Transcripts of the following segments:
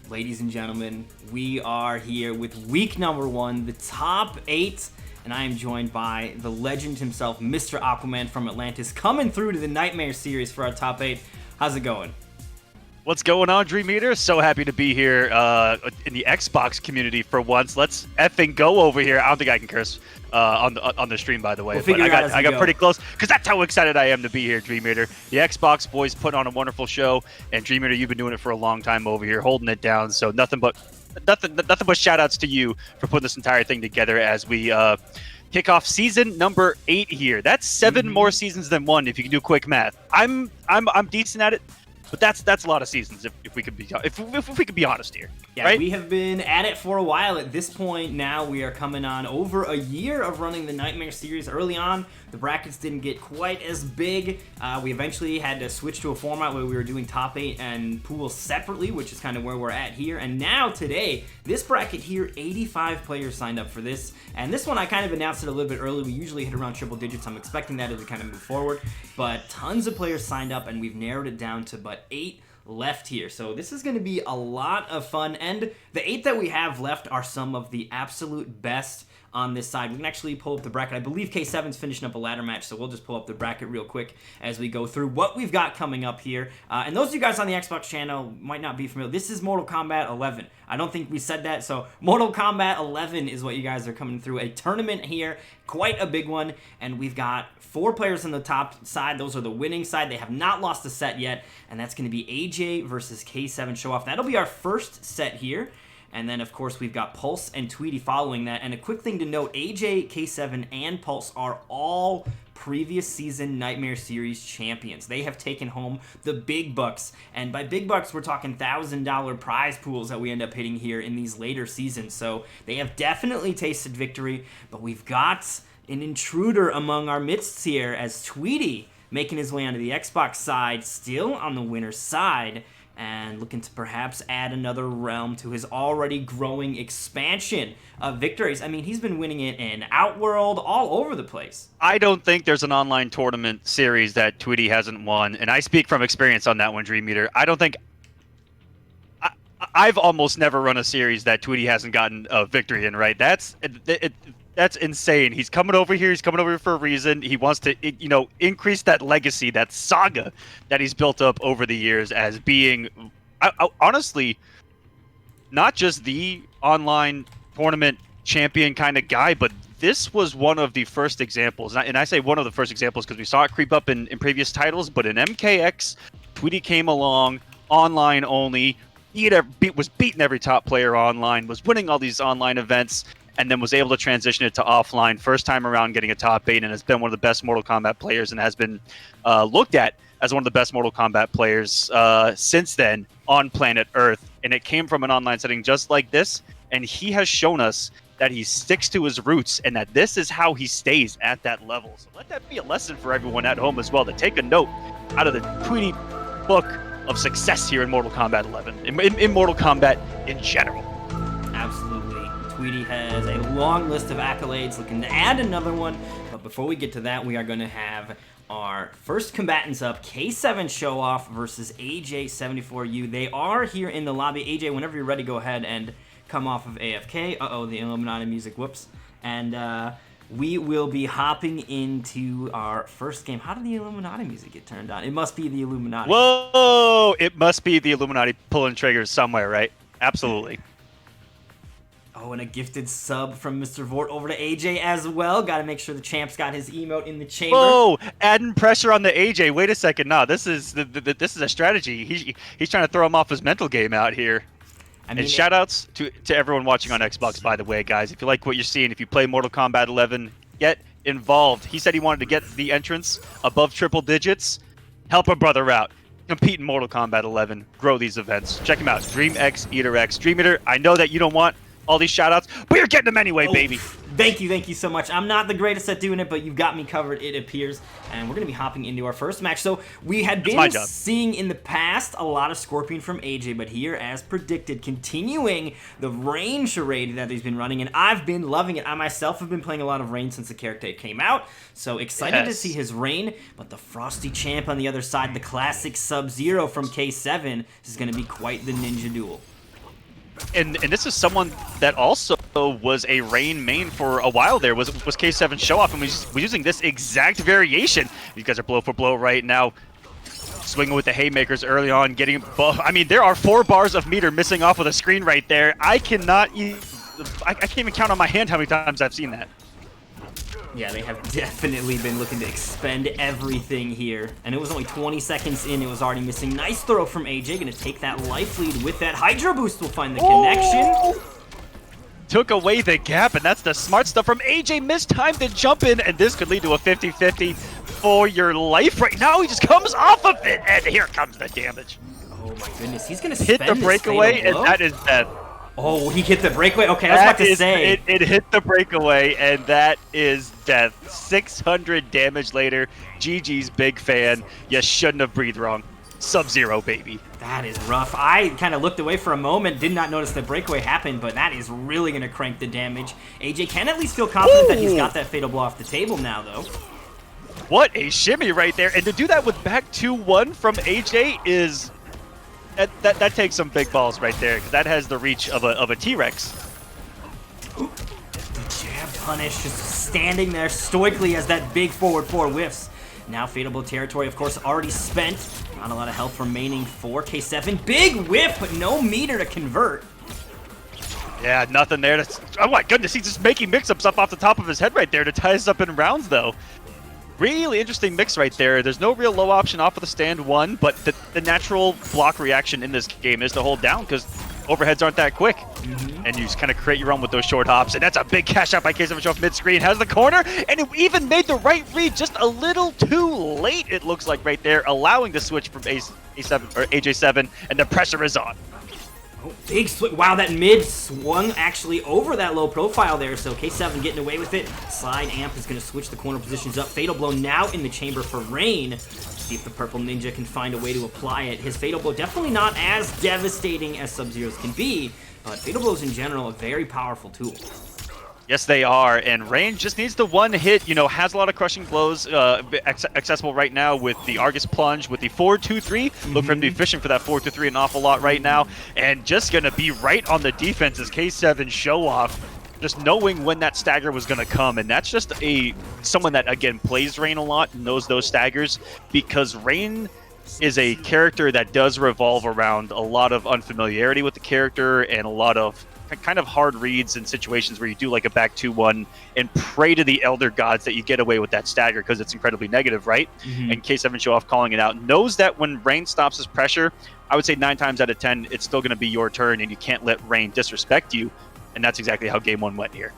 ladies and gentlemen, we are here with week number 1, the top 8, and I am joined by the legend himself, Mr. Aquaman from Atlantis, coming through to the Nightmare series for our top 8. How's it going? What's going on, Dream Eater? So happy to be here in the Xbox community for once. Let's effing go over here. I don't think I can curse on the stream, by the way. We'll but I got pretty close because that's how excited I am to be here, Dream Eater. The Xbox boys put on a wonderful show, and Dream Eater, you've been doing it for a long time over here, holding it down. So nothing but shout outs to you for putting this entire thing together as we kick off season number 8 here. That's 7 more seasons than 1 if you can do quick math. I'm decent at it. But that's a lot of seasons if we could be honest here. Yeah, right? We have been at it for a while. At this point now, we are coming on over a year of running the Nightmare series. Early on, the brackets didn't get quite as big. We eventually had to switch to a format where we were doing top 8 and pools separately, which is kind of where we're at here. And now today, this bracket here, 85 players signed up for this. And this one, I kind of announced it a little bit early. We usually hit around triple digits. I'm expecting that as we kind of move forward. But tons of players signed up, and we've narrowed it down to but 8 left here. So this is going to be a lot of fun, and the 8 that we have left are some of the absolute best on this side. We can actually pull up the bracket. I believe K7's finishing up a ladder match, so we'll just pull up the bracket real quick as we go through what we've got coming up here. And those of you guys on the Xbox channel might not be familiar. This is Mortal Kombat 11. I don't think we said that, so Mortal Kombat 11 is what you guys are coming through. A tournament here, quite a big one, and we've got 4 players on the top side. Those are the winning side. They have not lost a set yet, and that's going to be AJ versus K7 Show Off. That'll be our first set here. And then, of course, we've got Pulse and Tweety following that. And a quick thing to note, AJ, K7, and Pulse are all previous season Nightmare Series champions. They have taken home the big bucks. And by big bucks, we're talking $1,000 prize pools that we end up hitting here in these later seasons. So they have definitely tasted victory. But we've got an intruder among our midst here as Tweety making his way onto the Xbox side, still on the winner's side, and looking to perhaps add another realm to his already growing expansion of victories. I mean, he's been winning it in Outworld, all over the place. I don't think there's an online tournament series that Tweety hasn't won, and I speak from experience on that one, Dream Eater. I don't think... I've almost never run a series that Tweety hasn't gotten a victory in, right? That's insane. He's coming over here. He's coming over here for a reason. He wants to, increase that legacy, that saga that he's built up over the years as being, honestly, not just the online tournament champion kind of guy, but this was one of the first examples. And I say one of the first examples because we saw it creep up in previous titles, but in MKX, Tweety came along, online only, was beating every top player online, was winning all these online events, and then was able to transition it to offline first time around, getting a top 8, and has been one of the best Mortal Kombat players and has been looked at as one of the best Mortal Kombat players since then on planet Earth. And it came from an online setting just like this, and he has shown us that he sticks to his roots and that this is how he stays at that level. So let that be a lesson for everyone at home as well, to take a note out of the Tweety book of success here in Mortal Kombat 11, in Mortal Kombat in general. Absolutely. Tweety has a long list of accolades, looking to add another one. But before we get to that, we are going to have our first combatants up, K7 Show Off versus AJ74U. They are here in the lobby. AJ, whenever you're ready, go ahead and come off of AFK. Uh-oh, the Illuminati music, whoops. And we will be hopping into our first game. How did the Illuminati music get turned on? It must be the Illuminati. Whoa! It must be the Illuminati pulling triggers somewhere, right? Absolutely. Oh, and a gifted sub from Mr. Vort over to AJ as well. Got to make sure the champ's got his emote in the chamber. Oh, adding pressure on the AJ. Wait a second. No, this is a strategy. He's trying to throw him off his mental game out here. I mean, and shout outs to everyone watching on Xbox, by the way, guys. If you like what you're seeing, if you play Mortal Kombat 11, get involved. He said he wanted to get the entrance above triple digits. Help a brother out. Compete in Mortal Kombat 11. Grow these events. Check him out. DreamX, EaterX. Dream Eater, I know that you don't want all these shout-outs, but you're getting them anyway, baby. Thank you so much. I'm not the greatest at doing it, but you've got me covered, it appears. And we're going to be hopping into our first match. So we had been seeing in the past a lot of Scorpion from AJ, but here, as predicted, continuing the Rain charade that he's been running, and I've been loving it. I myself have been playing a lot of Rain since the character came out, so excited to see his Rain. But the Frosty Champ on the other side, the classic Sub-Zero from K7, is going to be quite the ninja duel. And this is someone that also was a Rain main for a while there, was K7 Show Off, and was using this exact variation. These guys are blow for blow right now. Swinging with the haymakers early on, getting... I mean, there are 4 bars of meter missing off of the screen right there. I can't even count on my hand how many times I've seen that. Yeah, they have definitely been looking to expend everything here. And it was only 20 seconds in, it was already missing. Nice throw from AJ, gonna take that life lead with that Hydro Boost. Will find the connection. Took away the gap, and that's the smart stuff from AJ. Missed time to jump in, and this could lead to a 50-50 for your life right now. He just comes off of it, and here comes the damage. Oh my goodness, he's gonna hit the breakaway, and that is death. Oh, he hit the breakaway? Okay, I was about to say. It hit the breakaway, and that is death. 600 damage later. GG's big fan. You shouldn't have breathed wrong. Sub-Zero, baby. That is rough. I kind of looked away for a moment, did not notice the breakaway happened, but that is really going to crank the damage. AJ can at least feel confident that he's got that fatal blow off the table now, though. What a shimmy right there. And to do that with back 2-1 from AJ is... That takes some big balls right there, because that has the reach of a T-Rex. Jab punish, just standing there stoically as that big forward 4 whiffs. Now Fatal Blow territory, of course, already spent. Not a lot of health remaining for K7. Big whiff, but no meter to convert. Yeah, nothing there. Oh my goodness, he's just making mix-ups up off the top of his head right there to tie us up in rounds, though. Really interesting mix right there. There's no real low option off of the stand 1, but the natural block reaction in this game is to hold down because overheads aren't that quick. And you just kind of create your own with those short hops. And that's a big cash out by K7 off mid-screen. Has the corner, and it even made the right read just a little too late, it looks like right there, allowing the switch from A7 or AJ7, and the pressure is on. Oh, big swing. Wow, that mid swung actually over that low profile there, so K7 getting away with it. Slide Amp is going to switch the corner positions up. Fatal Blow now in the chamber for Rain. See if the Purple Ninja can find a way to apply it. His Fatal Blow definitely not as devastating as Sub-Zero's can be, but Fatal Blows in general a very powerful tool. Yes, they are, and Rain just needs the one hit, you know, has a lot of crushing blows accessible right now with the Argus Plunge, with the 4-2-3. Look for him to be fishing for that 4-2-3 an awful lot right now, and just going to be right on the defense as K7 Show Off, just knowing when that stagger was going to come, and that's just someone that, again, plays Rain a lot, knows those staggers, because Rain is a character that does revolve around a lot of unfamiliarity with the character and a lot of kind of hard reads in situations where you do like a back 2-1 and pray to the Elder Gods that you get away with that stagger because it's incredibly negative, right? And K7 Show Off calling it out, knows that when Rain stops his pressure, I would say 9 times out of 10, it's still going to be your turn and you can't let Rain disrespect you. And that's exactly how game 1 went here.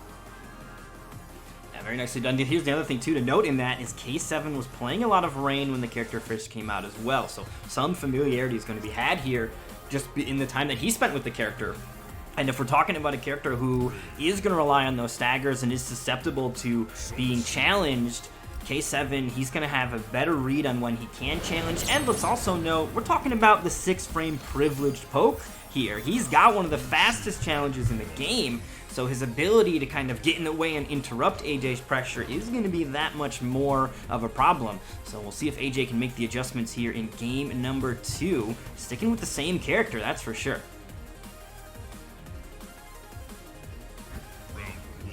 Yeah, very nicely done. Here's the other thing too to note in that is K7 was playing a lot of Rain when the character first came out as well. So some familiarity is going to be had here just in the time that he spent with the character. And if we're talking about a character who is going to rely on those staggers and is susceptible to being challenged, K7, he's going to have a better read on when he can challenge. And let's also note, we're talking about the 6-frame privileged poke here. He's got one of the fastest challenges in the game, so his ability to kind of get in the way and interrupt AJ's pressure is going to be that much more of a problem. So we'll see if AJ can make the adjustments here in game number 2. Sticking with the same character, that's for sure.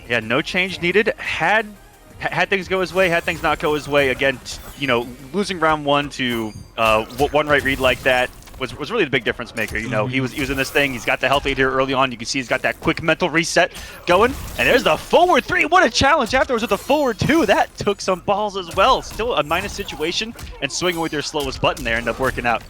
Yeah, no change needed. Had things go his way, had things not go his way, again, you know, losing round 1 to one right read like that was really the big difference maker. You know, he was in this thing. He's got the health lead here early on. You can see he's got that quick mental reset going. And there's the forward 3. What a challenge afterwards with the forward 2. That took some balls as well. Still a minus situation, and swinging with your slowest button there ended up working out.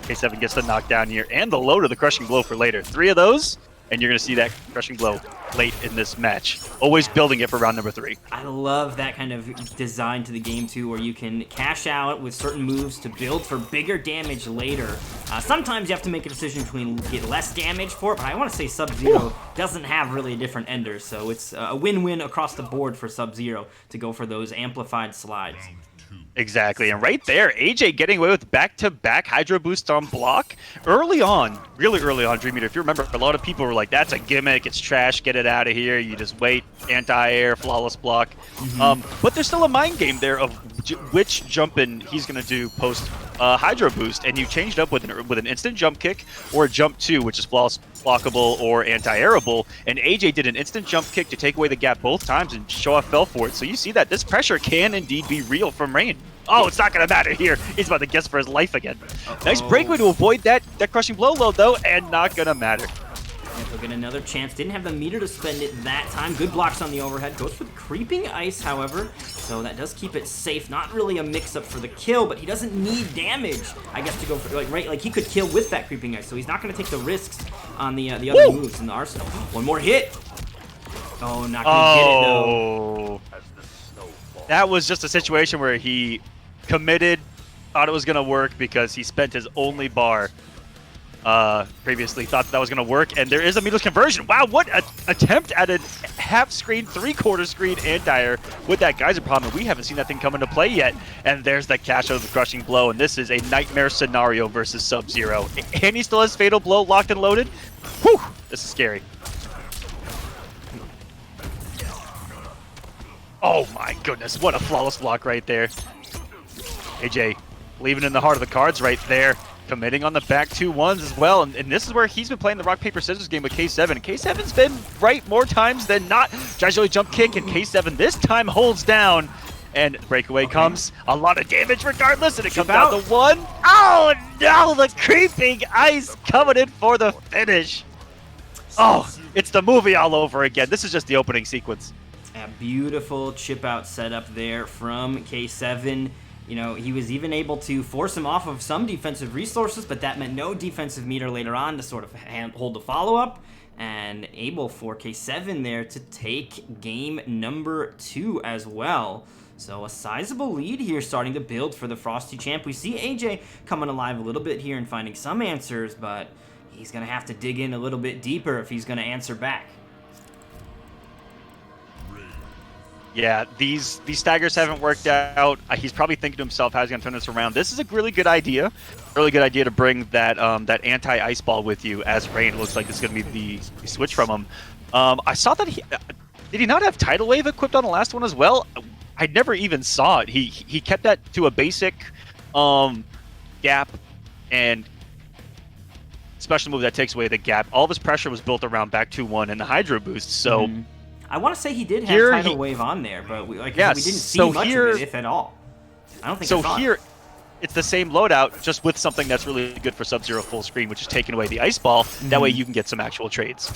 K7 gets the knockdown here and the low to the crushing blow for later. 3 of those, and you're going to see that crushing blow late in this match. Always building it for round number 3. I love that kind of design to the game too, where you can cash out with certain moves to build for bigger damage later. Sometimes you have to make a decision between get less damage for it, but I want to say Sub-Zero doesn't have really a different ender, so it's a win-win across the board for Sub-Zero to go for those amplified slides. Exactly, and right there, AJ getting away with back-to-back Hydro Boost on block. Early on, really early on, Dream Eater, if you remember, a lot of people were like, that's a gimmick, it's trash, get it out of here, you just wait, anti-air, flawless block. But there's still a mind game there of which jump-in he's going to do post Hydro Boost, and you changed up with an instant jump kick or a jump 2, which is flawless blockable or anti-airable, and AJ did an instant jump kick to take away the gap both times and show off fell for it. So you see that this pressure can indeed be real from Rain. Oh, it's not going to matter here. He's about to guess for his life again. Nice breakaway to avoid that crushing blow load, though, and not going to matter. And he'll get another chance. Didn't have the meter to spend it that time. Good blocks on the overhead. Goes for the creeping ice, however. So that does keep it safe. Not really a mix-up for the kill, but he doesn't need damage, I guess, to go for, like he could kill with that creeping ice. So he's not going to take the risks on the other moves in the arsenal. One more hit. Oh, not going to get it, though. That was just a situation where he committed, thought it was going to work because he spent his only bar previously, thought that was going to work, and there is a meterless conversion. Wow, what an attempt at a half-screen, three-quarter screen anti-air with that geyser problem. We haven't seen that thing come into play yet, and there's the cash out of the crushing blow, and this is a nightmare scenario versus Sub-Zero. And he still has Fatal Blow locked and loaded. Whew, this is scary. Oh my goodness, what a flawless block right there. AJ leaving in the heart of the cards right there. Committing on the back 2-1s as well. And this is where he's been playing the rock, paper, scissors game with K7. K7's been right more times than not. Tries to jump kick, and K7 this time holds down. And breakaway comes. A lot of damage regardless, and it comes down to 1. Oh no, the creeping ice coming in for the finish. Oh, it's the movie all over again. This is just the opening sequence. A beautiful chip out setup there from K7. You know, he was even able to force him off of some defensive resources, but that meant no defensive meter later on to sort of hold the follow-up, and able for K7 there to take game number 2 as well. So a sizable lead here starting to build for the Frosty Champ. We see AJ coming alive a little bit here and finding some answers, but he's going to have to dig in a little bit deeper if he's going to answer back. Yeah, these staggers haven't worked out. He's probably thinking to himself how he's going to turn this around. This is a really good idea. Really good idea to bring that that anti-ice ball with you as Rain. It looks like it's going to be the switch from him. I saw that did he not have Tidal Wave equipped on the last one as well? I never even saw it. He kept that to a basic gap and special move that takes away the gap. All of his pressure was built around back 2-1 and the Hydro Boost. So. I want to say he did have Tidal Wave on there, but we didn't see much of it, if at all. I don't think so. Here, it's the same loadout, just with something that's really good for Sub-Zero full screen, which is taking away the ice ball. That way you can get some actual trades.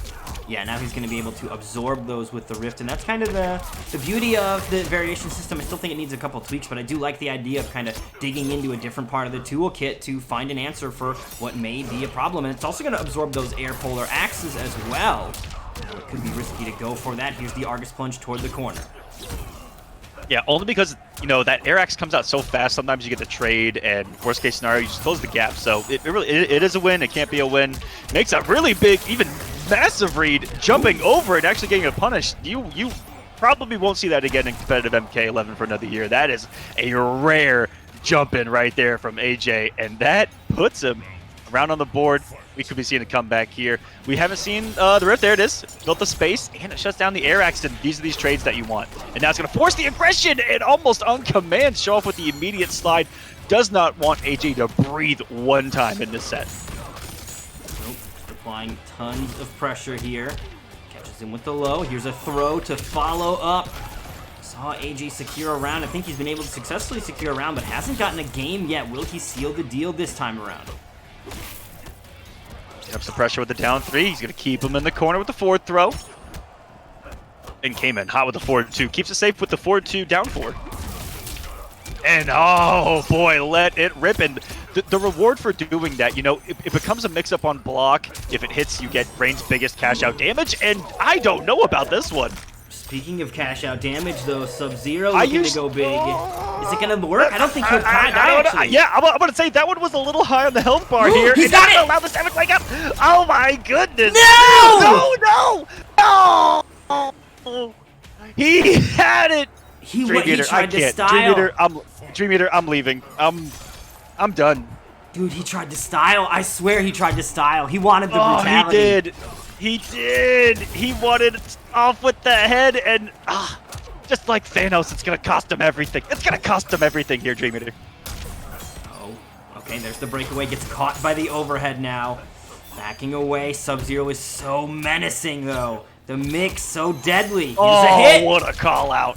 Yeah, now he's going to be able to absorb those with the Rift, and that's kind of the beauty of the variation system. I still think it needs a couple tweaks, but I do like the idea of kind of digging into a different part of the toolkit to find an answer for what may be a problem. And it's also going to absorb those air polar axes as well. It could be risky to go for that. Here's the Argus Plunge toward the corner. Yeah, only because, you know, that air axe comes out so fast. Sometimes you get the trade, and worst case scenario, you just close the gap. So it is a win. It can't be a win. Makes a really big, even massive read, jumping over and actually getting a punish. You probably won't see that again in competitive MK11 for another year. That is a rare jump in right there from AJ, and that puts him around on the board. We could be seeing a comeback here. We haven't seen the Rift. There it is. Built the space, and it shuts down the air axe. And these are these trades that you want. And now it's going to force the aggression, and almost on command, show off with the immediate slide. Does not want AJ to breathe one time in this set. Nope. Applying tons of pressure here. Catches him with the low. Here's a throw to follow up. Saw AJ secure a round. I think he's been able to successfully secure a round, but hasn't gotten a game yet. Will he seal the deal this time around? Ups the pressure with the down 3. He's going to keep him in the corner with the forward throw. And came in hot with the forward 2. Keeps it safe with the forward 2 down 4. And oh boy, let it rip. And the reward for doing that, you know, it becomes a mix-up on block. If it hits, you get Rain's biggest cash-out damage. And I don't know about this one. Speaking of cash-out damage, though, Sub-Zero looking to go big. Is it going to work? I don't think he'll die, actually. Yeah, I'm going to say that one was a little high on the health bar here. He's got it! Allow the damage wake up. Oh, my goodness. No! No! He had it. He Dream Eater, tried to Dream style. Eater, Dream Eater, I'm leaving. I'm done. Dude, he tried to style. I swear he tried to style. He wanted the brutality. He did. He did. He wanted off with the head, and just like Thanos, it's gonna cost him everything. It's gonna cost him everything here, Dream Eater. Oh, okay. There's the breakaway. Gets caught by the overhead now. Backing away. Sub-Zero is so menacing, though. The mix so deadly. Here's a hit. What a call out.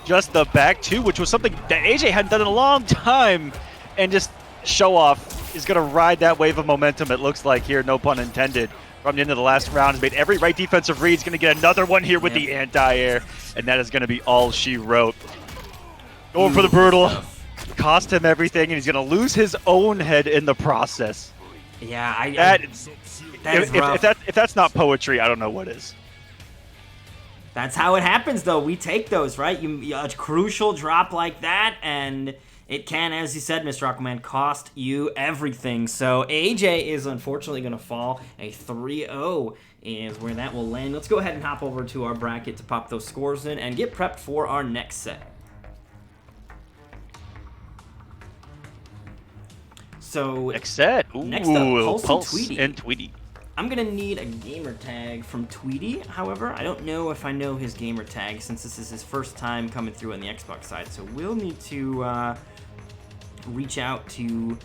Just the back two, which was something that AJ hadn't done in a long time, and just show off is gonna ride that wave of momentum. It looks like here, no pun intended. From the end of the last round, has made every right defensive read. He's gonna get another one here with the anti-air, and that is gonna be all she wrote. Going for the brutal, cost him everything, and he's gonna lose his own head in the process. Yeah, if that's not poetry, I don't know what is. That's how it happens, though. We take those, right? A crucial drop like that, and it can, as you said, Mr. Aquaman, cost you everything. So AJ is unfortunately going to fall. A 3-0 is where that will land. Let's go ahead and hop over to our bracket to pop those scores in and get prepped for our next set. So next set. Ooh, next up, Pulse and Tweety. I'm going to need a gamer tag from Tweety. However, I don't know if I know his gamer tag since this is his first time coming through on the Xbox side. So we'll need to reach out to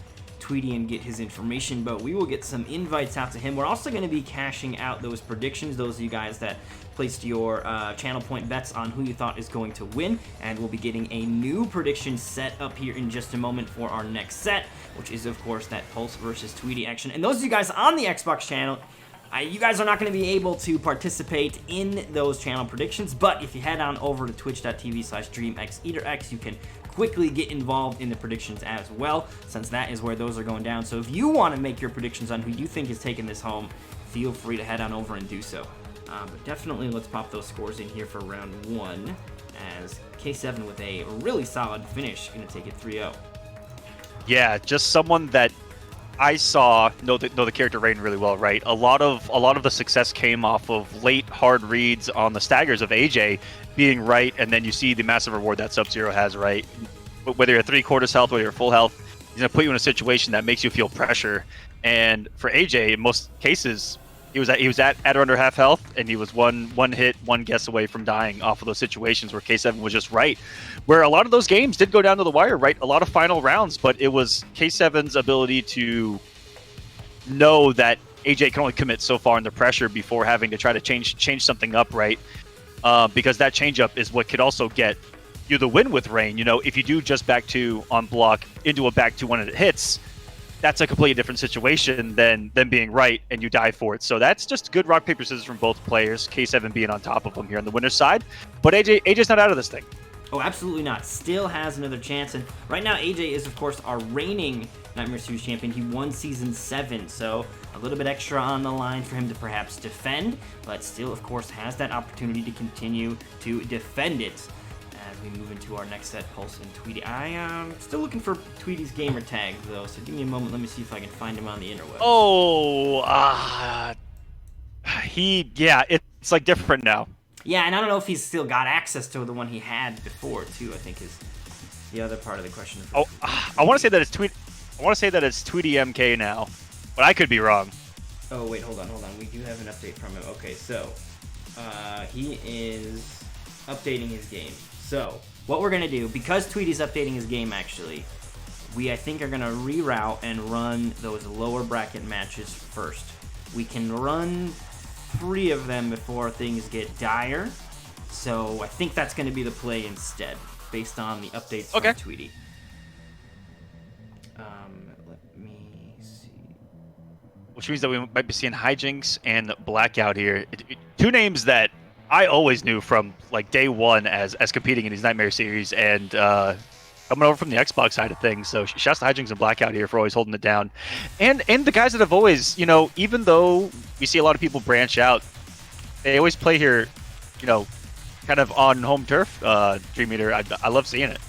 Tweety and get his information, but we will get some invites out to him. We're also going to be cashing out those predictions, those of you guys that placed your channel point bets on who you thought is going to win, and we'll be getting a new prediction set up here in just a moment for our next set, which is, of course, that Pulse versus Tweety action. And those of you guys on the Xbox channel, you guys are not going to be able to participate in those channel predictions, but if you head on over to twitch.tv/DreamXEaterX, you can quickly get involved in the predictions as well, since that is where those are going down. So if you want to make your predictions on who you think is taking this home, feel free to head on over and do so. But definitely let's pop those scores in here for round one, as K7 with a really solid finish, going to take it 3-0. Yeah, just someone that I saw know the character Rain really well, right? A lot of the success came off of late hard reads on the staggers of AJ being right, and then you see the massive reward that Sub-Zero has, right? Whether you're 3/4 health, whether you're full health, he's gonna put you in a situation that makes you feel pressure. And for AJ, in most cases, he was at or under half health, and he was one hit, one guess away from dying off of those situations where K7 was just right. Where a lot of those games did go down to the wire, right? A lot of final rounds, but it was K7's ability to know that AJ can only commit so far under pressure before having to try to change something up, right? Because that changeup is what could also get you the win with Rain. You know, if you do just back two on block into a back two when it hits, that's a completely different situation than being right and you die for it. So that's just good rock, paper, scissors from both players. K7 being on top of him here on the winner's side. But AJ's not out of this thing. Oh, absolutely not. Still has another chance. And right now, AJ is, of course, our reigning Nightmare Series champion. He won Season 7, so a little bit extra on the line for him to perhaps defend, but still, of course, has that opportunity to continue to defend it as we move into our next set, Pulse and Tweety. I am still looking for Tweety's gamer tag, though, so give me a moment. Let me see if I can find him on the interweb. Oh, it's like different now. Yeah, and I don't know if he's still got access to the one he had before, too, I think is the other part of the question. Oh, I want to say that it's Tweety. I want to say that it's Tweety MK now, but I could be wrong. Oh, wait, hold on. We do have an update from him. Okay, so he is updating his game. So what we're going to do, because Tweety's updating his game, actually, I think are going to reroute and run those lower bracket matches first. We can run 3 of them before things get dire. So I think that's going to be the play instead, based on the updates from Tweety. Let me see. Which means that we might be seeing Hijinks and Blackout here. Two names that I always knew from like day one as competing in these Nightmare series, and coming over from the Xbox side of things. So shouts to Hijinks and Blackout here for always holding it down. And the guys that have always, you know, even though we see a lot of people branch out, they always play here, you know, kind of on home turf. Dream Eater, I love seeing it.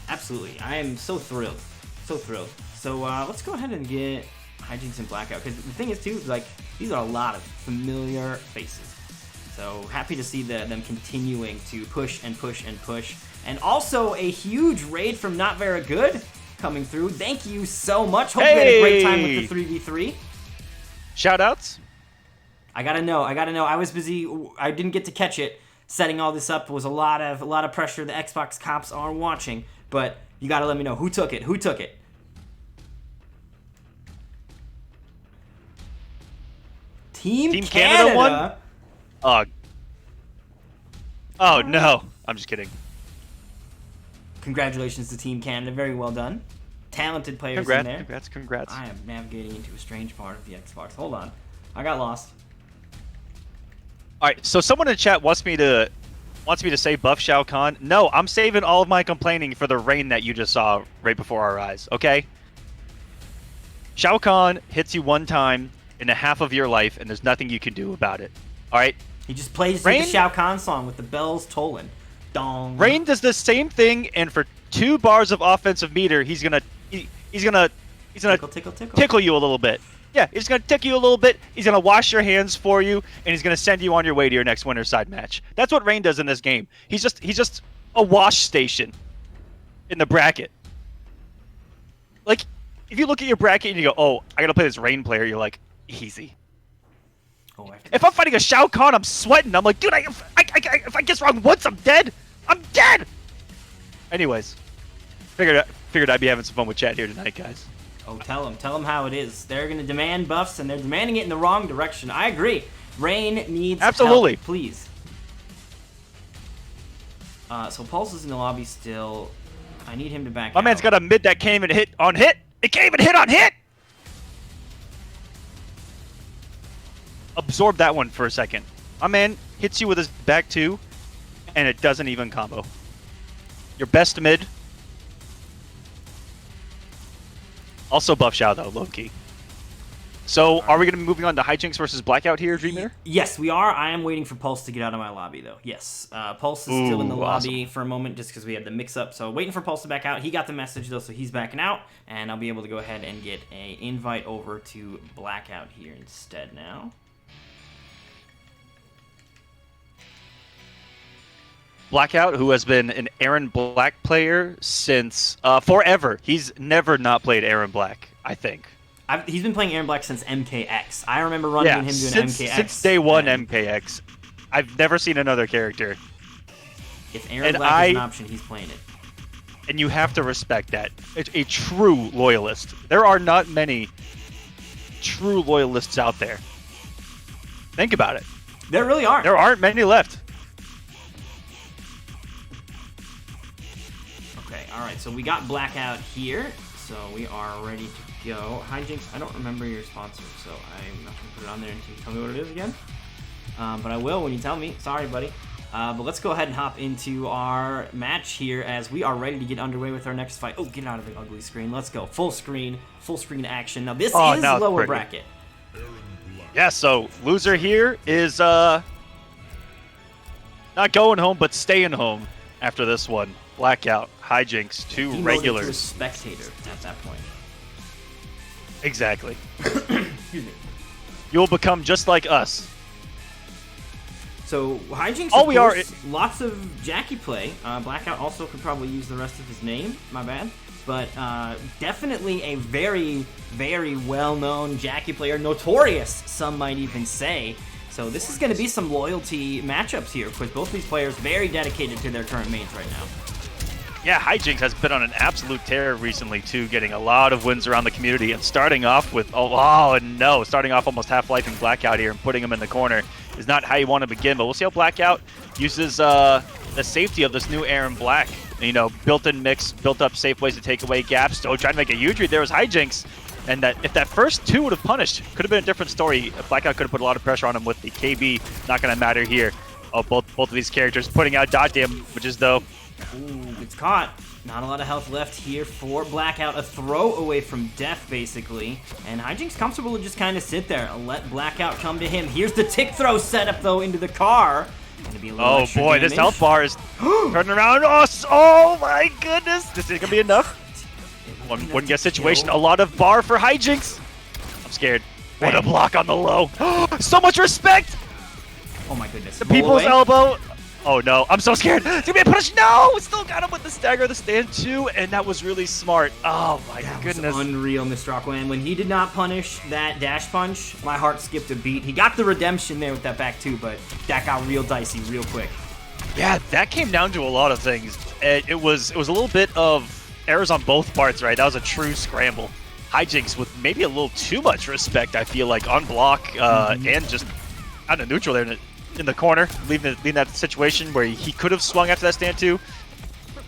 Absolutely. I am so thrilled. So thrilled. So let's go ahead and get Hijinks and Blackout, because the thing is too, like, these are a lot of familiar faces. So happy to see them continuing to push and push and push. And also a huge raid from Not Very Good coming through. Thank you so much. Hope you had a great time with the 3v3. Shoutouts. I gotta know. I was busy. I didn't get to catch it. Setting all this up was a lot of pressure. The Xbox cops are watching, but you gotta let me know who took it. Who took it? Team Canada won? Oh no. I'm just kidding. Congratulations to Team Canada. Very well done. Talented players in there. Congrats. I am navigating into a strange part of the Xbox. Hold on. I got lost. All right, so someone in the chat wants me to say buff Shao Kahn. No, I'm saving all of my complaining for the rain that you just saw right before our eyes, okay? Shao Kahn hits you one time in a half of your life, and there's nothing you can do about it. All right? He just plays the Shao Kahn song with the bells tolling. Dong. Rain does the same thing, and for 2 bars of offensive meter, he's gonna tickle you a little bit. Yeah, he's gonna tickle you a little bit. He's gonna wash your hands for you, and he's gonna send you on your way to your next winter side match. That's what Rain does in this game. He's just a wash station in the bracket. Like, if you look at your bracket and you go, "Oh, I gotta play this Rain player," you're like, easy. Oh, if I'm fighting a Shao Kahn, I'm sweating. I'm like, dude, if I guess wrong once, I'm dead. I'm dead. Anyways, figured I'd be having some fun with chat here tonight, guys. Oh, tell them how it is. They're gonna demand buffs, and they're demanding it in the wrong direction. I agree. Rain needs absolutely help, please. So Pulse is in the lobby still. I need him to back out. My man's got a mid that can't even hit on hit. It can't even hit on hit. Absorb that one for a second. My man hits you with his back 2, and it doesn't even combo. Your best mid. Also buff Shao though, low key. So are we going to be moving on to Hijinks versus Blackout here, Dreamer? Yes, we are. I am waiting for Pulse to get out of my lobby though. Yes, Pulse is still in the lobby for a moment just because we had the mix-up. So waiting for Pulse to back out. He got the message though, so he's backing out, and I'll be able to go ahead and get an invite over to Blackout here instead now. Blackout, who has been an Aaron Black player since forever. He's never not played Aaron Black, I think. He's been playing Aaron Black since MKX. I remember running him doing MKX. Since day one MKX. I've never seen another character. If Aaron Black is an option, he's playing it. And you have to respect that. It's a true loyalist. There are not many true loyalists out there. Think about it. There really aren't. There aren't many left. Alright, so we got Blackout here, so we are ready to go. Hijinks, I don't remember your sponsor, so I'm not going to put it on there until you tell me what it is again. But I will when you tell me. Sorry, buddy. But let's go ahead and hop into our match here as we are ready to get underway with our next fight. Oh, get out of the ugly screen. Let's go. Full screen action. Now, this is lower bracket. Yeah, so loser here is not going home, but staying home after this one. Blackout, Hijinks, 2 regulars. To a spectator at that point. Exactly. Excuse me. You'll become just like us. So Hijinks, lots of Jackie play. Blackout also could probably use the rest of his name. My bad. But definitely a very, very well-known Jackie player. Notorious, some might even say. So this is going to be some loyalty matchups here, because both these players very dedicated to their current mains right now. Yeah, Hijinks has been on an absolute tear recently, too, getting a lot of wins around the community, and starting off with, starting off almost half-lifing Blackout here and putting him in the corner is not how you want to begin, but we'll see how Blackout uses the safety of this new Aaron Black. You know, built-in mix, built-up safe ways to take away gaps. Oh, trying to make a huge read there was Hijinks, and that if that first 2 would have punished, could have been a different story. Blackout could have put a lot of pressure on him with the KB, not going to matter here. Oh, both of these characters putting out dot damages, though. Ooh, it's caught. Not a lot of health left here for Blackout. A throw away from death, basically. And Hijinks comfortable to just kind of sit there and let Blackout come to him. Here's the tick throw setup, though, into the car. Gonna be a little extra boy, damage. This health bar is turning around. Oh my goodness. This is going to be enough. One guess situation. A lot of bar for Hijinks. I'm scared. What a block on the low. So much respect. Oh my goodness. The Roll people's away. elbow. Oh no, I'm so scared. It's gonna be a punish. No, still got him with the stagger of the stand too, and that was really smart. Oh my goodness. That was unreal, Mr. Aquaman. When he did not punish that dash punch, my heart skipped a beat. He got the redemption there with that back two, but that got real dicey real quick. Yeah, that came down to a lot of things. It was a little bit of errors on both parts, right? That was a true scramble. Hijinks with maybe a little too much respect, I feel like, on block and just out of neutral there in the corner, leaving that situation where he could have swung after that stand too,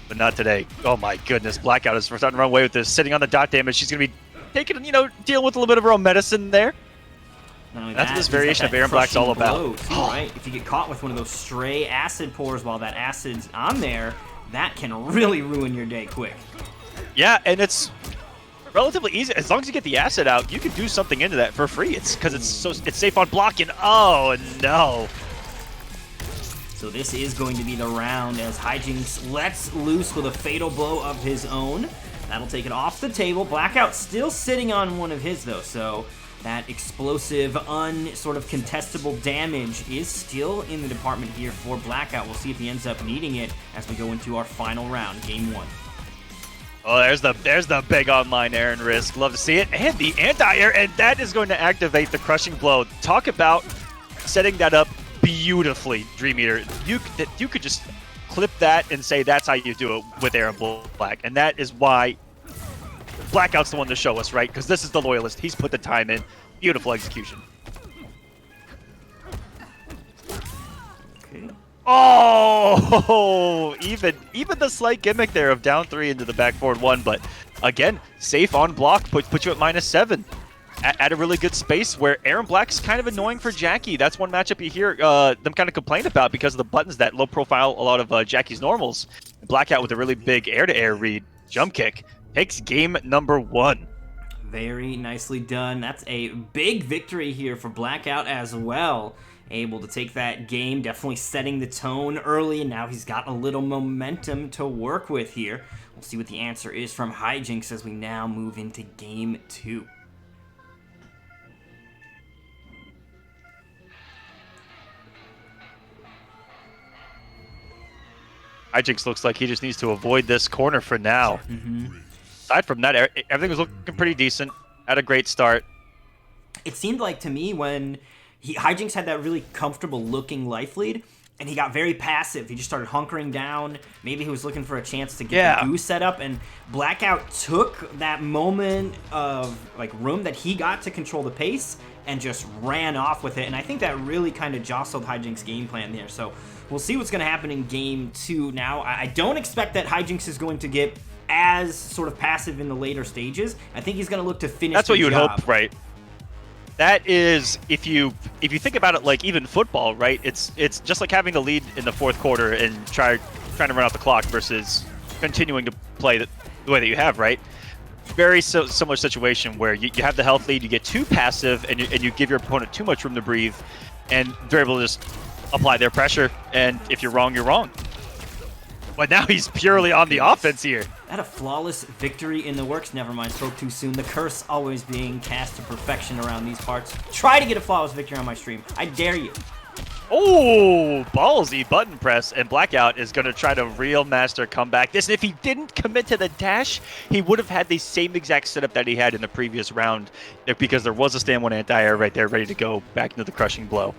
but not today. Oh my goodness, Blackout is starting to run away with this, sitting on the dot damage. She's going to be taking, dealing with a little bit of her own medicine there. That's what this variation of Aaron Black's all about. Too, right? If you get caught with one of those stray acid pours while that acid's on there, that can really ruin your day quick. Yeah, and it's relatively easy. As long as you get the acid out, you can do something into that for free. It's because it's safe on blocking. Oh no. So this is going to be the round as Hijinks lets loose with a fatal blow of his own. That'll take it off the table. Blackout still sitting on one of his though, so that explosive, sort of contestable damage is still in the department here for Blackout. We'll see if he ends up needing it as we go into our final round, game one. Oh, there's the big online air and risk. Love to see it. And the anti-air, and that is going to activate the crushing blow. Talk about setting that up beautifully, Dream Eater. You could just clip that and say that's how you do it with Aaron Black. And that is why Blackout's the one to show us, right? Because this is the loyalist. He's put the time in. Beautiful execution. Okay. Oh, even the slight gimmick there of down 3 into the back forward 1, but again, safe on block, put you at -7. At a really good space where Aaron Black's kind of annoying for Jackie. That's one matchup you hear them kind of complain about because of the buttons that low profile a lot of Jackie's normals. Blackout with a really big air-to-air read, jump kick, takes game number 1. Very nicely done. That's a big victory here for Blackout as well. Able to take that game, definitely setting the tone early, and now he's got a little momentum to work with here. We'll see what the answer is from Hijinks as we now move into game 2. Hijinks looks like he just needs to avoid this corner for now. Aside from that, everything was looking pretty decent. Had a great start. It seemed like to me when Hijinks had that really comfortable looking life lead, and he got very passive. He just started hunkering down. Maybe he was looking for a chance to get the goose set up, and Blackout took that moment of room that he got to control the pace and just ran off with it. And I think that really kind of jostled Hijinks' game plan there. So we'll see what's going to happen in game 2 now. I don't expect that Hijinks is going to get as sort of passive in the later stages. I think he's going to look to finish. That's what you would hope, right? That is, if you think about it like even football, right? It's just like having the lead in the fourth quarter and trying to run out the clock versus continuing to play the way that you have, right? Very similar situation where you have the health lead, you get too passive, and you give your opponent too much room to breathe, and they're able to just apply their pressure, and if you're wrong, you're wrong. But now he's purely on the offense here. That a flawless victory in the works. Never mind, spoke too soon. The curse always being cast to perfection around these parts. Try to get a flawless victory on my stream. I dare you. Oh, ballsy button press, and Blackout is going to try to real master comeback this. And if he didn't commit to the dash, he would have had the same exact setup that he had in the previous round because there was a stand 1 anti-air right there ready to go back into the crushing blow.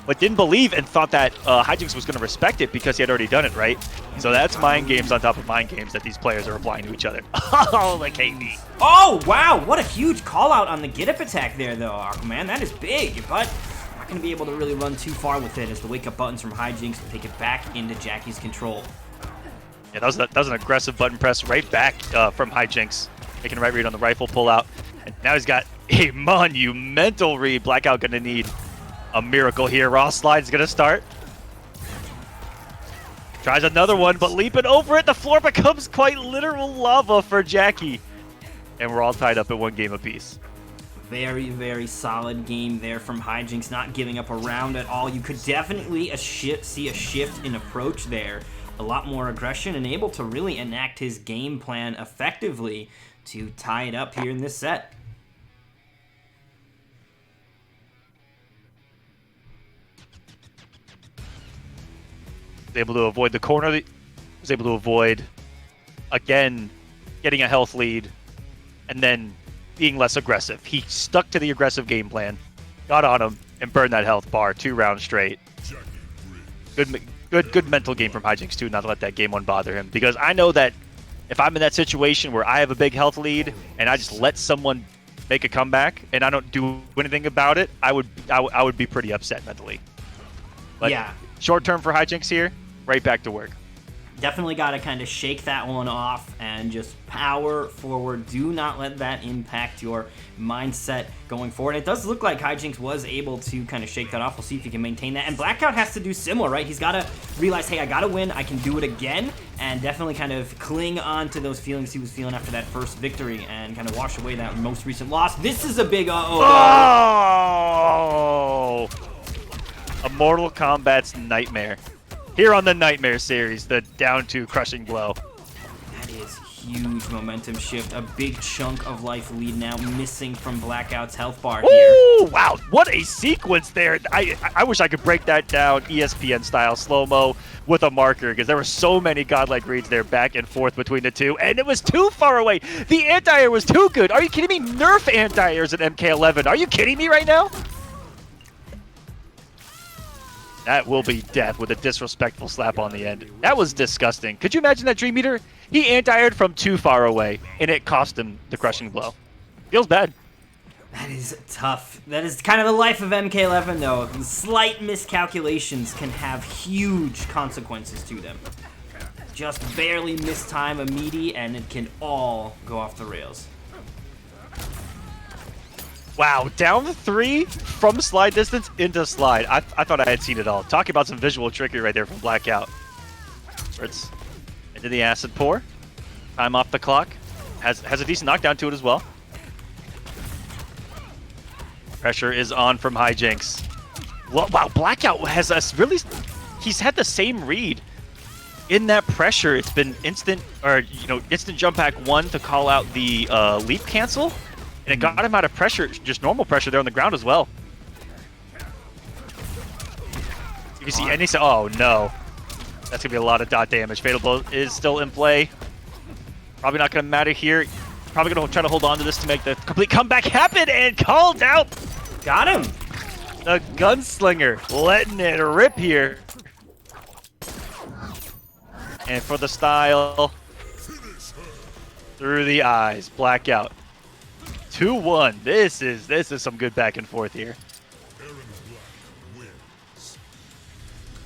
But didn't believe and thought that Hijinks was going to respect it because he had already done it, right? So that's mind games on top of mind games that these players are applying to each other. Oh, like KD. Oh, wow. What a huge call out on the get-up attack there, though, Aquaman. That is big, but not going to be able to really run too far with it as the wake-up buttons from Hijinks to take it back into Jackie's control. Yeah, that was an aggressive button press right back from Hijinks. Making a right read on the rifle pull-out. And now he's got a monumental read. Blackout going to need a miracle here. Raw slide's gonna start. Tries another one, but leaping over it, the floor becomes quite literal lava for Jackie. And we're all tied up at 1 game apiece. Very, very solid game there from Hijinks, not giving up a round at all. You could definitely see a shift in approach there. A lot more aggression and able to really enact his game plan effectively to tie it up here in this set. Was able to avoid the corner. Was able to avoid, again, getting a health lead, and then being less aggressive. He stuck to the aggressive game plan, got on him, and burned that health bar 2 rounds straight. Good mental game from Hijinks too, not to let that game one bother him. Because I know that if I'm in that situation where I have a big health lead and I just let someone make a comeback and I don't do anything about it, I would be pretty upset mentally. But yeah, short term for Hijinks here, right back to work. Definitely got to kind of shake that one off and just power forward. Do not let that impact your mindset going forward. It does look like Hijinks was able to kind of shake that off. We'll see if he can maintain that. And Blackout has to do similar, right? He's got to realize, hey, I got to win. I can do it again. And definitely kind of cling on to those feelings he was feeling after that first victory and kind of wash away that most recent loss. This is a big oh! A Mortal Kombat's nightmare. Here on the Nightmare series, the down 2 crushing blow. That is huge momentum shift. A big chunk of life lead now missing from Blackout's health bar here. Ooh, wow, what a sequence there. I wish I could break that down ESPN style slow-mo with a marker, because there were so many godlike reads there back and forth between the two, and it was too far away. The anti-air was too good. Are you kidding me? Nerf anti-airs at MK11. Are you kidding me right now? That will be death with a disrespectful slap on the end. That was disgusting. Could you imagine that Dream Eater? He anti-aired from too far away, and it cost him the crushing blow. Feels bad. That is tough. That is kind of the life of MK11, though. Slight miscalculations can have huge consequences to them. Just barely mistime a meaty, and it can all go off the rails. Wow, down 3 from slide distance into slide. I thought I had seen it all. Talking about some visual trickery right there from Blackout. Where it's into the acid pour. Time off the clock. Has a decent knockdown to it as well. Pressure is on from Hijinks. Wow, Blackout has us really... He's had the same read. In that pressure, it's been instant jump pack 1 to call out the leap cancel. And it got him out of pressure, just normal pressure there on the ground as well. You can see, and he said, oh no. That's going to be a lot of dot damage. Fatal Blow is still in play. Probably not going to matter here. Probably going to try to hold on to this to make the complete comeback happen, and called out. Got him. The Gunslinger letting it rip here. And for the style, through the eyes, Blackout. 2-1. This is some good back and forth here.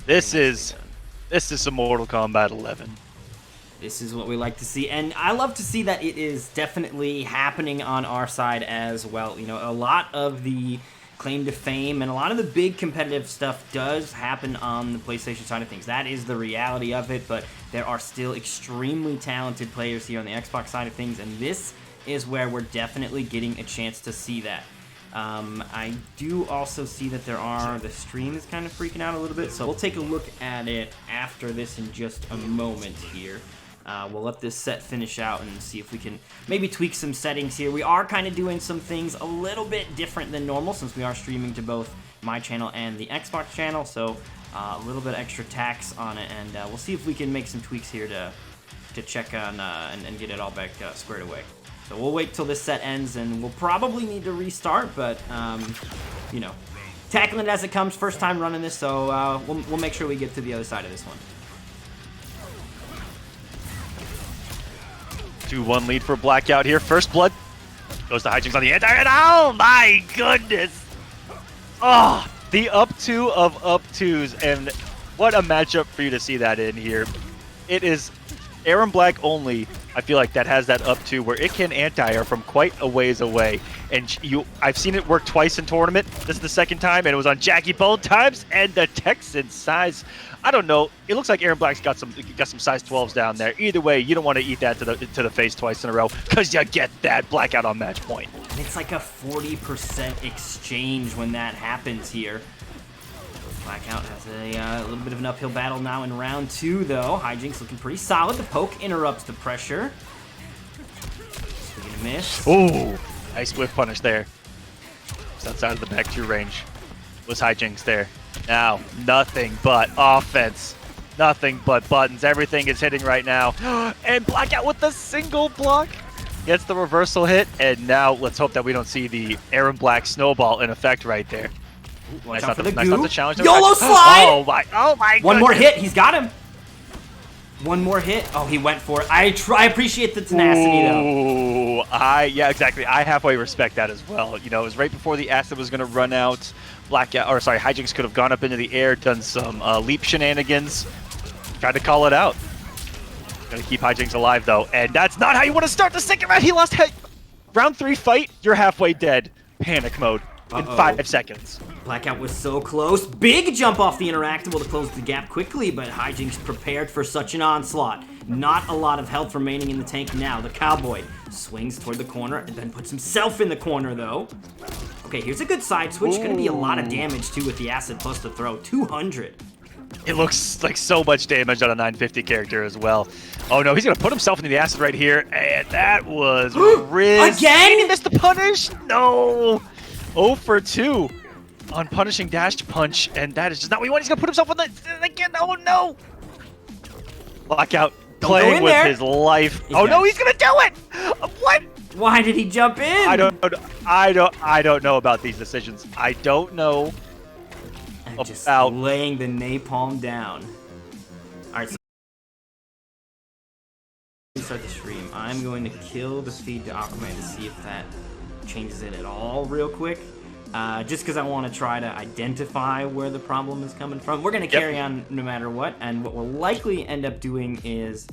This is some Mortal Kombat 11. This is what we like to see, and I love to see that it is definitely happening on our side as well. You know, a lot of the claim to fame and a lot of the big competitive stuff does happen on the PlayStation side of things. That is the reality of it, but there are still extremely talented players here on the Xbox side of things, and this is where we're definitely getting a chance to see that. I do also see that the stream is kind of freaking out a little bit, so we'll take a look at it after this in just a moment here. We'll let this set finish out and see if we can maybe tweak some settings here. We are kind of doing some things a little bit different than normal since we are streaming to both my channel and the Xbox channel, so a little bit extra tax on it, and we'll see if we can make some tweaks here to check on and get it all back squared away. So we'll wait till this set ends, and we'll probably need to restart, but, you know, tackling it as it comes, first time running this, so we'll make sure we get to the other side of this one. 2-1 lead for Blackout here. First blood goes to Hijinks on the anti, and oh my goodness! Oh, the up 2 of up 2s, and what a matchup for you to see that in here. It is Aaron Black only, I feel like, that has that up 2 where it can anti-air from quite a ways away. And I've seen it work twice in tournament. This is the second time, and it was on Jackie both times. And the Texan size, I don't know. It looks like Aaron Black's got some size 12s down there. Either way, you don't want to eat that to the face twice in a row, because you get that Blackout on match point. And it's like a 40% exchange when that happens here. Blackout has a little bit of an uphill battle now in round 2, though. Hijinks looking pretty solid. The poke interrupts the pressure. Swing and a miss. Ooh, nice whiff punish there. Just outside of the back 2 range was Hijinks there. Now, nothing but offense Nothing but buttons. Everything is hitting right now. And Blackout with the single block gets the reversal hit. And now let's hope that we don't see the Aaron Black snowball in effect right there. Watch Nice out for the not goo. the challenge. YOLO slide! Oh my One more hit. He's got him. One more hit. Oh, he went for it. I appreciate the tenacity, though. Yeah, exactly. I halfway respect that as well. You know, it was right before the acid was going to run out. Hijinks could have gone up into the air, done some leap shenanigans, tried to call it out. Gonna keep Hijinks alive, though, and that's not how you want to start the second round. He lost round 3 fight. You're halfway dead. Panic mode in 5 seconds. Blackout was so close. Big jump off the interactable to close the gap quickly, but Hijinks prepared for such an onslaught. Not a lot of health remaining in the tank now. The Cowboy swings toward the corner and then puts himself in the corner, though. Okay, here's a good side switch. Gonna be a lot of damage, too, with the acid plus the throw. 200. It looks like so much damage on a 950 character as well. Oh no, he's gonna put himself into the acid right here, and that was risk. Again? He missed the punish? No! 0 for 2 on punishing dash punch, and that is just not what he wanted. He's gonna put himself on the again. Oh no! Blackout playing with his life. Oh no, he's gonna do it! What? Why did he jump in? I don't know about these decisions. I don't know just about laying the napalm down. All right, so start the stream. I'm going to kill the feed to Aquaman to see if that changes it at all real quick. Just because I want to try to identify where the problem is coming from. We're going to carry on no matter what, and what we'll likely end up doing is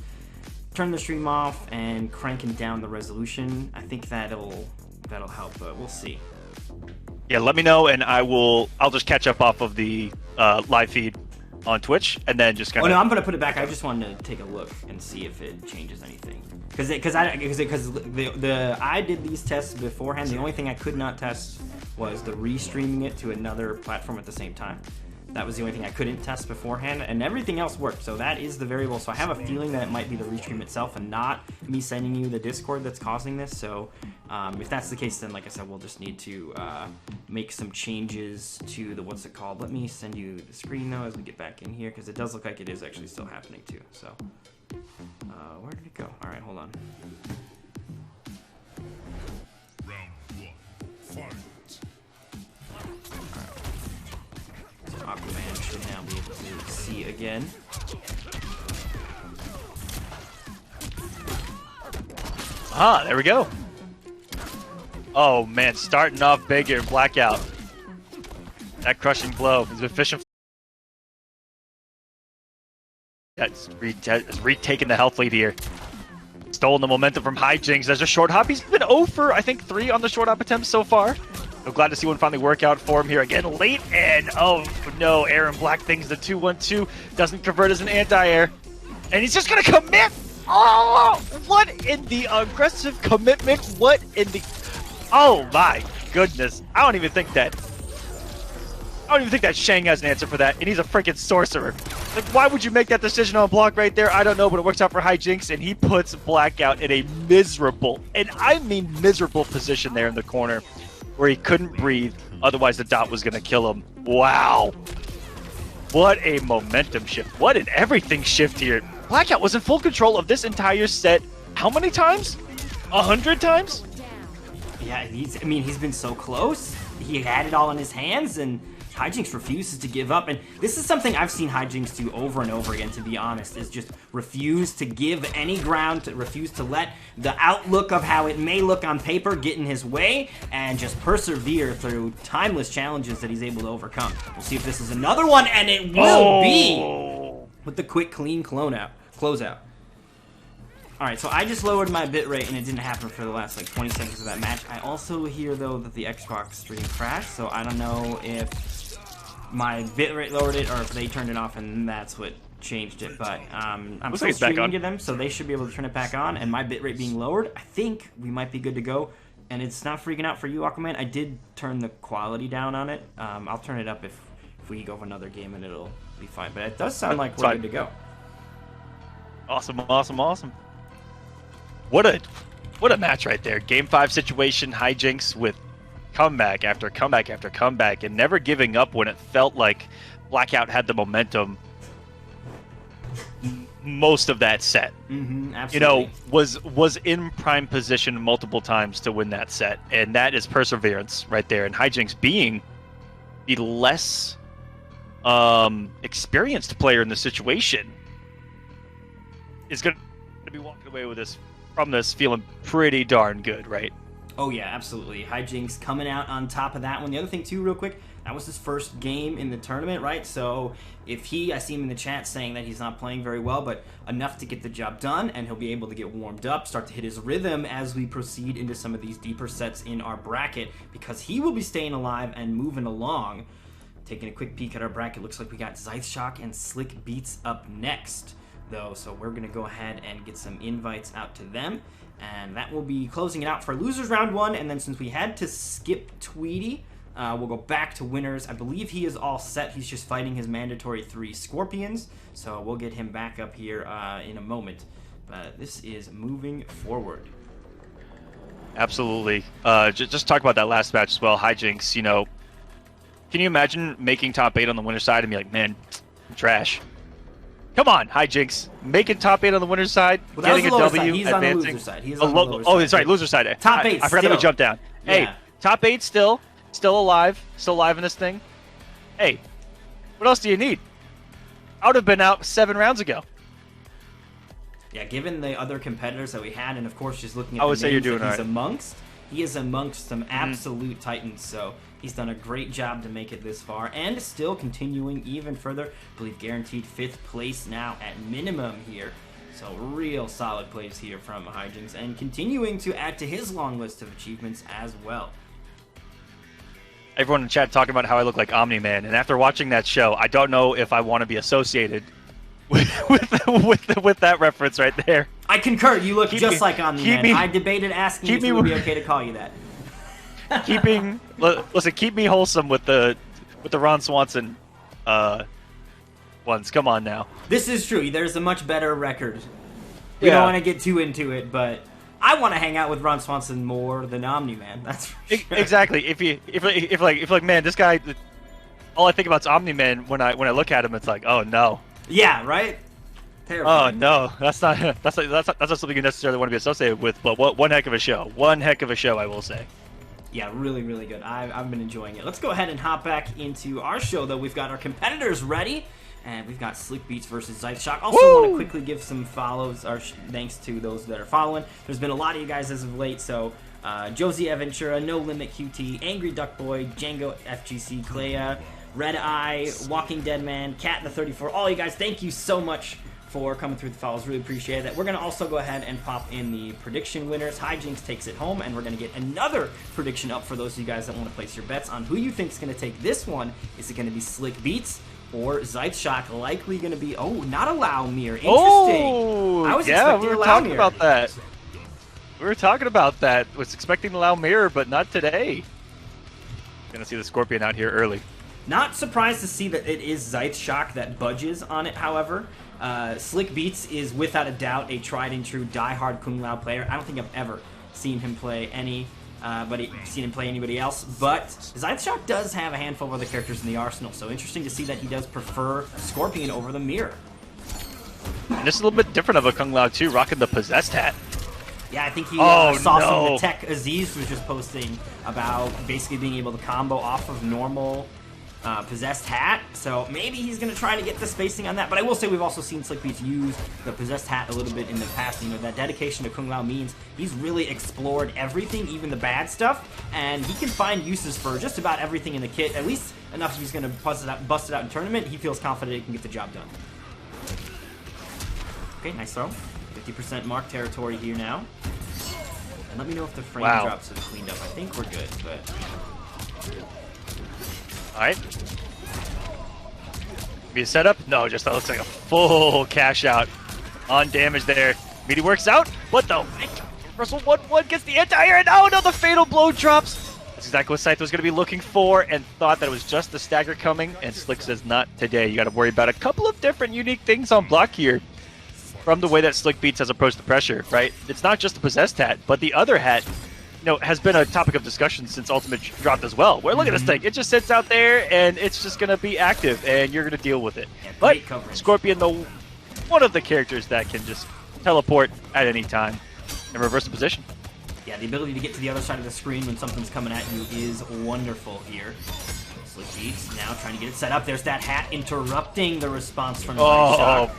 turn the stream off and cranking down the resolution. I think that'll help, but we'll see. Yeah, let me know, and I'll just catch up off of the live feed on Twitch, and then just kind of. Oh no, I'm gonna put it back. I just wanted to take a look and see if it changes anything. Because I did these tests beforehand. The only thing I could not test was the restreaming it to another platform at the same time. That was the only thing I couldn't test beforehand, and everything else worked. So that is the variable. So I have a feeling that it might be the restream itself and not me sending you the Discord that's causing this. So if that's the case, then like I said, we'll just need to make some changes to the what's it called. Let me send you the screen though as we get back in here, because it does look like it is actually still happening too. So where did it go? All right, hold on. Aquaman should now be able to see again. Ah, there we go. Oh man, starting off big here, Blackout. That crushing blow is efficient. That's retaking the health lead here. Stolen the momentum from Hijinks. There's a short hop. He's been 0 for, I think, 3 on the short hop attempts so far. I'm glad to see one finally work out for him here again late, and oh no, Aaron Black things the 2-1-2, doesn't convert as an anti-air, and he's just gonna commit. Oh, what in the aggressive commitment? What in the? Oh my goodness! I don't even think that Shang has an answer for that, and he's a freaking sorcerer. Like, why would you make that decision on block right there? I don't know, but it works out for Hijinks, and he puts Blackout in a miserable, and I mean miserable position there in the corner, where he couldn't breathe, otherwise the dot was going to kill him. Wow. What a momentum shift. What an everything shift here. Blackout was in full control of this entire set. How many times? 100 times? Yeah, he's been so close. He had it all in his hands, and Hijinks refuses to give up. And this is something I've seen Hijinks do over and over again, to be honest, is just refuse to give any ground, refuse to let the outlook of how it may look on paper get in his way, and just persevere through timeless challenges that he's able to overcome. We'll see if this is another one, and it will be with the quick, clean closeout. Alright, so I just lowered my bitrate, and it didn't happen for the last, 20 seconds of that match. I also hear, though, that the Xbox stream crashed, so I don't know if my bitrate lowered it or if they turned it off and that's what changed it. But I'm still streaming to them, so they should be able to turn it back on. And my bitrate being lowered, I think we might be good to go. And it's not freaking out for you, Aquaman. I did turn the quality down on it. I'll turn it up if we go for another game and it'll be fine. But it does sound like we're good to go. Awesome, awesome, awesome. What a match right there. Game 5 situation, Hijinks with comeback after comeback after comeback, and never giving up when it felt like Blackout had the momentum. most of that set. Absolutely. You know, was in prime position multiple times to win that set, and that is perseverance right there. And Hijinks being the less experienced player in the situation is going to be walking away with this from this feeling pretty darn good, right? Oh yeah, absolutely. Hijinks coming out on top of that one. The other thing too, real quick, that was his first game in the tournament, right? So if I see him in the chat saying that he's not playing very well, but enough to get the job done, and he'll be able to get warmed up, start to hit his rhythm as we proceed into some of these deeper sets in our bracket, because he will be staying alive and moving along. Taking a quick peek at our bracket, looks like we got zeiss and Slick Beats up next, though, so we're going to go ahead and get some invites out to them. And that will be closing it out for losers round 1. And then since we had to skip Tweety, we'll go back to winners. I believe he is all set. He's just fighting his mandatory 3 scorpions. So we'll get him back up here in a moment. But this is moving forward. Absolutely. Just talk about that last match as well. Hijinks, you know, can you imagine making top 8 on the winner's side and be like, man, I'm trash? Come on, Hijinks, making top 8 on the winner's side, well, getting a W, side. He's advancing. On the loser side. He's on the lower side. Sorry, loser side. Top 8. I forgot to jump down. Yeah. Hey, top 8 still alive in this thing. Hey, what else do you need? I would have been out 7 rounds ago. Yeah, given the other competitors that we had, and of course just looking at I would say you're doing that he's right. amongst, he is amongst some absolute titans, so he's done a great job to make it this far, and still continuing even further. I believe guaranteed 5th place now at minimum here. So real solid plays here from Hijinks, and continuing to add to his long list of achievements as well. Everyone in chat talking about how I look like Omni-Man, and after watching that show, I don't know if I want to be associated with that reference right there. I concur. You look just like Omni-Man. I debated asking if it would be okay to call you that. Keep me wholesome with the Ron Swanson ones. Come on now. This is true. There's a much better record. We don't want to get too into it, but I want to hang out with Ron Swanson more than Omni-Man. That's for sure. Exactly. If like man, this guy, all I think about is Omni-Man when I look at him. It's like, oh no. Yeah. Right. Terrifying. Oh no, that's not something you necessarily want to be associated with. But one heck of a show. One heck of a show, I will say. Yeah, really, really good. I've been enjoying it. Let's go ahead and hop back into our show, though. We've got our competitors ready, and we've got Slick Beats versus zeiss. Also want to quickly give some follows, or thanks to those that are following. There's been a lot of you guys as of late, so Josie Aventura, No Limit QT, Angry Duck Boy, Django FGC, Clea, Red Eye, Walking Dead Man, Cat in the 34. All you guys, thank you so much for coming through the follows. Really appreciate that. We're going to also go ahead and pop in the prediction winners. Hijinks takes it home, and we're going to get another prediction up for those of you guys that want to place your bets on who you think is going to take this one. Is it going to be Slick Beats or zeiss? Likely going to be, not a Laumir. Interesting. Oh, I was yeah, expecting we were talking about that. We were talking about that. Was expecting the Laumir, but not today. Gonna see the Scorpion out here early. Not surprised to see that it is zeiss that budges on it, however. Slick Beats is without a doubt a tried and true die-hard Kung Lao player. I don't think I've ever seen him play anybody else, but zeiss does have a handful of other characters in the arsenal, so interesting to see that he does prefer Scorpion over the Mirror. And this is a little bit different of a Kung Lao too, rocking the possessed hat. Yeah, I think he saw some of the tech Aziz was just posting about basically being able to combo off of normal possessed hat, so maybe he's going to try to get the spacing on that. But I will say we've also seen Slick Beats use the possessed hat a little bit in the past. You know, that dedication to Kung Lao means he's really explored everything, even the bad stuff, and he can find uses for just about everything in the kit, at least enough if he's going to bust it out in tournament. He feels confident he can get the job done. Okay, nice throw. 50% mark territory here now. And let me know if the frame drops have cleaned up. I think we're good, but... Alright. Be a setup? No, just that looks like a full cash out on damage there. Meaty works out. What the? Russell 1-1 gets the anti-air, and oh no, the fatal blow drops. That's exactly what Scythe was going to be looking for, and thought that it was just the stagger coming, and Slick says not today. You got to worry about a couple of different unique things on block here from the way that Slick Beats has approached the pressure, right? It's not just the possessed hat, but the other hat, you know, has been a topic of discussion since Ultimate dropped as well. Where look at this thing, it just sits out there and it's just gonna be active, and you're gonna deal with it. Yeah, but coverage. Scorpion, though, one of the characters that can just teleport at any time and reverse the position. Yeah, the ability to get to the other side of the screen when something's coming at you is wonderful here. Slick Beats now trying to get it set up. There's that hat interrupting the response from the shot.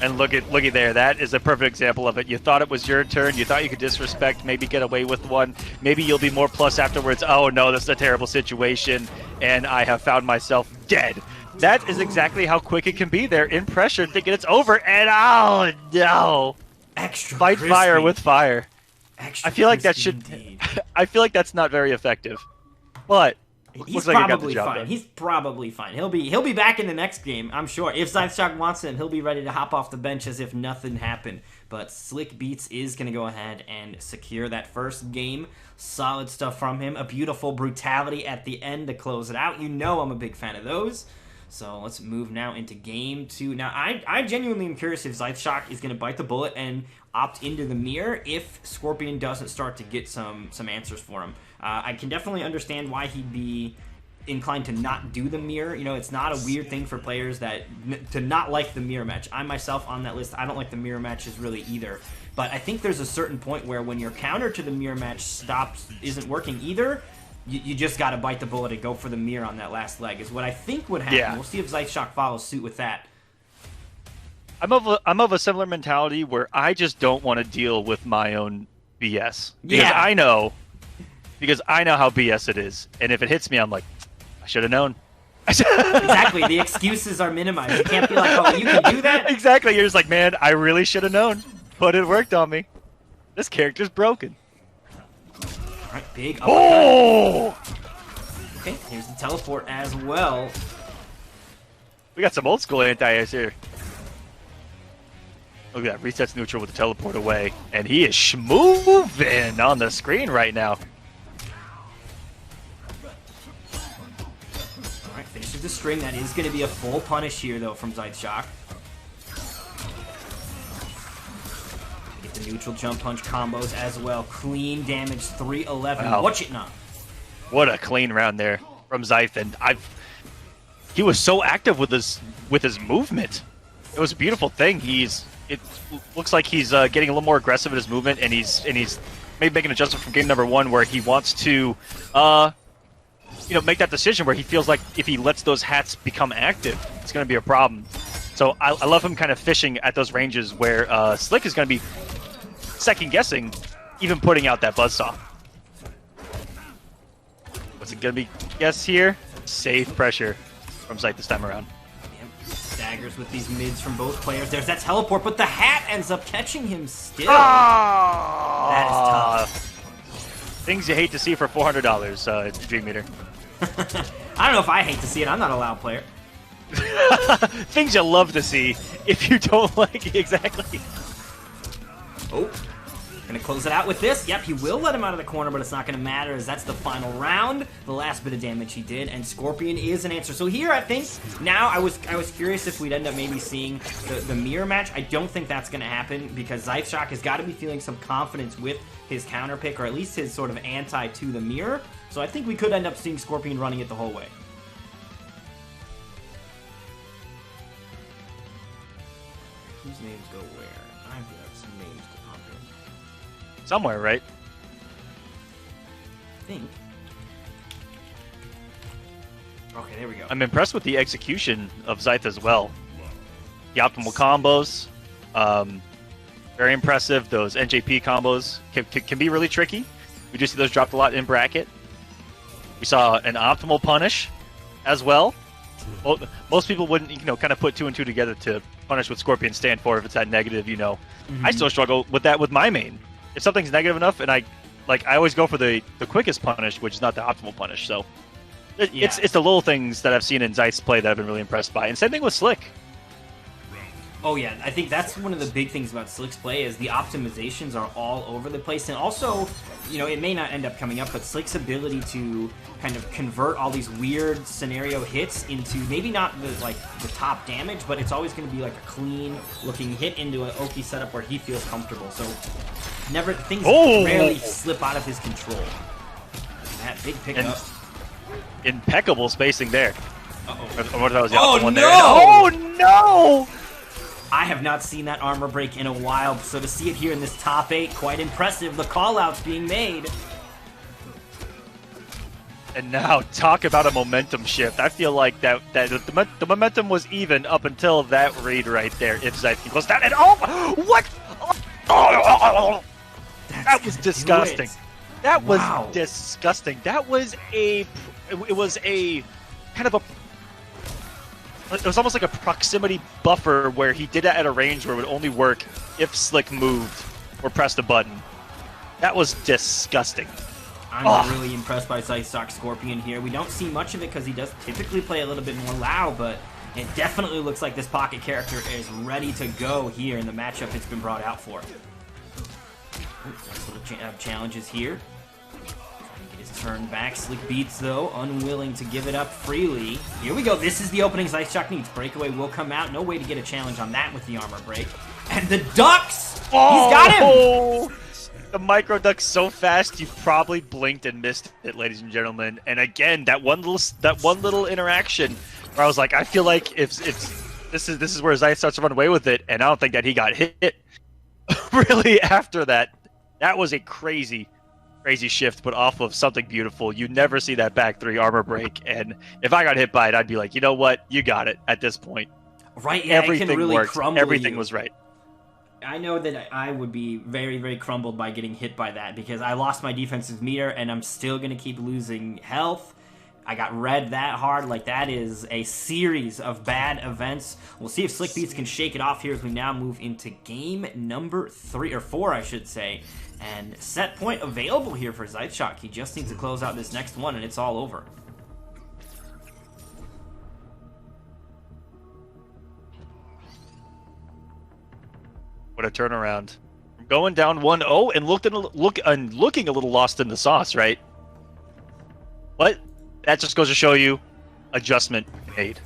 And look at there. That is a perfect example of it. You thought it was your turn. You thought you could disrespect, maybe get away with one. Maybe you'll be more plus afterwards. Oh no, this is a terrible situation, and I have found myself dead. That is exactly how quick it can be. They're in pressure, thinking it's over, and oh no! Extra fight crispy. Fire with fire. Extra I feel like that should. Indeed. I feel like that's not very effective, but. He's like probably fine. He's probably fine. He'll be back in the next game, I'm sure. If zeiss wants him, he'll be ready to hop off the bench as if nothing happened. But Slick Beats is going to go ahead and secure that first game. Solid stuff from him. A beautiful brutality at the end to close it out. You know I'm a big fan of those. So let's move now into game 2. Now, I genuinely am curious if zeiss is going to bite the bullet and opt into the mirror if Scorpion doesn't start to get some answers for him. I can definitely understand why he'd be inclined to not do the mirror. You know, it's not a weird thing for players to not like the mirror match. I myself on that list, I don't like the mirror matches really either. But I think there's a certain point where when your counter to the mirror match isn't working either, you just got to bite the bullet and go for the mirror on that last leg is what I think would happen. Yeah. We'll see if zeiss follows suit with that. I'm of a similar mentality where I just don't want to deal with my own BS. Because I know how BS it is. And if it hits me, I'm like, I should have known. Exactly. The excuses are minimized. You can't be like, oh, you can do that? Exactly. You're just like, man, I really should have known. But it worked on me. This character's broken. All right, big uppercut. Oh! Okay, here's the teleport as well. We got some old school anti-airs here. Look at that. Resets neutral with the teleport away. And he is schmoving on the screen right now. Finishes the string. That is going to be a full punish here, though, from zeiss. Get the neutral jump punch combos as well. Clean damage, 311. Wow. Watch it now. What a clean round there from zeiss. And he was so active with his movement. It was a beautiful thing. It looks like he's getting a little more aggressive in his movement, and he's maybe making an adjustment from game number 1 where he wants to make that decision where he feels like if he lets those hats become active, it's going to be a problem. So I love him kind of fishing at those ranges where Slick is going to be second-guessing, even putting out that buzzsaw. What's it going to be? Guess here? Safe pressure from zeiss this time around. Daggers with these mids from both players. There's that teleport, but the hat ends up catching him still. Oh! That is tough. Things you hate to see for $400, Dream Meter. I don't know if I hate to see it. I'm not a loud player. Things you love to see if you don't like it. Exactly. Oh, gonna close it out with this. Yep, he will let him out of the corner, but it's not gonna matter as that's the final round. The last bit of damage he did, and Scorpion is an answer. So here, I think now I was curious if we'd end up maybe seeing the mirror match. I don't think that's gonna happen because zeiss has got to be feeling some confidence with his counter pick, or at least his sort of anti to the mirror. So I think we could end up seeing Scorpion running it the whole way. Whose names go where? I've got some names to pop in. Somewhere, right? I think. Okay, there we go. I'm impressed with the execution of zeiss as well. The optimal combos, very impressive. Those NJP combos can be really tricky. We do see those dropped a lot in bracket. We saw an optimal punish as well. Most people wouldn't, kind of put 2 and 2 together to punish what Scorpion stand for if it's that negative, Mm-hmm. I still struggle with that with my main. If something's negative enough, and I always go for the quickest punish, which is not the optimal punish. So it's the little things that I've seen in zeiss play that I've been really impressed by. And same thing with Slick. Oh yeah, I think that's one of the big things about Slick's play is the optimizations are all over the place. And also, it may not end up coming up, but Slick's ability to kind of convert all these weird scenario hits into maybe not the top damage, but it's always going to be like a clean looking hit into an Oki setup where he feels comfortable. So things rarely slip out of his control. That big pickup. Impeccable spacing there. Uh-oh. What if that was the optimal one no! there? Oh no! I have not seen that armor break in a while, so to see it here in this top 8, quite impressive. The call-outs being made. And now, talk about a momentum shift. I feel like that the momentum was even up until that read right there. If Zeiss goes down, and oh, what? Oh, that was disgusting. That was disgusting. That was a, it was a kind of a, it was almost like a proximity buffer where he did it at a range where it would only work if Slick moved or pressed a button. That was disgusting. I'm really impressed by zeiss Scorpion here. We don't see much of it because he does typically play a little bit more loud, but it definitely looks like this pocket character is ready to go here in the matchup it's been brought out for. Nice little challenges here. Trying to get his turn back. Slick Beats, though, unwilling to give it up freely. Here we go. This is the opening zeiss needs. Breakaway will come out. No way to get a challenge on that with the armor break. And the ducks! Oh! He's got him! The micro duck so fast you probably blinked and missed it, ladies and gentlemen. And again, that one little interaction where I was like, I feel like if this is where Zeiss starts to run away with it, and I don't think that he got hit really after that. That was a crazy shift, but off of something beautiful. You never see that back 3 armor break, and if I got hit by it, I'd be like, you know what, you got it at this point. Right? Yeah, everything it can really worked. Crumble Everything you. Was right. I know that I would be very, very crumbled by getting hit by that because I lost my defensive meter and I'm still going to keep losing health. I got red that hard. Like, that is a series of bad events. We'll see if Slick Beats can shake it off here as we now move into game number 3, or 4, I should say. And set point available here for zeiss. He just needs to close out this next one and it's all over. What a turnaround. Going down 1-0 and looking a little lost in the sauce, right? But that just goes to show you adjustment made.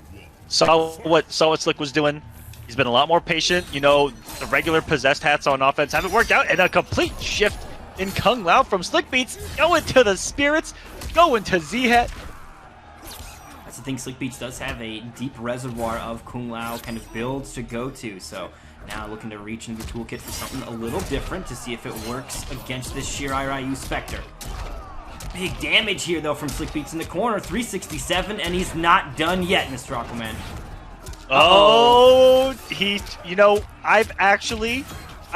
Saw what Slick was doing. He's been a lot more patient. You know, the regular possessed hats on offense haven't worked out, and a complete shift in Kung Lao from Slick Beats. Going to the spirits, going to Z-Hat. That's the thing, Slick Beats does have a deep reservoir of Kung Lao kind of builds to go to, so now looking to reach into the toolkit for something a little different to see if it works against this Shirai Ryu Spectre. Big damage here, though, from Slick Beats in the corner. 367, and he's not done yet, Mr. Aquaman. Oh, you know, I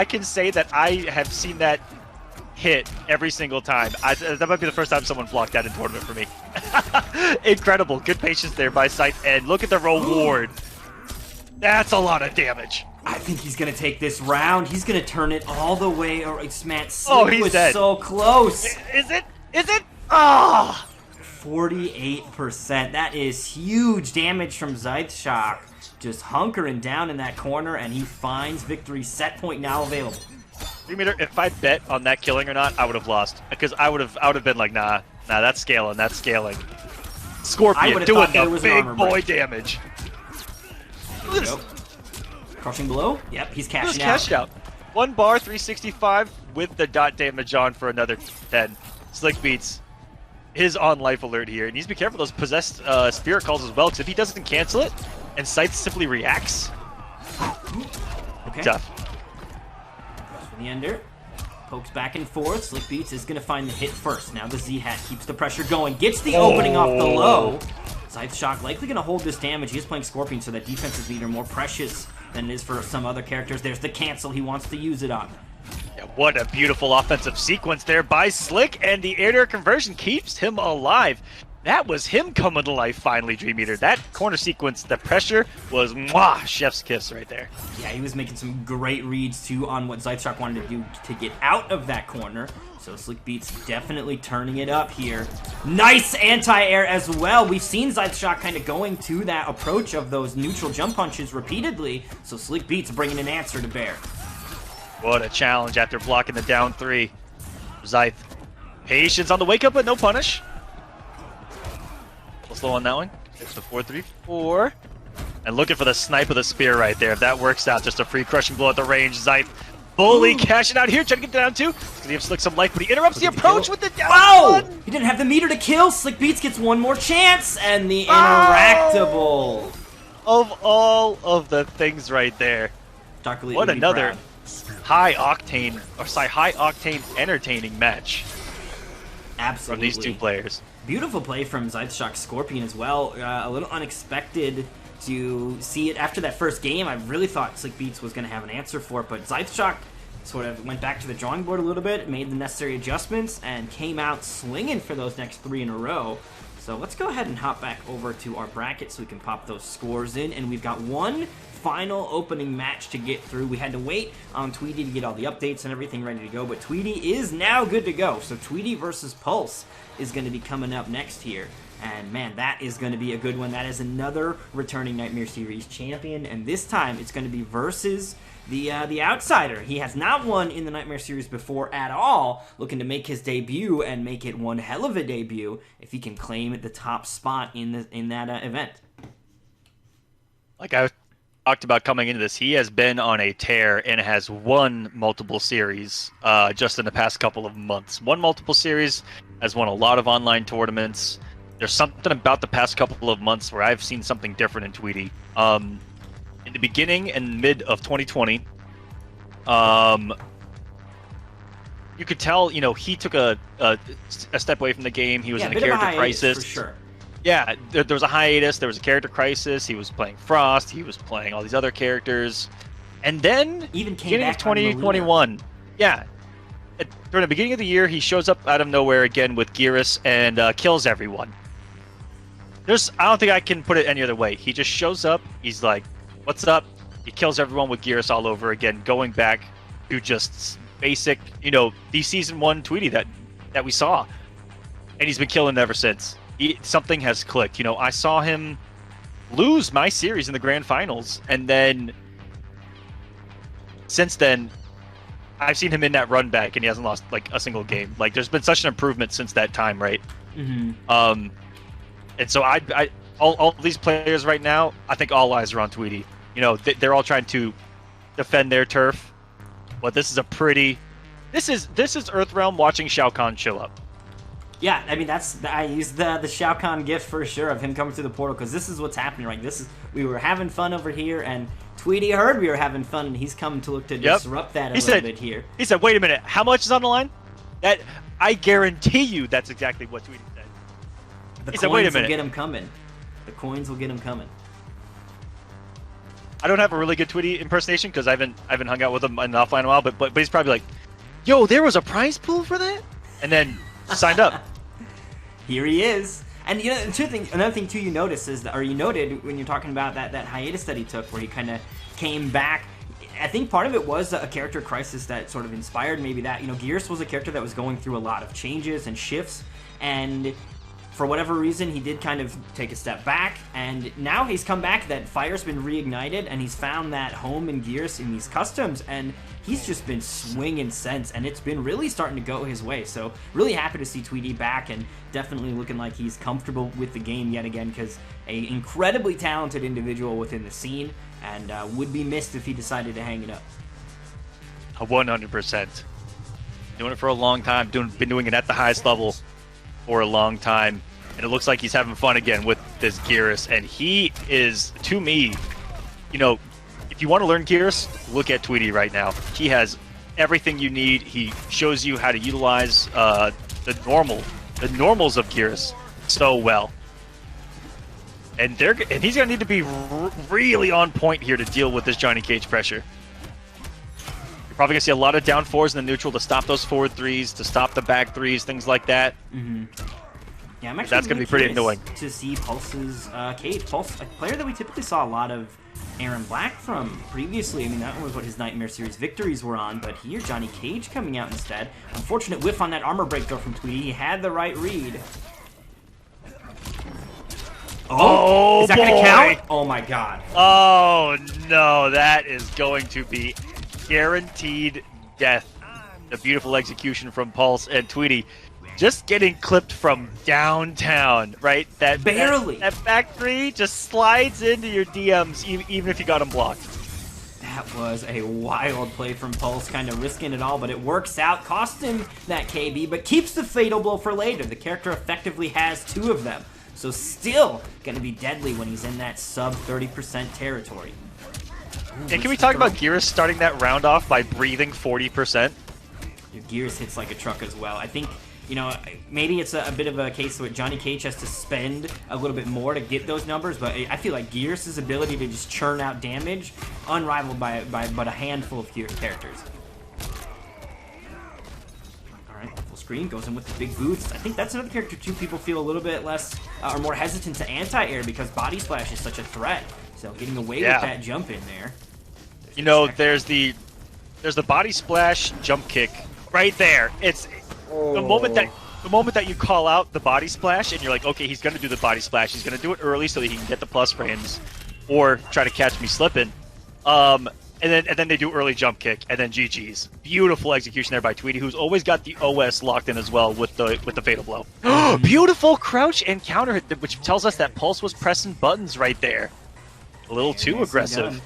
can say that I have seen that hit every single time. That might be the first time someone blocked that in tournament for me. Incredible. Good patience there by Scythe, and look at the reward. That's a lot of damage. I think he's going to take this round. He's going to turn it all the way around. Man, Slick he's was dead. so close. Is it? Ah! 48%. That is huge damage from zeiss. Just hunkering down in that corner, and he finds victory. Set point now available. 3 meter. If I bet on that killing or not, I would have lost because I would have been like, nah, that's scaling. Scorpion doing the big boy damage. There we go. Crushing blow. Yep, he's cashing out. Cashed out. 1 bar, 365 with the dot damage on for another 10. Slick Beats is on life alert here. He needs to be careful of those possessed spirit calls as well, because if he doesn't cancel it and Scythe simply reacts, okay. Tough. Goes for the ender. Pokes back and forth. Slick Beats is going to find the hit first. Now the Z-Hat keeps the pressure going. Gets the opening off the low. zeiss likely going to hold this damage. He is playing Scorpion, so that defensive meter more precious than it is for some other characters. There's the cancel he wants to use it on. Yeah, what a beautiful offensive sequence there by Slick, and the air-to-air conversion keeps him alive. That was him coming to life finally, Dream Eater. That corner sequence, the pressure was mwah, chef's kiss right there. Yeah, he was making some great reads too on what zeiss wanted to do to get out of that corner. So Slick Beats definitely turning it up here. Nice anti-air as well. We've seen zeiss kind of going to that approach of those neutral jump punches repeatedly. So Slick Beats bringing an answer to bear. What a challenge after blocking the down 3. Zeiss. Patience on the wake up, but no punish. Slow on that one. It's the 4-3-4. And looking for the snipe of the spear right there. If that works out, just a free crushing blow at the range. Zeiss fully cashing out here, trying to get down 2. He's gonna give Slick some life, but he interrupts the approach with the down. Whoa! He didn't have the meter to kill. Slick Beats gets one more chance, and the interactable. Of all of the things right there, Dr. Lee What would be another proud. high octane entertaining match from Absolutely. these two players. Beautiful play from zeiss Scorpion as well. A little unexpected to see it after that first game. I really thought Slick Beats was going to have an answer for it, but zeiss sort of went back to the drawing board a little bit, made the necessary adjustments, and came out swinging for those next 3 in a row. So let's go ahead and hop back over to our bracket so we can pop those scores in, and we've got one final opening match to get through. We had to wait on Tweety to get all the updates and everything ready to go, but Tweety is now good to go. So Tweety versus Pulse is going to be coming up next here. And man, that is going to be a good one. That is another returning Nightmare Series champion, and this time it's going to be versus the outsider. He has not won in the Nightmare Series before at all, looking to make his debut and make it one hell of a debut if he can claim the top spot in that event. Like I talked about coming into this, he has been on a tear and has won multiple series just in the past couple of months. Won multiple series, has won a lot of online tournaments. There's something about the past couple of months where I've seen something different in Tweety. In the beginning and mid of 2020, you could tell, you know, he took a step away from the game. He was in a character crisis. For sure. Yeah, there was a hiatus. There was a character crisis. He was playing Frost. He was playing all these other characters. And then, even came beginning back of 2021, yeah, during the beginning of the year, he shows up out of nowhere again with Gearus and kills everyone. I don't think I can put it any other way. He just shows up. He's like, "What's up?" He kills everyone with Gearus all over again, going back to just basic, you know, the season 1 Tweety that we saw, and he's been killing ever since. Something has clicked. You know, I saw him lose my series in the grand finals, and then since then, I've seen him in that run back, and he hasn't lost like a single game. Like, there's been such an improvement since that time, right? Mm-hmm. And so all these players right now, I think all eyes are on Tweety. You know, they're all trying to defend their turf, but this is this is Earthrealm watching Shao Kahn show up. Yeah, I mean, I used the Shao Kahn gift for sure of him coming through the portal, because this is what's happening, right? We were having fun over here, and Tweety heard we were having fun, and he's coming to look to disrupt that a little bit here. He said, "Wait a minute, how much is on the line?" That I guarantee you, that's exactly what Tweety said. He said, "Wait a minute, will get him coming. The coins will get him coming." I don't have a really good Tweety impersonation because I haven't hung out with him in offline in a while, but he's probably like, "Yo, there was a prize pool for that," and then signed up. Here he is. And you know, another thing too, you notice is you noted when you're talking about that hiatus that he took, where he kind of came back. I think part of it was a character crisis that sort of inspired maybe that. You know, Gearus was a character that was going through a lot of changes and shifts, and for whatever reason, he did kind of take a step back, and now he's come back. That fire's been reignited, and he's found that home in Gearus in these customs, and he's just been swinging since, and it's been really starting to go his way. So really happy to see Tweety back, and definitely looking like he's comfortable with the game yet again, because an incredibly talented individual within the scene, and would be missed if he decided to hang it up. 100%. Doing it for a long time, been doing it at the highest level for a long time, and it looks like he's having fun again with this Gearus, and he is, to me, you know, if you want to learn Gearus, look at Tweety right now. He has everything you need. He shows you how to utilize the normals of Gearus so well, and he's gonna need to be really on point here to deal with this Johnny Cage pressure. You're probably gonna see a lot of down 4s in the neutral to stop those forward 3s, to stop the back 3s, things like that. Mm-hmm. Yeah, I'm actually that's gonna be pretty annoying to see Pulse's Cage. Pulse, a player that we typically saw a lot of Aaron Black from previously. I mean, that was what his Nightmare Series victories were on, but here, Johnny Cage coming out instead. Unfortunate whiff on that armor break, though, from Tweety. He had the right read. Oh, is that going to count? Oh, my God. Oh, no, that is going to be guaranteed death. The beautiful execution from Pulse and Tweety. Just getting clipped from downtown, right? Barely. That back 3 just slides into your DMs, even if you got them blocked. That was a wild play from Pulse, kind of risking it all, but it works out. Cost him that KB, but keeps the fatal blow for later. The character effectively has 2 of them, so still going to be deadly when he's in that sub 30% territory. And can we talk about Gearus starting that round off by breathing 40%? Gearus hits like a truck as well. I think, you know, maybe it's a bit of a case where Johnny Cage has to spend a little bit more to get those numbers, but I feel like Gearus' ability to just churn out damage, unrivaled by but a handful of characters. Alright, full screen, goes in with the big boots. I think that's another character too people feel a little bit less, or more hesitant to anti-air because Body Splash is such a threat. So getting away with that jump in there. You know, there's the Body Splash jump kick right there. It's the moment that you call out the Body Splash and you're like, okay, he's gonna do the Body Splash. He's gonna do it early so that he can get the plus frames, or try to catch me slipping. And then they do early jump kick, and then GG's. Beautiful execution there by Tweety, who's always got the OS locked in as well with the fatal blow. Beautiful crouch and counter hit, which tells us that Pulse was pressing buttons right there. A little too aggressive.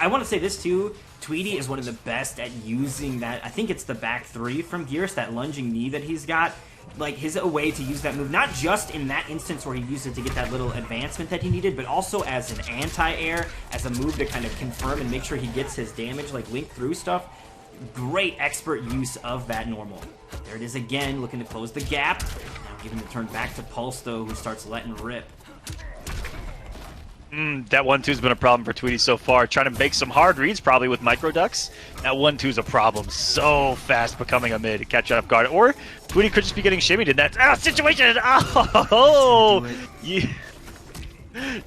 I want to say this too. Tweety is one of the best at using that. I think it's the back three from Gearus, that lunging knee that he's got. Like, his a way to use that move, not just in that instance where he used it to get that little advancement that he needed, but also as an anti-air, as a move to kind of confirm and make sure he gets his damage, like link through stuff. Great expert use of that normal. There it is again, looking to close the gap. Now giving the turn back to Pulse, though, who starts letting rip. That 1-2's been a problem for Tweety so far. Trying to make some hard reads, probably with micro ducks. That 1-2's a problem. So fast becoming a mid to catch off guard. Or Tweety could just be getting shimmied in that situation. Oh! Yeah.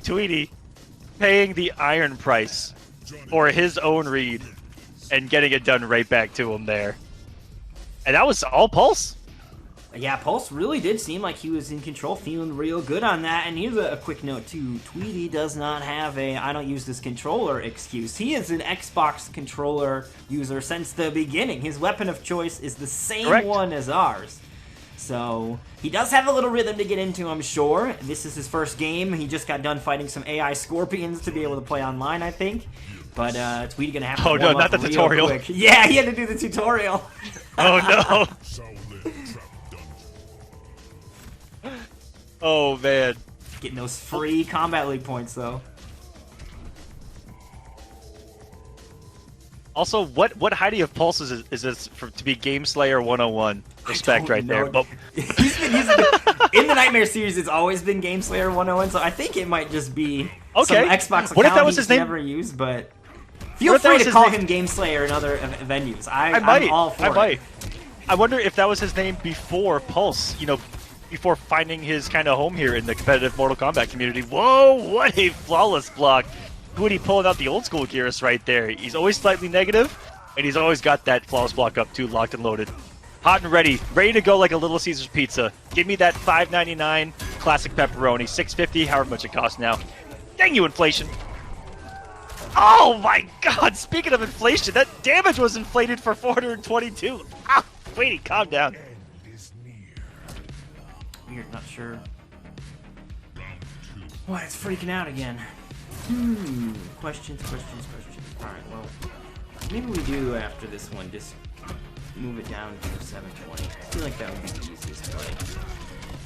Tweety paying the iron price for his own read and getting it done right back to him there. And that was all Pulse. Yeah, Pulse really did seem like he was in control, feeling real good on that. And here's a quick note, too. Tweety does not have a I don't use this controller excuse. He is an Xbox controller user since the beginning. His weapon of choice is the same one as ours. So, he does have a little rhythm to get into, I'm sure. This is his first game. He just got done fighting some AI scorpions to be able to play online, I think. But Tweety gonna have to warm up not the tutorial. quick. Yeah, he had to do the tutorial. Oh, no. Oh, man. Getting those free Combat League points, though. Also, what height of Pulse is this to be Game Slayer 101? Respect right there. But he's been in the Nightmare series, it's always been Game Slayer 101, so I think it might just be some Xbox account what if that was his name? Never used, but feel free to call him Game Slayer in other venues. I'm all for it. I wonder if that was his name before Pulse, you know, before finding his kind of home here in the competitive Mortal Kombat community. Whoa, what a flawless block. Tweety pulling out the old school Gearus right there. He's always slightly negative, and he's always got that flawless block up too, locked and loaded. Hot and ready to go like a Little Caesars pizza. Give me that $5.99 classic pepperoni, $6.50, however much it costs now. Dang you, inflation. Oh my god, speaking of inflation, that damage was inflated for 422. Ah, Tweety, calm down. Weird, not sure. What, it's freaking out again. Questions. Alright, well, maybe we do after this one, just move it down to 720. I feel like that would be the easiest play,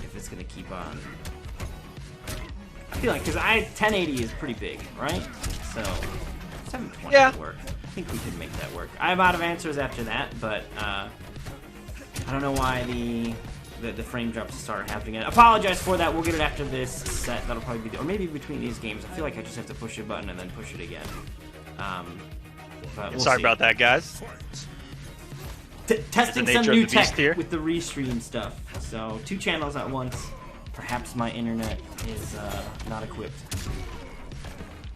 if it's gonna keep on. I feel like, because 1080 is pretty big, right? So, 720 would work. I think we could make that work. I'm out of answers after that, but, I don't know why the frame drops start happening. I apologize for that. We'll get it after this set. That'll probably be, or maybe between these games. I feel like I just have to push a button and then push it again. But we'll Sorry see. about that, guys. Testing some new tech with the restream stuff. So 2 channels at once. Perhaps my internet is not equipped.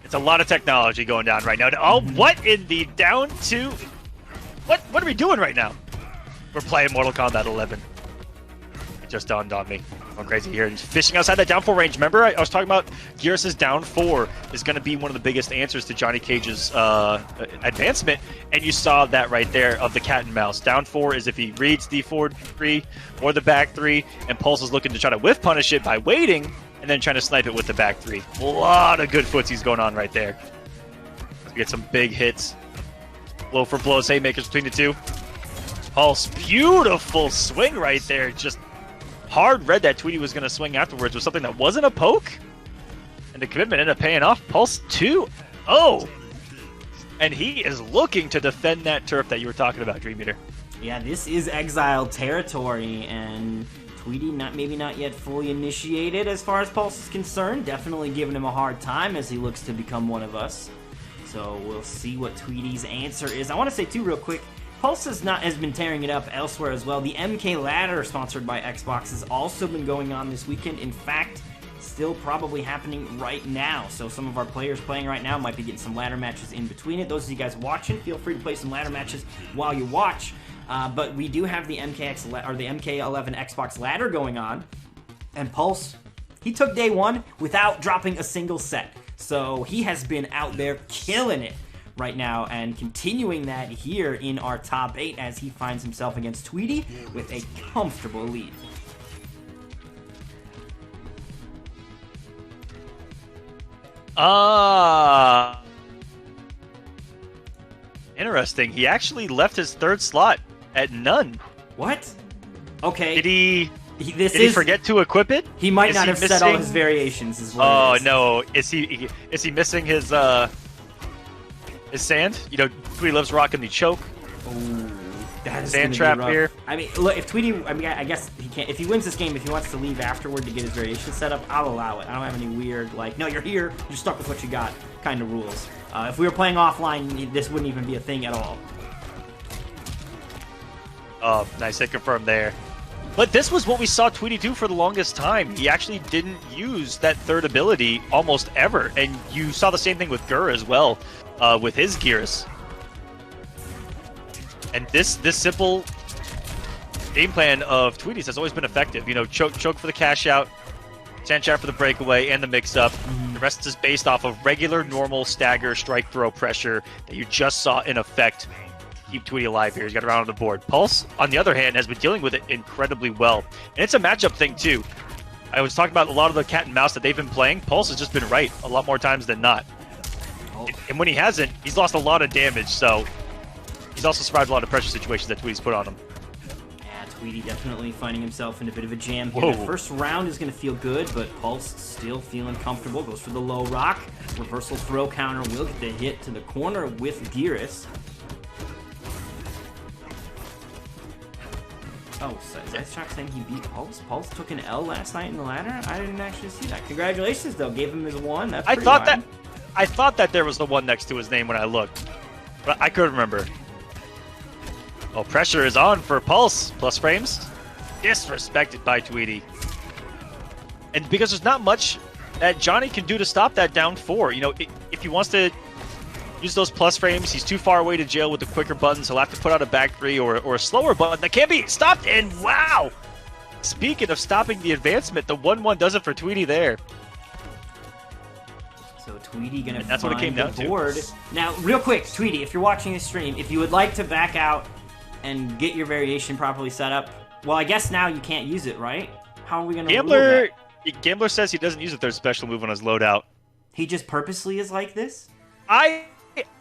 It's a lot of technology going down right now. Oh, what in the down to? What are we doing right now? We're playing Mortal Kombat 11. Just dawned on me. I'm crazy here. He's fishing outside that down 4 range. Remember, I was talking about Gearus' down 4 is going to be one of the biggest answers to Johnny Cage's advancement, and you saw that right there of the cat and mouse. Down 4 is if he reads the forward 3 or the back 3, and Pulse is looking to try to whiff punish it by waiting and then trying to snipe it with the back 3. A lot of good footsies going on right there. We get some big hits. Blow for blows, haymakers between the two. Pulse, beautiful swing right there. Just hard read that Tweety was going to swing afterwards with something that wasn't a poke. And the commitment ended up paying off. Pulse 2-0. And he is looking to defend that turf that you were talking about, Dream Eater. Yeah, this is exiled territory, and Tweety maybe not yet fully initiated as far as Pulse is concerned. Definitely giving him a hard time as he looks to become one of us. So we'll see what Tweety's answer is. I want to say too, real quick, Pulse has been tearing it up elsewhere as well. The MK ladder, sponsored by Xbox, has also been going on this weekend. In fact, still probably happening right now. So some of our players playing right now might be getting some ladder matches in between it. Those of you guys watching, feel free to play some ladder matches while you watch. But we do have the MK11 Xbox ladder going on, and Pulse, he took day one without dropping a single set. So he has been out there killing it right now and continuing that here in our top 8 as he finds himself against Tweety with a comfortable lead. Interesting. He actually left his third slot at none. What? Okay. Did he forget to equip it? He might not have set all his variations. Is what it is. No! Is he missing his sand? You know, Tweety loves rocking the choke. Ooh, that is sand trap here. I mean, look, if Tweety, I guess he can't. If he wins this game, if he wants to leave afterward to get his variation set up, I'll allow it. I don't have any weird like, no, you're here, you're stuck with what you got kind of rules. If we were playing offline, this wouldn't even be a thing at all. Oh, nice hit confirmed there. But this was what we saw Tweety do for the longest time. He actually didn't use that third ability almost ever. And you saw the same thing with Youre as well, with his gears. And this simple game plan of Tweety's has always been effective. You know, choke for the cash out, sand trap for the breakaway, and the mix-up. The rest is based off of regular, normal stagger, strike, throw pressure that you just saw in effect. Keep Tweety alive here. He's got around on the board. Pulse, on the other hand, has been dealing with it incredibly well. And it's a matchup thing, too. I was talking about a lot of the cat and mouse that they've been playing. Pulse has just been right a lot more times than not. Oh. And when he hasn't, he's lost a lot of damage, so he's also survived a lot of pressure situations that Tweety's put on him. Yeah, Tweety definitely finding himself in a bit of a jam here. The first round is going to feel good, but Pulse still feeling comfortable. Goes for the low rock. Reversal throw counter will get the hit to the corner with Gearus. Oh, so is that Shock saying he beat Pulse? Pulse took an L last night in the ladder? I didn't actually see that. Congratulations, though. Gave him his 1. That's pretty fine. I thought that there was the 1 next to his name when I looked, but I couldn't remember. Oh, pressure is on for Pulse. Plus frames. Disrespected by Tweety. And because there's not much that Johnny can do to stop that down 4. You know, if he wants to use those plus frames, he's too far away to jail with the quicker buttons. He'll have to put out a back 3 or a slower button that can't be stopped. And wow! Speaking of stopping the advancement, the 1-1 does it for Tweety there. So Tweety gonna and that's what it came down board. To. Now, real quick, Tweety, if you're watching this stream, if you would like to back out and get your variation properly set up, well, I guess now you can't use it, right? How are we gonna rule that? Gambler says he doesn't use a third special move on his loadout. He just purposely is like this? Like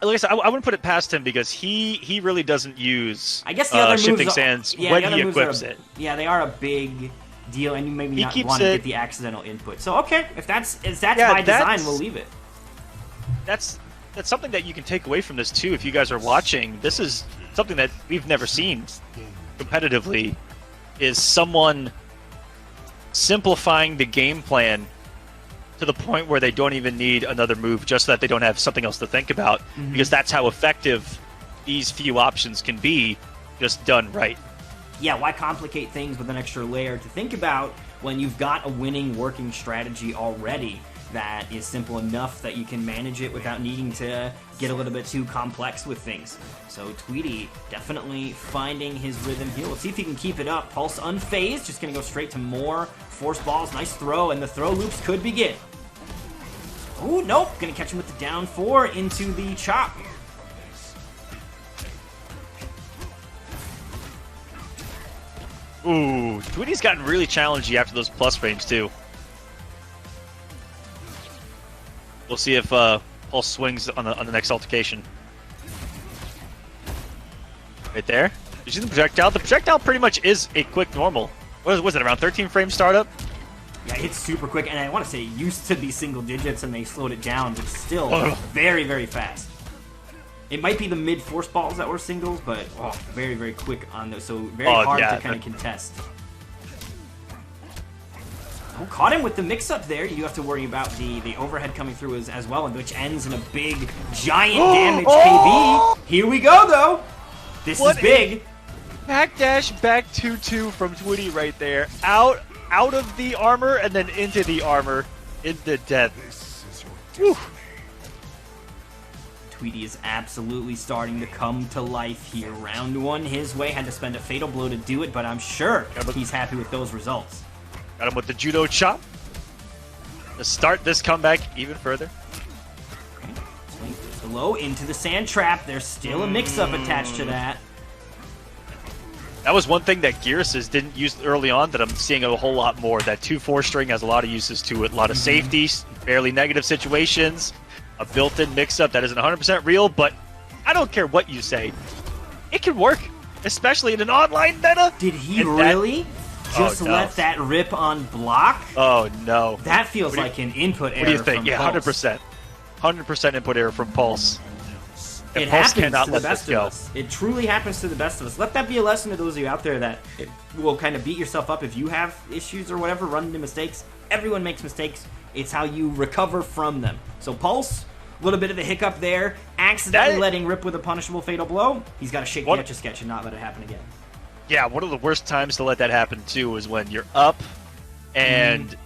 I said, I wouldn't put it past him because he really doesn't use I guess the other shifting moves sands when he equips it. Yeah, they are a big deal, and you maybe not want to get the accidental input. So okay, if that's by design, we'll leave it. That's something that you can take away from this too. If you guys are watching, this is something that we've never seen competitively. Is someone simplifying the game plan to the point where they don't even need another move just so that they don't have something else to think about, because that's how effective these few options can be, just done right. Yeah, why complicate things with an extra layer to think about when you've got a winning working strategy already that is simple enough that you can manage it without needing to get a little bit too complex with things. So Tweety definitely finding his rhythm here. Let's see if he can keep it up. Pulse unfazed, just going to go straight to more force balls. Nice throw, and the throw loops could begin. Oh, nope. Going to catch him with the down 4 into the chop. Ooh, Tweety's gotten really challenging after those plus frames, too. We'll see if Pulse swings on the next altercation. Right there. Did you see the projectile? The projectile pretty much is a quick normal. What was it, around 13 frame startup? Yeah, it's super quick, and I want to say it used to be single digits and they slowed it down, but still very, very fast. It might be the mid force balls that were singles, but very, very quick on those. So very hard to kind of contest. Oh, caught him with the mix-up there. You do have to worry about the overhead coming through as well, which ends in a big, giant damage KB. Here we go, though. This is big. Backdash back 2-2 from Tweety right there. Out of the armor and then into the armor. Into death. Whew. Tweety is absolutely starting to come to life here. Round one his way. Had to spend a fatal blow to do it, but I'm sure he's happy with those results. Got him with the judo chop to start this comeback even further. Okay. Swing low into the sand trap. There's still a mix-up attached to that. That was one thing that Gearses didn't use early on that I'm seeing a whole lot more. That 2-4 string has a lot of uses to it. A lot of safeties, fairly negative situations, a built-in mix-up that isn't 100% real, but I don't care what you say. It can work, especially in an online meta. Did he really just let that rip on block? Oh, no. That feels like an input error. What do you think? Yeah, Pulse. 100%. 100% input error from Pulse. It happens to the best of us. It truly happens to the best of us. Let that be a lesson to those of you out there that it will kind of beat yourself up if you have issues or whatever, run into mistakes. Everyone makes mistakes. It's how you recover from them. So Pulse, a little bit of a hiccup there. Accidentally letting rip with a punishable fatal blow. He's got to shake the Etch-a-Sketch and not let it happen again. Yeah, one of the worst times to let that happen, too, is when you're up and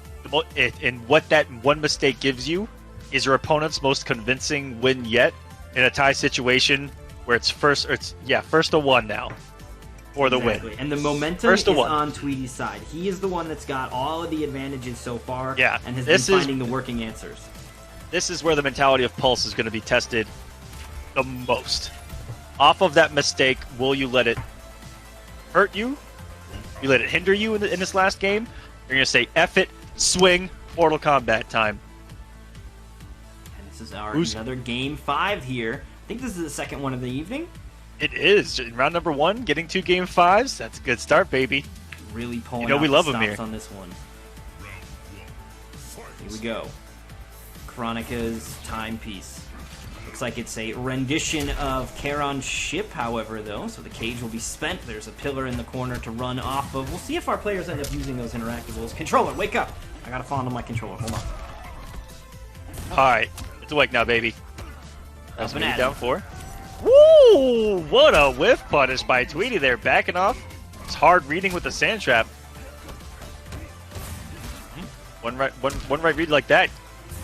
and what that one mistake gives you is your opponent's most convincing win yet in a tie situation where it's first to one now for the win. And the momentum is on Tweety's side. He is the one that's got all of the advantages so far and has been finding the working answers. This is where the mentality of Pulse is going to be tested the most. Off of that mistake, will you let it hurt you? You let it hinder you in this last game? You're going to say, F it, swing, Mortal Kombat time. This is another game 5 here. I think this is the second one of the evening. It is. Round number 1, getting 2 game 5s. That's a good start, baby. Really pulling out we love the him here stops on this one. Here we go. Kronika's timepiece. Looks like it's a rendition of Charon's ship, however, though, so the cage will be spent. There's a pillar in the corner to run off of. We'll see if our players end up using those interactables. Controller, wake up! I gotta fall into my controller. Hold on. Alright. It's awake now, baby. That's me down 4. Woo! What a whiff punish by Tweety there, backing off. It's hard reading with the sand trap. One right read like that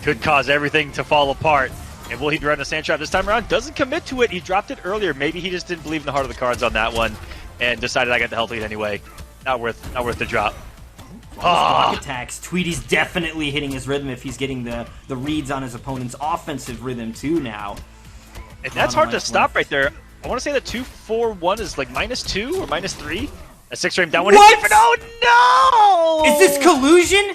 could cause everything to fall apart. And will he run the sand trap this time around? Doesn't commit to it. He dropped it earlier. Maybe he just didn't believe in the heart of the cards on that one and decided I got the health lead anyway. Not worth the drop. Block attacks. Tweety's definitely hitting his rhythm if he's getting the reads on his opponent's offensive rhythm too now. And that's hard to stop right there. I want to say the 2-4-1 is like -2 or -3. A 6-frame down one. What? Oh no! Is this collusion?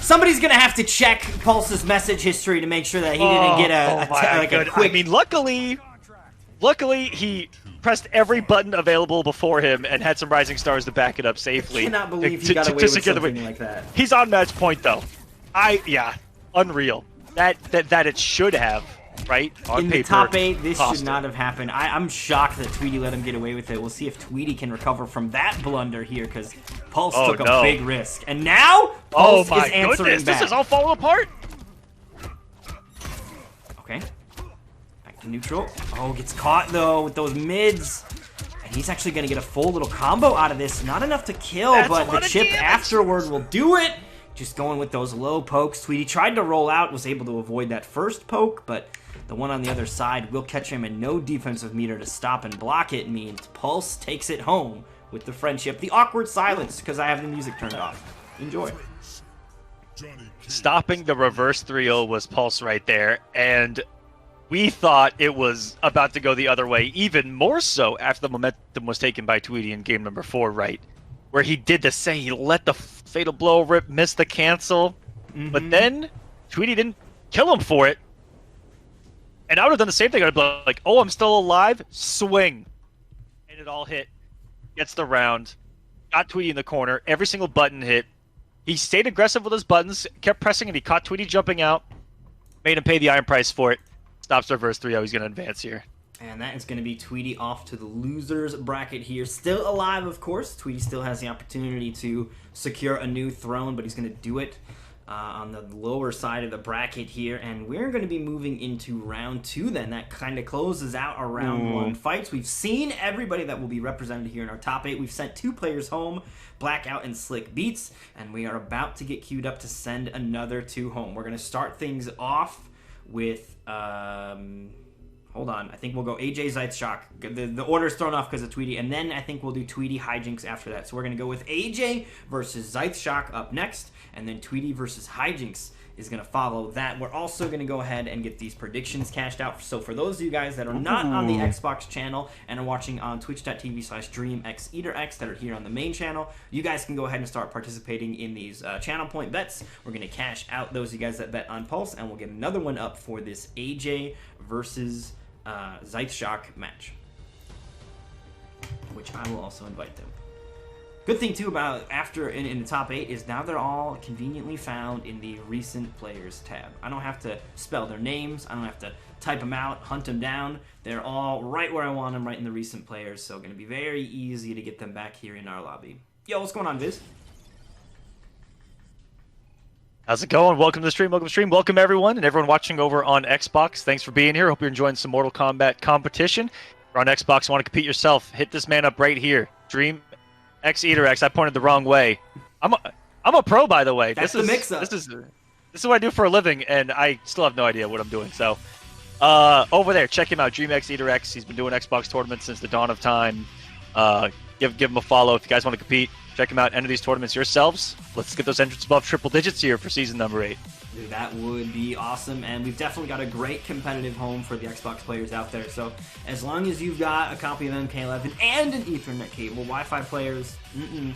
Somebody's gonna have to check Pulse's message history to make sure that he didn't get a quick. I mean, luckily he pressed every button available before him and had some rising stars to back it up safely. I cannot believe he got away with something like that. He's on match point though. Unreal. That it should have, right? On in paper, the top 8, this should not have happened. I'm shocked that Tweety let him get away with it. We'll see if Tweety can recover from that blunder here, because Pulse took a big risk. And now, Pulse is answering back. This is all falling apart. Okay. Back to neutral. Oh, gets caught, though, with those mids. And he's actually going to get a full little combo out of this. Not enough to kill, but the chip afterward will do it. Just going with those low pokes. Tweety tried to roll out, was able to avoid that first poke, but the one on the other side will catch him, and no defensive meter to stop and block it means Pulse takes it home with the friendship. The awkward silence, because I have the music turned off. Enjoy. Stopping the reverse 3-0 was Pulse right there, and we thought it was about to go the other way, even more so after the momentum was taken by Tweety in game number 4, right? Where he did the same, he let the fatal blow rip, missed the cancel, but then Tweety didn't kill him for it. And I would have done the same thing. I'd be like, oh, I'm still alive, swing. And it all hit. Gets the round. Got Tweety in the corner. Every single button hit. He stayed aggressive with his buttons, kept pressing, and he caught Tweety jumping out. Made him pay the iron price for it. Stops reverse 3-0. He's going to advance here. And that is going to be Tweety off to the losers bracket here. Still alive, of course. Tweety still has the opportunity to secure a new throne, but he's going to do it on the lower side of the bracket here. And we're going to be moving into round 2 then. That kind of closes out our round 1 fights. We've seen everybody that will be represented here in our top 8. We've sent 2 players home, Blackout and Slick Beats, and we are about to get queued up to send another 2 home. We're going to start things off with... hold on, I think we'll go AJ Zeiss Shock. The order's thrown off because of Tweety, and then I think we'll do Tweety Hijinks after that. So we're going to go with AJ versus Zeiss Shock up next, and then Tweety versus Hijinks is going to follow that. We're also going to go ahead and get these predictions cashed out. So for those of you guys that are not on the Xbox channel and are watching on twitch.tv/DreamXEaterX that are here on the main channel, you guys can go ahead and start participating in these channel point bets. We're going to cash out those of you guys that bet on Pulse, and we'll get another one up for this AJ versus Zeiss Shock match, which I will also invite them. Good thing too about after in the top 8 is now they're all conveniently found in the recent players tab. I don't have to spell their names, I don't have to type them out, hunt them down. They're all right where I want them, right in the recent players, so going to be very easy to get them back here in our lobby. Yo, what's going on, Viz? How's it going? Welcome to the stream. Welcome to the stream. Welcome everyone and everyone watching over on Xbox. Thanks for being here. Hope you're enjoying some Mortal Kombat competition. If you're on Xbox, want to compete yourself, hit this man up right here. DreamXEaterX. I pointed the wrong way. I'm a pro, by the way. That's the mix-up. This is what I do for a living, and I still have no idea what I'm doing. So, over there, check him out, DreamXEaterX. He's been doing Xbox tournaments since the dawn of time. Give him a follow if you guys want to compete. Check him out. Enter these tournaments yourselves. Let's get those entrants above triple digits here for season number 8. Dude, that would be awesome, and we've definitely got a great competitive home for the Xbox players out there. So as long as you've got a copy of MK11 and an Ethernet cable, Wi-Fi players, and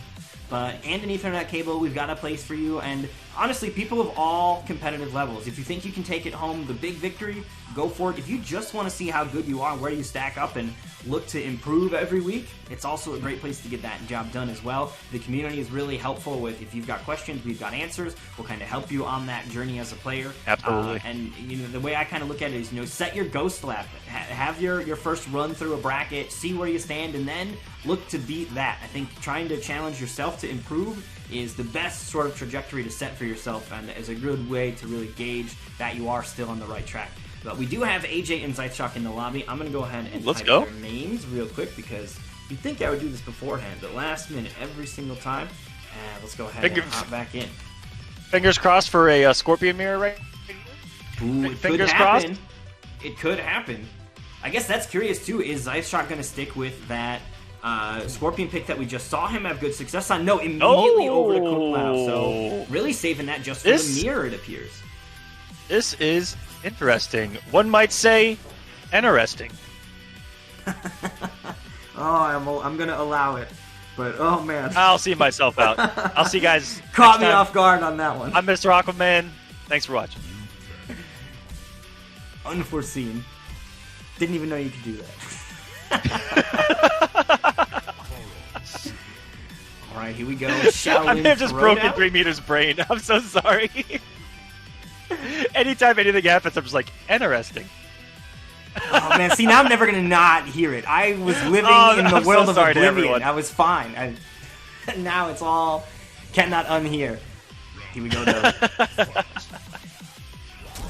an Ethernet cable, we've got a place for you. And honestly, people of all competitive levels, if you think you can take it home, the big victory, go for it. If you just want to see how good you are, where you stack up, and look to improve every week, it's also a great place to get that job done as well. The community is really helpful with, if you've got questions, we've got answers. We'll kind of help you on that journey as a player. Absolutely. And you know, the way I kind of look at it is, you know, set your ghost lap, have your first run through a bracket, see where you stand, and then look to beat that. I think trying to challenge yourself to improve is the best sort of trajectory to set for yourself, and is a good way to really gauge that you are still on the right track. But we do have AJ and Zeiss Shock in the lobby. I'm going to go ahead and type their names real quick, because you'd think I would do this beforehand, but last minute every single time. Let's go ahead and hop back in. Fingers crossed for a Scorpion mirror, right? Ooh, it Fingers could crossed. happen. It could happen. I guess that's curious too. Is Zeiss Shock going to stick with that Scorpion pick that we just saw him have good success on? No, immediately over to Kung So really saving that just for the mirror, it appears. This is interesting. One might say, interesting. I'm gonna allow it, but oh man, I'll see myself out. I'll see you guys. Caught me off guard on that one. I'm Mr. Aquaman. Thanks for watching. Unforeseen. Didn't even know you could do that. All right, here we go. I may have just broken 3 meters brain. I'm so sorry. Anytime anything happens, I'm just like, interesting. Oh man, see, now I'm never gonna not hear it. I was living in the world of oblivion. I was fine. Now it's all cannot unhear. Here we go though.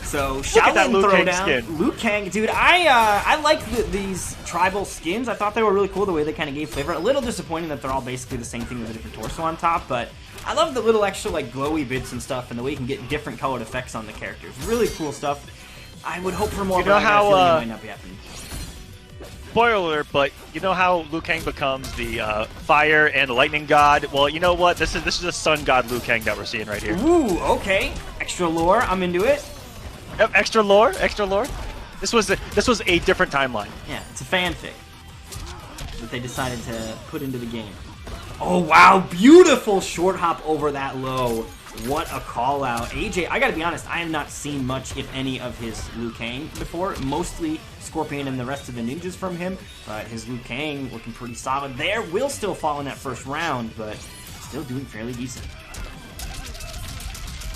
So Shaolin Throwdown, Liu Kang, dude. I like these tribal skins. I thought they were really cool the way they kind of gave flavor. A little disappointing that they're all basically the same thing with a different torso on top, but I love the little extra like glowy bits and stuff, and the way you can get different colored effects on the characters. Really cool stuff. I would hope for more, but I got a feeling it might not be happening. Spoiler alert, but you know how Liu Kang becomes the fire and the lightning god? Well, you know what? This is the sun god Liu Kang that we're seeing right here. Ooh, okay. Extra lore. I'm into it. Yep, extra lore, extra lore. This was a different timeline. Yeah, it's a fanfic that they decided to put into the game. Oh wow, beautiful short hop over that low. What a call out. AJ, I gotta be honest, I have not seen much, if any, of his Liu Kang before. Mostly Scorpion and the rest of the ninjas from him, but his Liu Kang looking pretty solid there. Will still fall in that first round, but still doing fairly decent.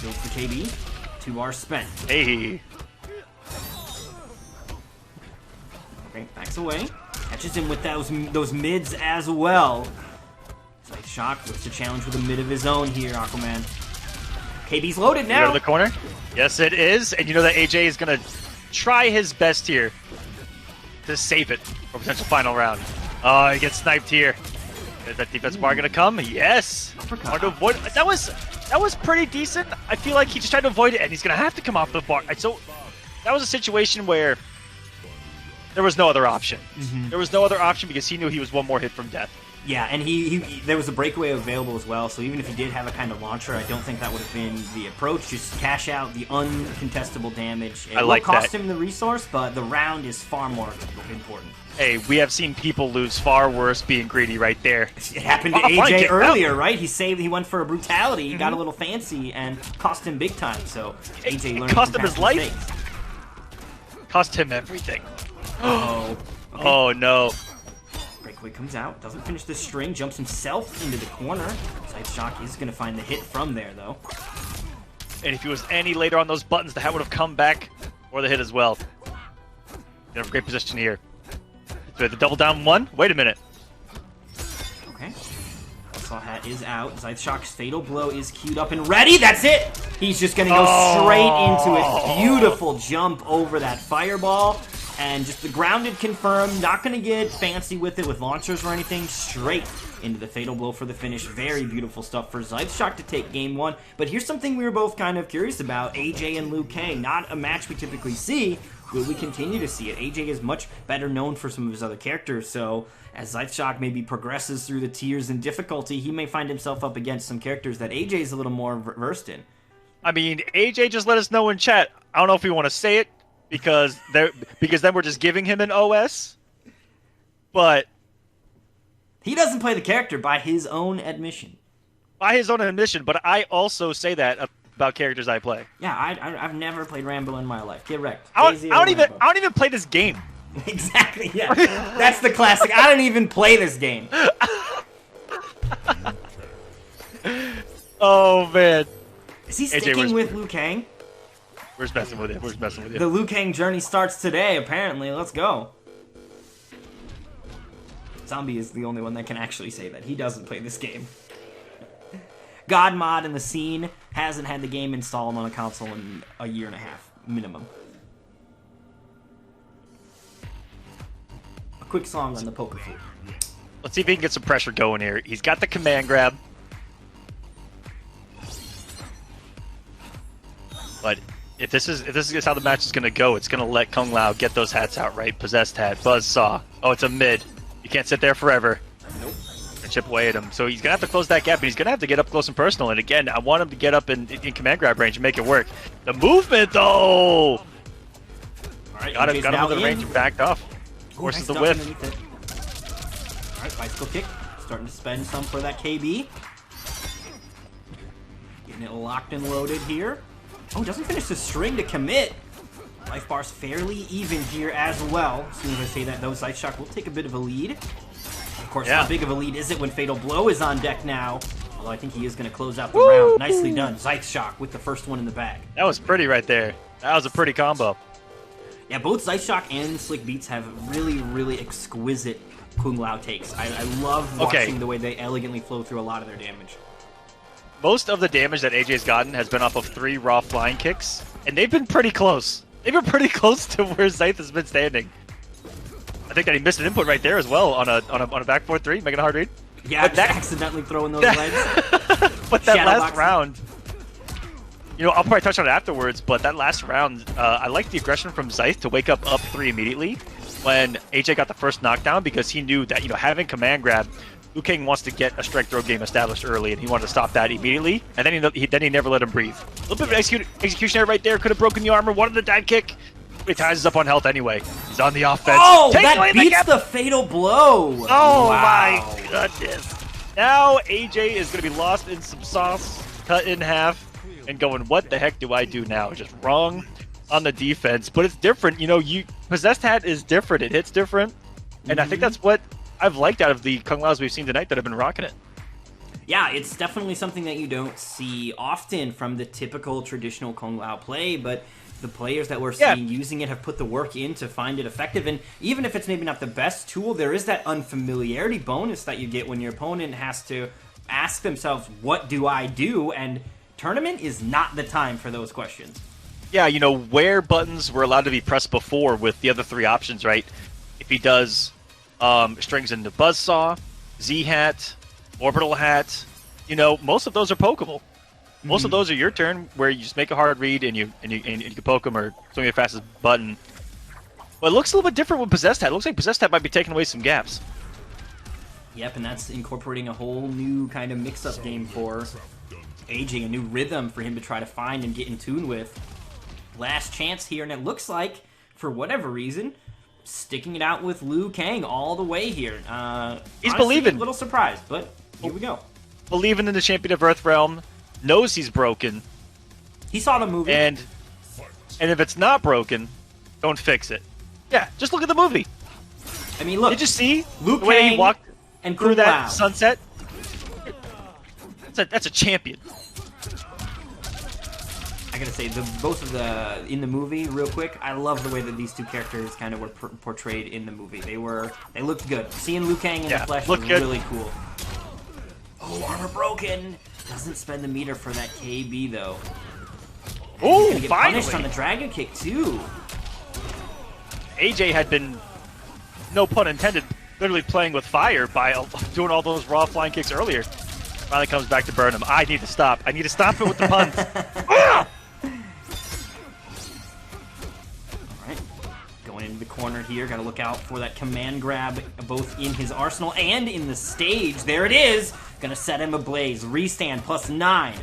Builds the KB. 2 bars spent. Hey. Okay, backs away. Catches him with those mids as well. Zeiss Shock looks to challenge with a mid of his own here, Aquaman. KB's loaded now. Go to the corner. Yes, it is. And you know that AJ is going to try his best here to save it for a potential final round. Oh, he gets sniped here. Is that defense bar going to come? Yes. Hard to avoid. That was pretty decent. I feel like he just tried to avoid it, and he's going to have to come off the bar. So that was a situation where there was no other option. There was no other option because he knew he was one more hit from death. Yeah, and there was a breakaway available as well, so even if he did have a kind of launcher, I don't think that would have been the approach. Just cash out the uncontestable damage. It will cost him the resource, but the round is far more important. Hey, we have seen people lose far worse being greedy right there. It happened to AJ earlier, right? He went for a brutality, he got a little fancy, and cost him big time, so AJ learned. It cost him his life. Cost him everything. Oh. Okay. Oh, no. Breakaway comes out, doesn't finish the string, jumps himself into the corner. Zeiss Shock is going to find the hit from there, though. And if he was any later on those buttons, the hat would have come back, or the hit as well. You have a great position here. So the double down one. Wait a minute. Okay. Saw hat is out. Zeiss Shock's fatal blow is queued up and ready. That's it! He's just going to go straight into it. Beautiful jump over that fireball. And just the grounded confirm, not going to get fancy with it with launchers or anything, straight into the fatal blow for the finish. Very beautiful stuff for Zeiss Shock to take game one. But here's something we were both kind of curious about. AJ and Liu Kang, not a match we typically see. Will we continue to see it? AJ is much better known for some of his other characters, so as Zeiss Shock maybe progresses through the tiers in difficulty, he may find himself up against some characters that AJ is a little more versed in. I mean, AJ just let us know in chat. I don't know if we want to say it, because then we're just giving him an OS, but he doesn't play the character by his own admission. By his own admission, but I also say that about characters I play. Yeah, I've never played Rambo in my life. Get wrecked. I don't even play this game. Exactly. Yeah, that's the classic. I don't even play this game. Oh man. Is he sticking with Liu Kang? We're just messing with it. We're just messing with it. The Liu Kang journey starts today, apparently. Let's go. Zombie is the only one that can actually say that. He doesn't play this game. God Mod in the scene hasn't had the game installed on a console in a year and a half, minimum. A quick song on the poker flute. Let's see if he can get some pressure going here. He's got the command grab. But if this is how the match is gonna go, it's gonna let Kung Lao get those hats out, right? Possessed hat, Buzzsaw. Oh, it's a mid. You can't sit there forever. Nope. And chip away at him. So he's gonna have to close that gap, but he's gonna have to get up close and personal. And again, I want him to get up in command grab range and make it work. The movement though! Alright, got him out of the range and backed off. Forces the whiff. Alright, bicycle kick. Starting to spend some for that KB. Getting it locked and loaded here. Oh, doesn't finish the string to commit. Life bar's fairly even here as well. As soon as I say that, though, Zeiss Shock will take a bit of a lead. Of course, how big of a lead is it when Fatal Blow is on deck now? Although I think he is going to close out the round. Nicely done. Zeiss Shock with the first one in the bag. That was pretty right there. That was a pretty combo. Yeah, both Zeiss Shock and Slick Beats have really, really exquisite Kung Lao takes. I love watching the way they elegantly flow through a lot of their damage. Most of the damage that AJ's gotten has been off of 3 raw flying kicks, and they've been pretty close. They've been pretty close to where Zeiss has been standing. I think that he missed an input right there as well on a back 4-3, making a hard read. Yeah, just accidentally throwing those legs. But that last round, you know, I'll probably touch on it afterwards, but that last round, I liked the aggression from Zeiss to wake up 3 immediately when AJ got the first knockdown, because he knew that, you know, having command grab, Liu Kang wants to get a strike throw game established early, and he wanted to stop that immediately. And then he never let him breathe. A little bit of execution error right there. Could have broken the armor. Wanted the dive kick. He ties us up on health anyway. He's on the offense. Oh, that beats the fatal blow. Oh my goodness. Now AJ is going to be lost in some sauce, cut in half, and going, what the heck do I do now? Just wrong on the defense. But it's different. You know, Possessed Hat is different. It hits different. And I think that's what I've liked out of the Kung Laos we've seen tonight that have been rocking it. Yeah, it's definitely something that you don't see often from the typical traditional Kung Lao play, but the players that we're seeing using it have put the work in to find it effective. And even if it's maybe not the best tool, there is that unfamiliarity bonus that you get when your opponent has to ask themselves, what do I do? And tournament is not the time for those questions. Yeah, you know, where buttons were allowed to be pressed before with the other three options, right? If he does strings into Buzzsaw, Z-Hat, Orbital Hat, you know, most of those are pokeable. Most of those are your turn, where you just make a hard read and you can poke them or swing your fastest button. But it looks a little bit different with Possessed Hat. It looks like Possessed Hat might be taking away some gaps. Yep, and that's incorporating a whole new kind of mix-up game for AJ, a new rhythm for him to try to find and get in tune with. Last chance here, and it looks like, for whatever reason, sticking it out with Liu Kang all the way here. He's honestly, believing. A little surprised, but here we go. Believing in the champion of Earthrealm, knows he's broken, He saw the movie. and if it's not broken, don't fix it. Yeah, just look at the movie. I mean, look. Did you see Liu the way he Kang walked and through Kung that Lao. sunset? That's a champion. I gotta say, both of the in the movie, real quick, I love the way that these two characters kind of were portrayed in the movie. They looked good. Seeing Liu Kang in the flesh was really cool. Oh, armor broken. Doesn't spend the meter for that KB though. Oh, Gonna get punished on the dragon kick too. AJ had been, no pun intended, literally playing with fire by doing all those raw flying kicks earlier. Finally comes back to burn him. I need to stop. I need to stop it with the puns. Alright. Going into the corner here. Gotta look out for that command grab both in his arsenal and in the stage. There it is. Gonna set him ablaze. Restand +9.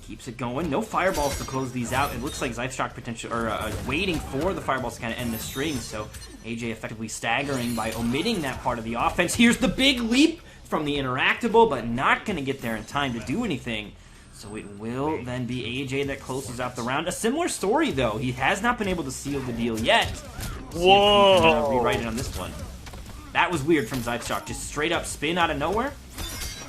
Keeps it going. No fireballs to close these out. It looks like zeiss shock potential, or waiting for the fireballs to kind of end the string. So AJ effectively staggering by omitting that part of the offense. Here's the big leap from the interactable, but not going to get there in time to do anything. So it will then be AJ that closes out the round. A similar story, though. He has not been able to seal the deal yet. Whoa! Rewrite it on this one. That was weird from zeiss shock. Just straight up spin out of nowhere.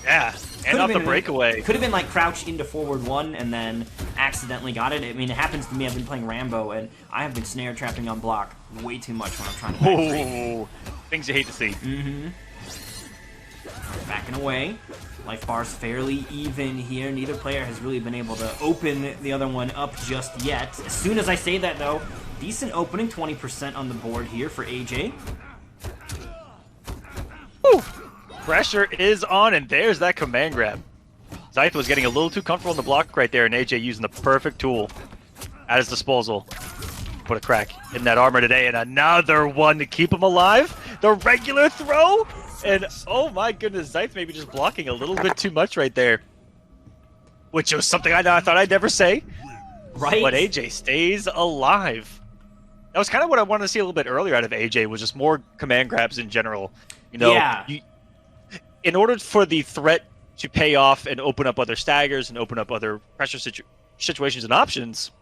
Yeah, and off the breakaway. Could have been like crouch into forward one and then accidentally got it. I mean, it happens to me. I've been playing Rambo, and I have been snare trapping on block way too much when I'm trying to backstreet. Things you hate to see. Backing away. Life bar's fairly even here. Neither player has really been able to open the other one up just yet. As soon as I say that, though, decent opening, 20% on the board here for AJ. Woo. Pressure is on, and there's that command grab. zeiss was getting a little too comfortable in the block right there, and AJ using the perfect tool at his disposal. Put a crack in that armor today, and another one to keep him alive. The regular throw, and oh my goodness, zeiss maybe just blocking a little bit too much right there. Which was something I thought I'd never say. Right. But AJ stays alive. That was kind of what I wanted to see a little bit earlier out of AJ, was just more command grabs in general. You know, in order for the threat to pay off and open up other staggers and open up other pressure situations and options,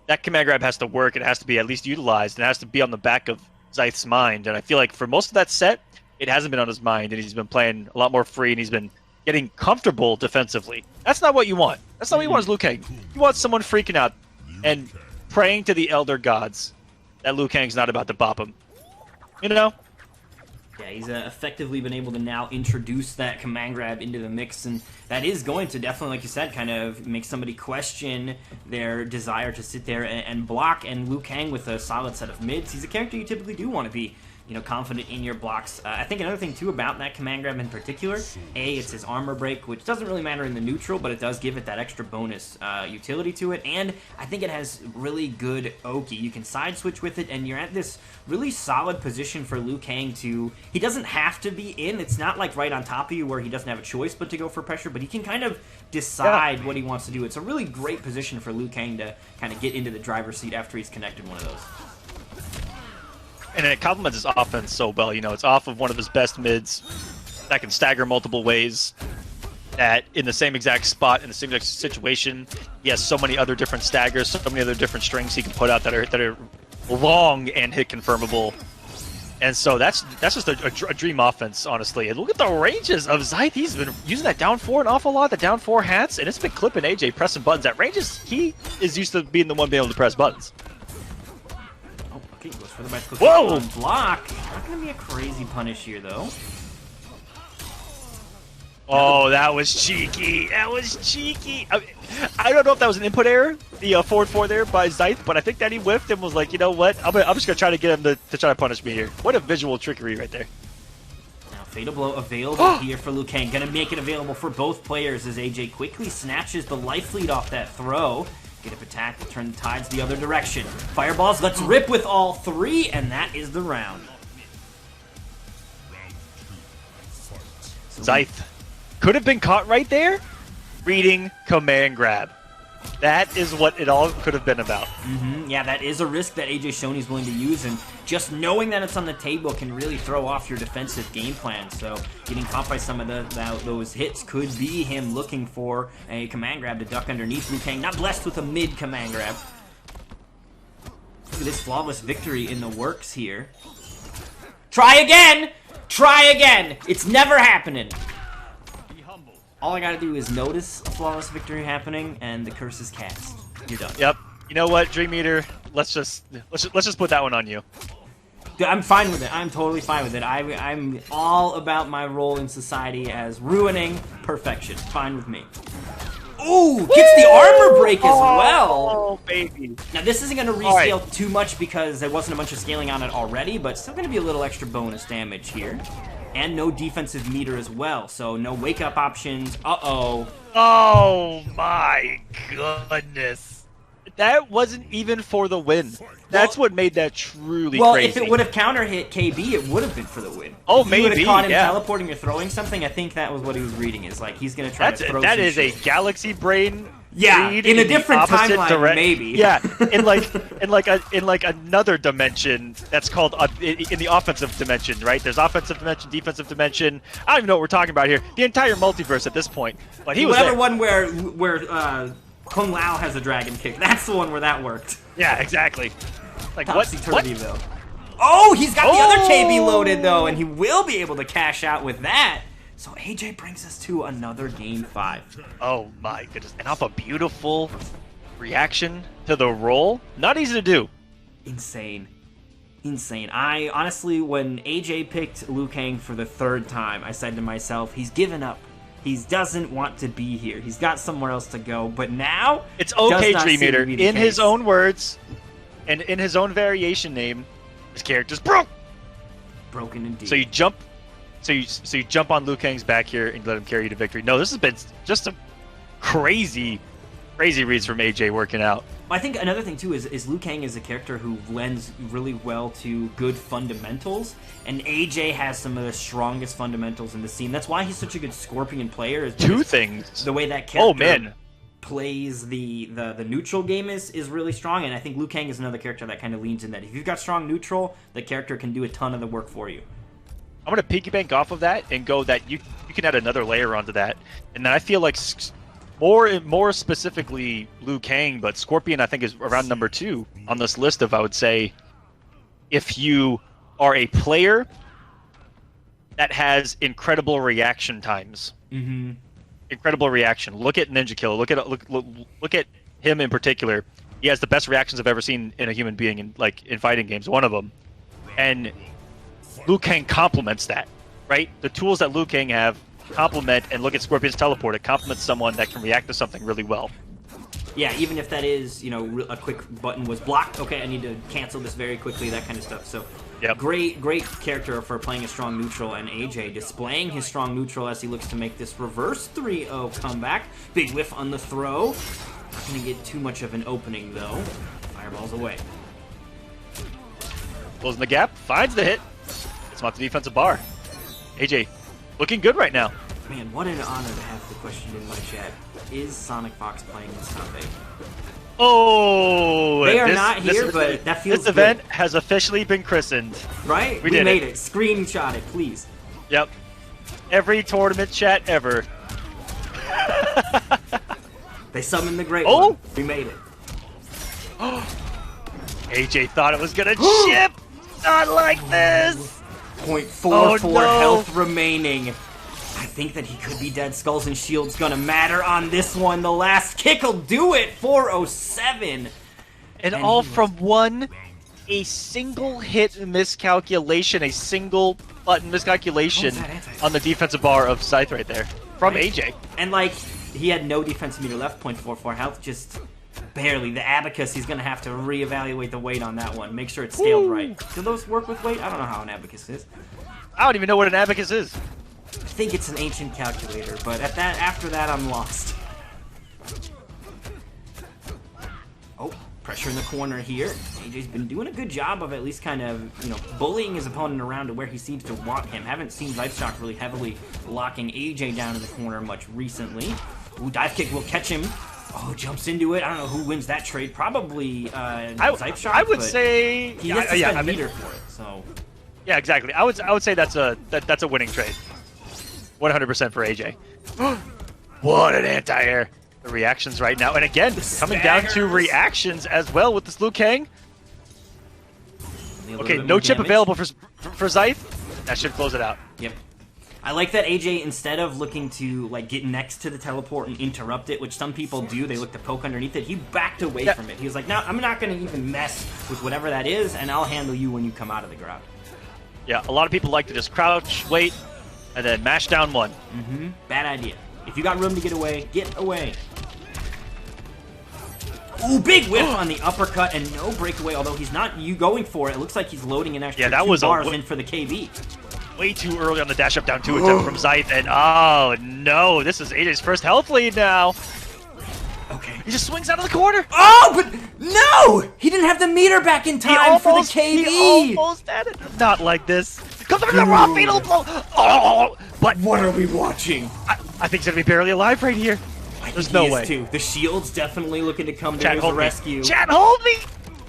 that command grab has to work. It has to be at least utilized. It has to be on the back of zeiss' mind. And I feel like for most of that set, it hasn't been on his mind, and he's been playing a lot more free, and he's been getting comfortable defensively. That's not what you want. That's not what you want as Liu Kang. You want someone freaking out and praying to the elder gods that Liu Kang's not about to bop him. You know? Yeah, he's effectively been able to now introduce that command grab into the mix, and that is going to definitely, like you said, kind of make somebody question their desire to sit there and block. And Liu Kang with a solid set of mids, he's a character you typically do want to be, you know, confident in your blocks. I think another thing, too, about that command grab in particular, it's his armor break, which doesn't really matter in the neutral, but it does give it that extra bonus utility to it, and I think it has really good Oki. You can side switch with it, and you're at this really solid position for Liu Kang to... He doesn't have to be in. It's not like right on top of you where he doesn't have a choice but to go for pressure, but he can kind of decide what he wants to do. It's a really great position for Liu Kang to kind of get into the driver's seat after he's connected one of those. And it complements his offense so well. You know, it's off of one of his best mids that can stagger multiple ways, that in the same exact spot, in the same exact situation, he has so many other different staggers, so many other different strings he can put out that are long and hit confirmable. And so that's just a dream offense, honestly. And look at the ranges of zeiss. He's been using that down 4 an awful lot, the down 4 hats, and it's been clipping AJ, pressing buttons. At ranges, he is used to being the one being able to press buttons. Oh, okay, goes for the bicycle. Whoa! Block. Not gonna be a crazy punish here, though. Oh, that was cheeky. That was cheeky. I don't know if that was an input error, the forward 4 there by zeiss, but I think that he whiffed and was like, you know what? I'm just going to try to get him to try to punish me here. What a visual trickery right there. Now, Fatal Blow available here for Liu Kang. Gonna make it available for both players as AJ quickly snatches the life lead off that throw. Get up attack to turn the tides the other direction. Fireballs, let's rip with all 3, and that is the round. Zeiss could have been caught right there, reading command grab. That is what it all could have been about. Yeah, that is a risk that AJ Shoney's willing to use, and just knowing that it's on the table can really throw off your defensive game plan. So getting caught by some of those hits could be him looking for a command grab to duck underneath. Liu Kang not blessed with a mid command grab. Look at this flawless victory in the works here. Try again! Try again! It's never happening! All I gotta do is notice a flawless victory happening, and the curse is cast. You're done. Yep. You know what, Dream Eater? Let's just put that one on you. Dude, I'm fine with it. I'm totally fine with it. I'm all about my role in society as ruining perfection. Fine with me. Ooh, gets the armor break as well. Oh, baby. Now this isn't gonna rescale too much because there wasn't a bunch of scaling on it already, but still gonna be a little extra bonus damage here. And no defensive meter as well, so no wake-up options. Uh-oh. Oh my goodness. That wasn't even for the win. That's what made that truly crazy. Well, if it would have counter-hit KB, it would have been for the win. Oh, if maybe, you would have caught him teleporting or throwing something, I think that was what he was reading, is like, he's going to try to throw That some is shit. a galaxy brain. Yeah, in a different timeline, maybe. Yeah, in like another dimension that's called in the offensive dimension, right? There's offensive dimension, defensive dimension. I don't even know what we're talking about here. The entire multiverse at this point. But he was Whatever there. one where Kung Lao has a dragon kick. That's the one where that worked. Yeah, exactly. Like what? Though. Oh, he's got the other KB loaded though, and he will be able to cash out with that. So AJ brings us to another game 5. Oh my goodness. And off a beautiful reaction to the roll. Not easy to do. Insane. Insane. I honestly, when AJ picked Liu Kang for the 3rd time, I said to myself, he's given up. He doesn't want to be here. He's got somewhere else to go. But now, it's okay, Dream Eater. In his own words, and in his own variation name, his character's broke. Broken indeed. So you jump. So you jump on Liu Kang's back here and let him carry you to victory. No, this has been just a crazy reads from AJ working out. I think another thing too is Liu Kang is a character who lends really well to good fundamentals, and AJ has some of the strongest fundamentals in the scene. That's why he's such a good Scorpion player. Is Two things. The way that character plays the neutral game is really strong, and I think Liu Kang is another character that kind of leans in that. If you've got strong neutral, the character can do a ton of the work for you. I'm going to piggy bank off of that and go that you can add another layer onto that. And then I feel like more specifically Liu Kang, but Scorpion I think is around number 2 on this list of, I would say, if you are a player that has incredible reaction times. Mm-hmm. Incredible reaction. Look at Ninja Kill. Look at him in particular. He has the best reactions I've ever seen in a human being in fighting games, one of them. And Liu Kang complements that, right? The tools that Liu Kang have complement, and look at Scorpion's teleport. It complements someone that can react to something really well. Yeah, even if that is, a quick button was blocked. Okay, I need to cancel this very quickly, that kind of stuff. So, yep. Great character for playing a strong neutral, and AJ displaying his strong neutral as he looks to make this reverse 3-0 comeback. Big whiff on the throw. Not going to get too much of an opening, though. Fireballs away. Closing the gap, finds the hit. It's off the defensive bar. AJ, looking good right now. Man, what an honor to have the question in my chat. Is Sonic Fox playing this top 8? Oh! They are not here, but that feels This event has officially been christened. Right? We made it. Screenshot it, please. Yep. Every tournament chat ever. They summoned the Great One. We made it. AJ thought it was gonna chip! Not like this! 0.44 Oh, no. health remaining. I think that he could be dead. Skulls and Shields gonna matter on this one. The last kick will do it. 407. And all from a single hit miscalculation, a single button miscalculation on the defensive bar of Scythe right there from AJ. And like, he had no defensive meter left, 0.44 health, just barely. The abacus, he's gonna have to reevaluate the weight on that one. Make sure it's scaled right. Do those work with weight? I don't know how an abacus is. I don't even know what an abacus is. I think it's an ancient calculator, but after that, I'm lost. Oh, pressure in the corner here. AJ's been doing a good job of at least kind of, you know, bullying his opponent around to where he seems to want him. Haven't seen Zeiss really heavily locking AJ down in the corner much recently. Ooh, dive kick will catch him. Oh, jumps into it. I don't know who wins that trade. Probably Zeiss. I would say he has to spend meter for it. So yeah, exactly. I would say that's a winning trade. 100% for AJ. What an anti-air. The reactions right now. And again, coming down to reactions as well with this Liu Kang. Okay, no chip available for Scythe. That should close it out. Yep. I like that AJ, instead of looking to like get next to the teleport and interrupt it, which some people do, they look to poke underneath it, he backed away from it. He was like, no, I'm not going to even mess with whatever that is, and I'll handle you when you come out of the ground. Yeah, a lot of people like to just crouch, wait, and then mash down one. Bad idea. If you got room to get away, get away. Ooh, big whiff on the uppercut and no breakaway, although he's not going for it. It looks like he's loading an extra 2 bars in for the KB. Way too early on the dash up down 2 attempt from Scythe, and oh no, this is AJ's first health lead now. Okay. He just swings out of the corner. Oh, but no! He didn't have the meter back in time for the KB. He almost had it. Not like this. Comes up with the raw fatal blow. Oh, but what are we watching? I think he's gonna be barely alive right here. There's no way. Too. The shield's definitely looking to come to his rescue. Chat, hold me!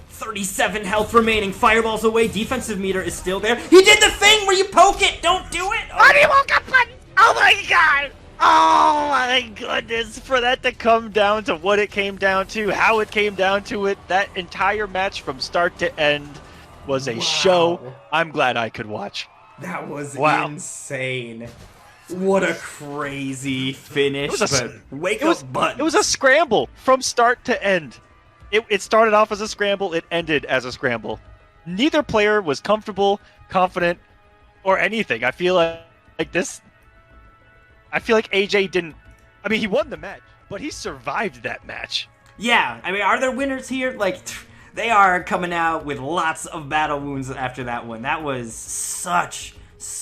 37 health remaining. Fireballs away. Defensive meter is still there. He did the thing where you poke it. Don't do it. Oh, he woke up button. Oh my god. Oh my goodness. For that to come down to what it came down to, how it came down to it, that entire match from start to end was a show I'm glad I could watch. That was insane. What a crazy finish. It was a scramble from start to end. It started off as a scramble, it ended as a scramble. Neither player was comfortable, confident, or anything. I feel like AJ didn't... I mean, he won the match, but he survived that match. Yeah, I mean, are there winners here? Like, they are coming out with lots of battle wounds after that one. That was such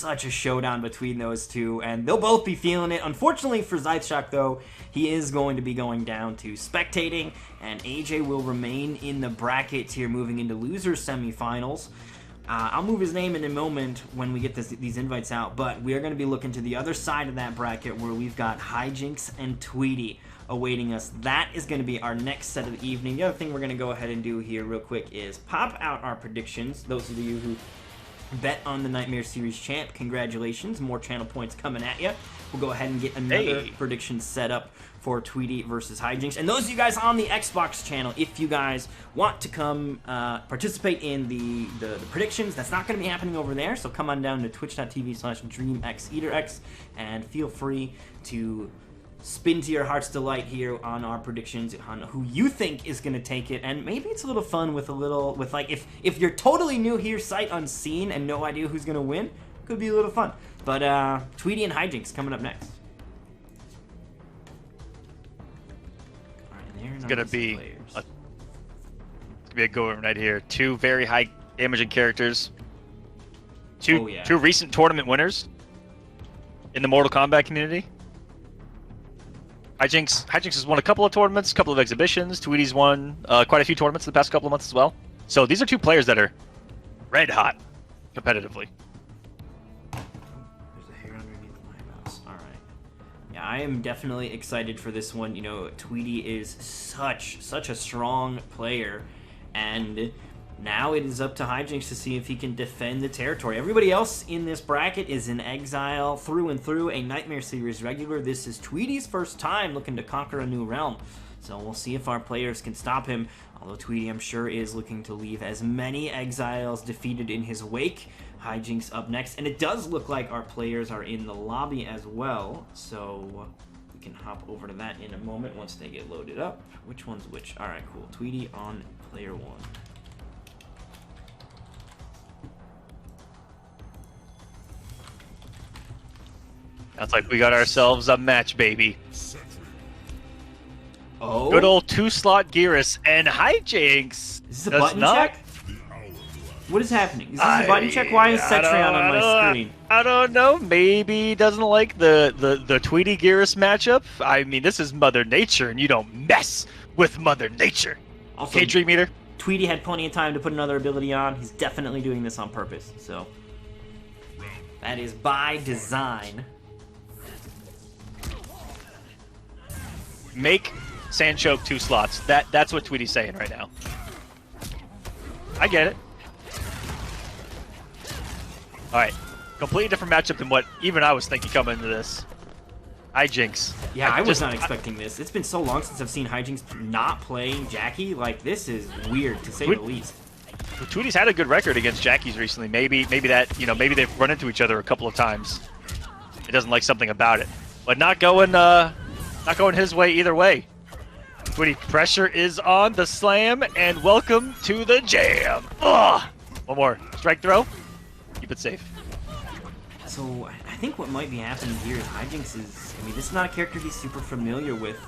a showdown between those two, and they'll both be feeling it. Unfortunately for zeiss, though, he is going to be going down to spectating, and AJ will remain in the brackets here moving into losers semifinals. I'll move his name in a moment when we get these invites out, but we are going to be looking to the other side of that bracket where we've got Hijinks and Tweety awaiting us. That is going to be our next set of the evening. The other thing we're going to go ahead and do here real quick is pop out our predictions. Those of you who bet on the Nightmare Series champ, congratulations. More channel points coming at you. We'll go ahead and get another prediction set up for Tweety versus Hijinks. And those of you guys on the Xbox channel, if you guys want to come participate in the predictions, that's not going to be happening over there. So come on down to twitch.tv/DreamXEaterX and feel free to spin to your heart's delight here on our predictions on who you think is going to take it. And maybe it's a little fun with like if you're totally new here, sight unseen, and no idea who's going to win, could be a little fun. But Tweety and Hijinks coming up next. It's gonna be a good one right here. Two very high damaging characters. Two recent tournament winners in the Mortal Kombat community. Hijinks has won a couple of tournaments, a couple of exhibitions. Tweety's won quite a few tournaments in the past couple of months as well. So these are two players that are red hot competitively. There's a hair underneath my mouse. All right. Yeah, I am definitely excited for this one. You know, Tweety is such a strong player, and now it is up to Hijinks to see if he can defend the territory. Everybody else in this bracket is in exile through and through, a Nightmare Series regular. This is Tweety's first time looking to conquer a new realm. So we'll see if our players can stop him. Although Tweety, I'm sure, is looking to leave as many exiles defeated in his wake. Hijinks up next. And it does look like our players are in the lobby as well. So we can hop over to that in a moment once they get loaded up. Which one's which? Alright, cool. Tweety on player 1. Sounds like we got ourselves a match, baby. Oh. Good old 2-slot Gearus and Hijinks. Is this a button check? What is happening? Is this a button check? Why is Cetrion on my screen? I don't know. Maybe he doesn't like the Tweety Gearus matchup. I mean, this is Mother Nature, and you don't mess with Mother Nature. Also, Okay, Dream Eater. Tweety had plenty of time to put another ability on. He's definitely doing this on purpose. So that is by design. Make Sandchoke 2 slots. That's what Tweety's saying right now. I get it. Alright. Completely different matchup than what even I was thinking coming into this. Hijinks. Yeah, I was not expecting this. It's been so long since I've seen Hijinks not playing Jackie. Like, this is weird, to say the least. Tweety's had a good record against Jackie's recently. Maybe that, maybe they've run into each other a couple of times. It doesn't like something about it. But not going his way either way. Tweety, pressure is on the slam, and welcome to the jam. Ugh! One more. Strike throw. Keep it safe. So, I think what might be happening here is Hijinks is... I mean, this is not a character he's super familiar with.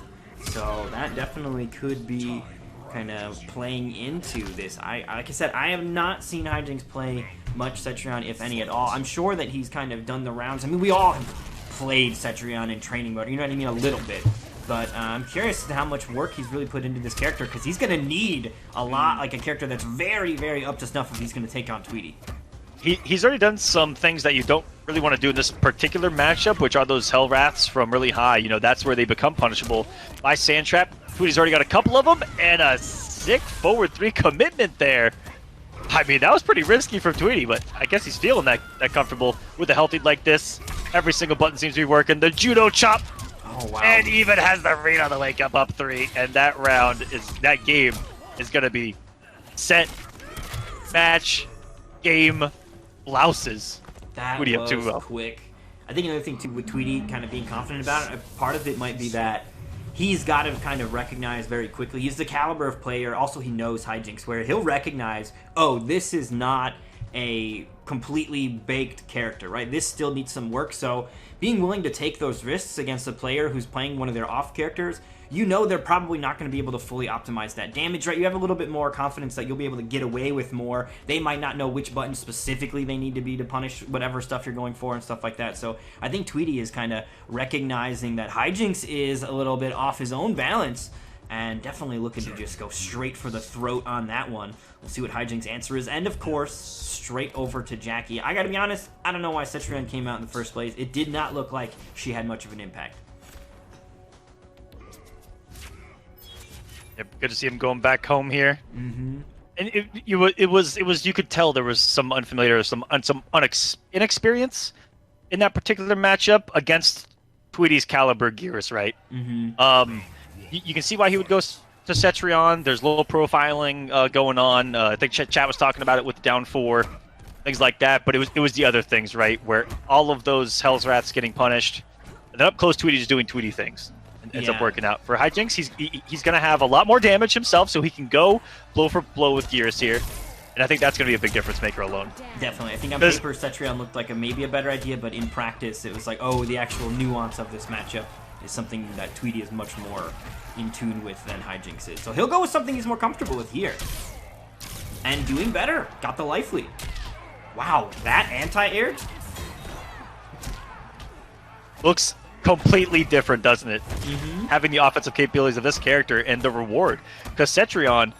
So, that definitely could be kind of playing into this. Like I said, I have not seen Hijinks play much Cetrion, if any at all. I'm sure that he's kind of done the rounds. I mean, we all have played Cetrion in training mode, you know what I mean, a little bit. But I'm curious as to how much work he's really put into this character, because he's going to need a lot, like a character that's very, very up to snuff if he's going to take on Tweety. He's already done some things that you don't really want to do in this particular matchup, which are those Hell Wraths from really high. You know, that's where they become punishable by Sand Trap. Tweety's already got a couple of them, and a sick forward 3 commitment there. I mean, that was pretty risky from Tweety, but I guess he's feeling that comfortable with a healthy like this. Every single button seems to be working. The Judo Chop. Oh, wow. And even has the read on the wake up 3, and that game is going to be set, match, game, blouses. That Tweety was up 2-0. quick. I think another thing, too, with Tweety kind of being confident about it, part of it might be that he's got to kind of recognize very quickly. He's the caliber of player. Also, he knows Hijinks, where he'll recognize, oh, this is not a completely baked character, right? This still needs some work, so being willing to take those risks against a player who's playing one of their off characters, you know they're probably not going to be able to fully optimize that damage, right? You have a little bit more confidence that you'll be able to get away with more. They might not know which button specifically they need to be to punish whatever stuff you're going for and stuff like that. So I think Tweety is kind of recognizing that Hijinks is a little bit off his own balance, and definitely looking to just go straight for the throat on that one. We'll see what Hijinks' answer is. And, of course, straight over to Jackie. I gotta be honest, I don't know why Cetrion came out in the first place. It did not look like she had much of an impact. Yep, good to see him going back home here. Mm-hmm. And it was you could tell there was some unfamiliar, some inexperience in that particular matchup against Tweety's caliber Gearus, right? Mm-hmm. You can see why he would go to Cetrion. There's low profiling going on. I think chat was talking about it with down 4, things like that. But it was the other things, right, where all of those Hell's Wraths getting punished. And then up close, Tweety's doing Tweety things. And ends up working out. For Hijinks, he's going to have a lot more damage himself, so he can go blow for blow with Gearus here. And I think that's going to be a big difference maker alone. Definitely. I think on paper, Cetrion looked like maybe a better idea, but in practice, it was like, oh, the actual nuance of this matchup is something that Tweety is much more in tune with than Hijinks is. So he'll go with something he's more comfortable with here. And doing better. Got the life lead. Wow, that anti-aired? Looks completely different, doesn't it? Mm-hmm. Having the offensive capabilities of this character and the reward. Because Cetrion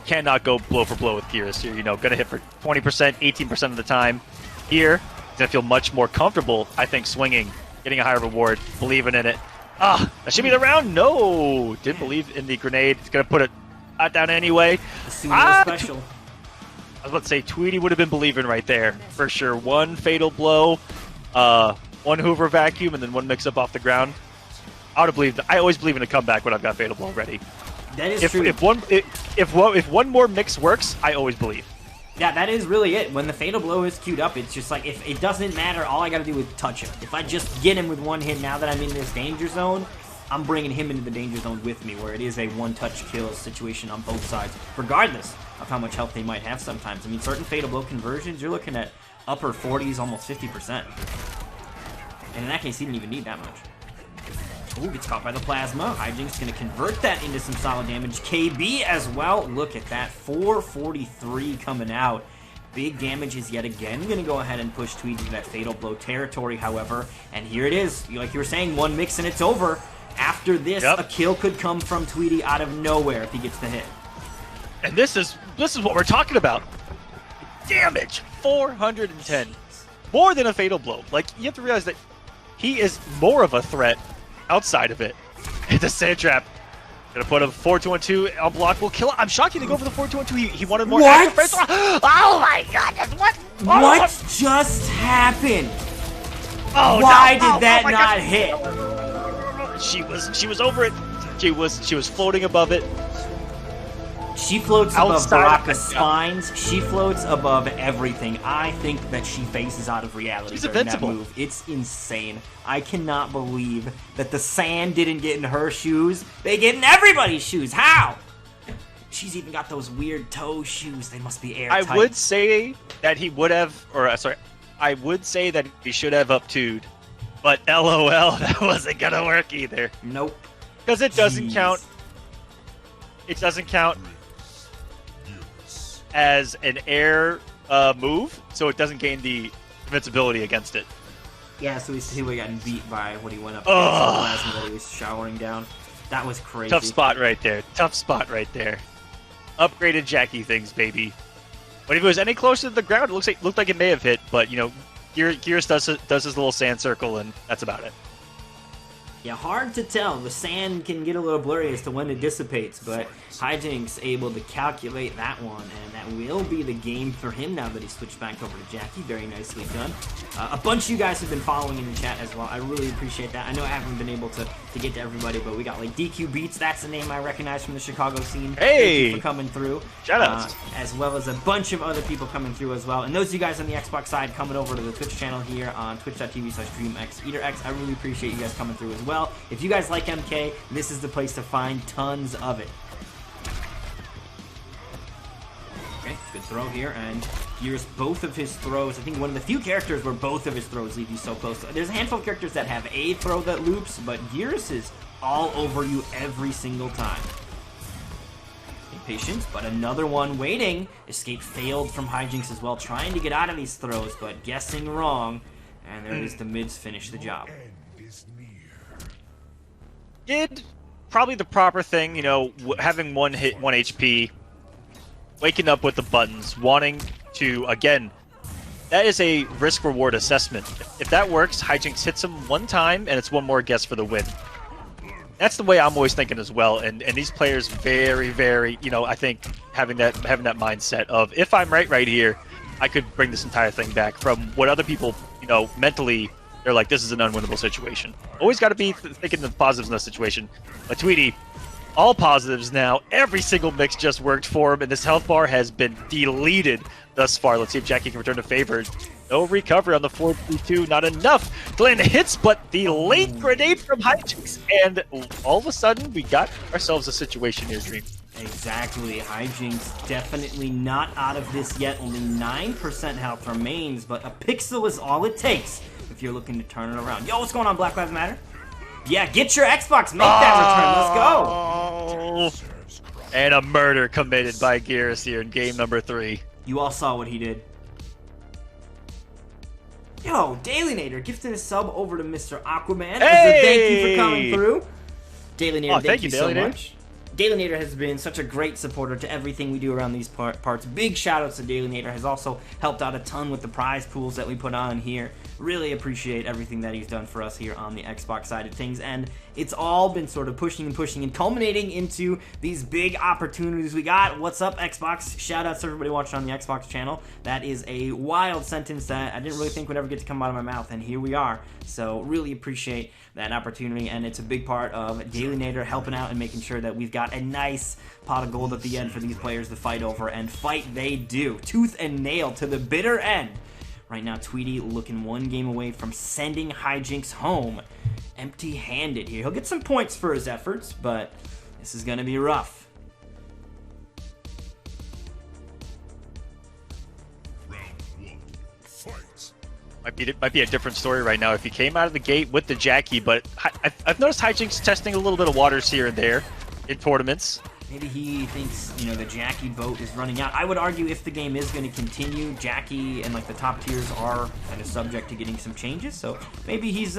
cannot go blow for blow with Gearus here. You know, going to hit for 20%, 18% of the time. Here, he's going to feel much more comfortable, I think, swinging, getting a higher reward, believing in it. Ah, that should be the round. No, didn't believe in the grenade. It's gonna put it down anyway. Special. I was about to say Tweety would have been believing right there for sure. One fatal blow, one Hoover vacuum, and then one mix up off the ground. I always believe in a comeback when I've got Fatal Blow ready. That is true. If one more mix works, I always believe. Yeah, that is really it. When the Fatal Blow is queued up, it's just like, if it doesn't matter, all I gotta do is touch him. If I just get him with one hit now that I'm in this danger zone, I'm bringing him into the danger zone with me, where it is a one-touch kill situation on both sides, regardless of how much health they might have sometimes. I mean, certain Fatal Blow conversions, you're looking at upper 40s, almost 50%. And in that case, he didn't even need that much. Ooh, gets caught by the plasma. Hijinks gonna convert that into some solid damage. KB as well. Look at that. 443 coming out. Big damage is yet again gonna go ahead and push Tweety to that Fatal Blow territory, however. And here it is. Like you were saying, one mix and it's over. After this, a kill could come from Tweety out of nowhere if he gets the hit. And this is what we're talking about. Damage, 410. More than a Fatal Blow. Like, you have to realize that he is more of a threat outside of it. The Sand Trap. Gonna put a 4-2-1-2 unblockable kill. I'm shocked he didn't go for the 4-2-1-2. He wanted more active frames. Oh my god, what? What just happened? Oh, why did that not hit? She was over it. She was floating above it. She floats above Baraka's spines. She floats above everything. I think that she phases out of reality during that move. It's insane. I cannot believe that the sand didn't get in her shoes. They get in everybody's shoes. How? She's even got those weird toe shoes. They must be airtight. I would say that he would have, I would say that he should have up 2'd, but LOL, that wasn't gonna work either. Nope. Because it doesn't count. It doesn't count as an air move, so it doesn't gain the invincibility against it. Yeah, so he got beat by what he went up against the plasma that he was showering down. That was crazy. Tough spot right there. Tough spot right there. Upgraded Jackie things, baby. But if it was any closer to the ground, it looked like it may have hit. But you know, Gears does his little sand circle, and that's about it. Yeah, hard to tell. The sand can get a little blurry as to when it dissipates, but Hijinks able to calculate that one, and that will be the game for him now that he switched back over to Jackie. Very nicely done. A bunch of you guys have been following in the chat as well. I really appreciate that. I know I haven't been able to get to everybody, but we got like DQ Beats. That's the name I recognize from the Chicago scene. Hey! Thank you for coming through. Shoutouts. As well as a bunch of other people coming through as well. And those of you guys on the Xbox side coming over to the Twitch channel here on twitch.tv/DreamXEaterX. I really appreciate you guys coming through as well. If you guys like MK, this is the place to find tons of it. Okay, good throw here, and here's both of his throws. I think one of the few characters where both of his throws leave you so close. There's a handful of characters that have a throw that loops, but Gears is all over you every single time. Impatient, but another one waiting. Escape failed from Hijinks as well, trying to get out of these throws, but guessing wrong. And there it is, the mids finish the job. Did probably the proper thing, you know, having one hit, 1 HP, waking up with the buttons, wanting to, again, that is a risk-reward assessment. If that works, Hijinks hits him one time, and it's one more guess for the win. That's the way I'm always thinking as well, and these players very, very, you know, I think having that mindset of, if I'm right here, I could bring this entire thing back from what other people, you know, mentally, they're like, this is an unwinnable situation. Always got to be thinking the positives in this situation. But Tweety, all positives now. Every single mix just worked for him, and this health bar has been deleted thus far. Let's see if Jackie can return to favor. No recovery on the 4-3-2. Not enough to land the hits, but the late grenade from Hijinks. And all of a sudden, we got ourselves a situation here, Dream. Exactly. Hijinks definitely not out of this yet. Only 9% health remains, but a pixel is all it takes if you're looking to turn it around. Yo, what's going on, Black Lives Matter? Yeah, get your Xbox. Make that return. Let's go. And a murder committed by Gears here in game number 3. You all saw what he did. Yo, Dailynator gifting a sub over to Mr. Aquaman. Hey! Thank you for coming through. Dailynator, thank you so much. Dailynator has been such a great supporter to everything we do around these parts. Big shoutouts to Dailynator. Has also helped out a ton with the prize pools that we put on here. Really appreciate everything that he's done for us here on the Xbox side of things, and it's all been sort of pushing and culminating into these big opportunities we got. What's up, Xbox? Shoutouts to everybody watching on the Xbox channel. That is a wild sentence that I didn't really think would ever get to come out of my mouth, and here we are. So really appreciate that opportunity, and it's a big part of Dailynator helping out and making sure that we've got a nice pot of gold at the end for these players to fight over, and fight they do, tooth and nail to the bitter end. Right now, Tweety looking one game away from sending Hijinks home empty-handed here. He'll get some points for his efforts, but this is going to be rough. Round 1, fight. Might be a different story right now if he came out of the gate with the Jackie, but I've noticed Hijinks testing a little bit of waters here and there in tournaments. Maybe he thinks, you know, the Jackie boat is running out. I would argue if the game is going to continue, Jackie and like the top tiers are kind of subject to getting some changes. So maybe he's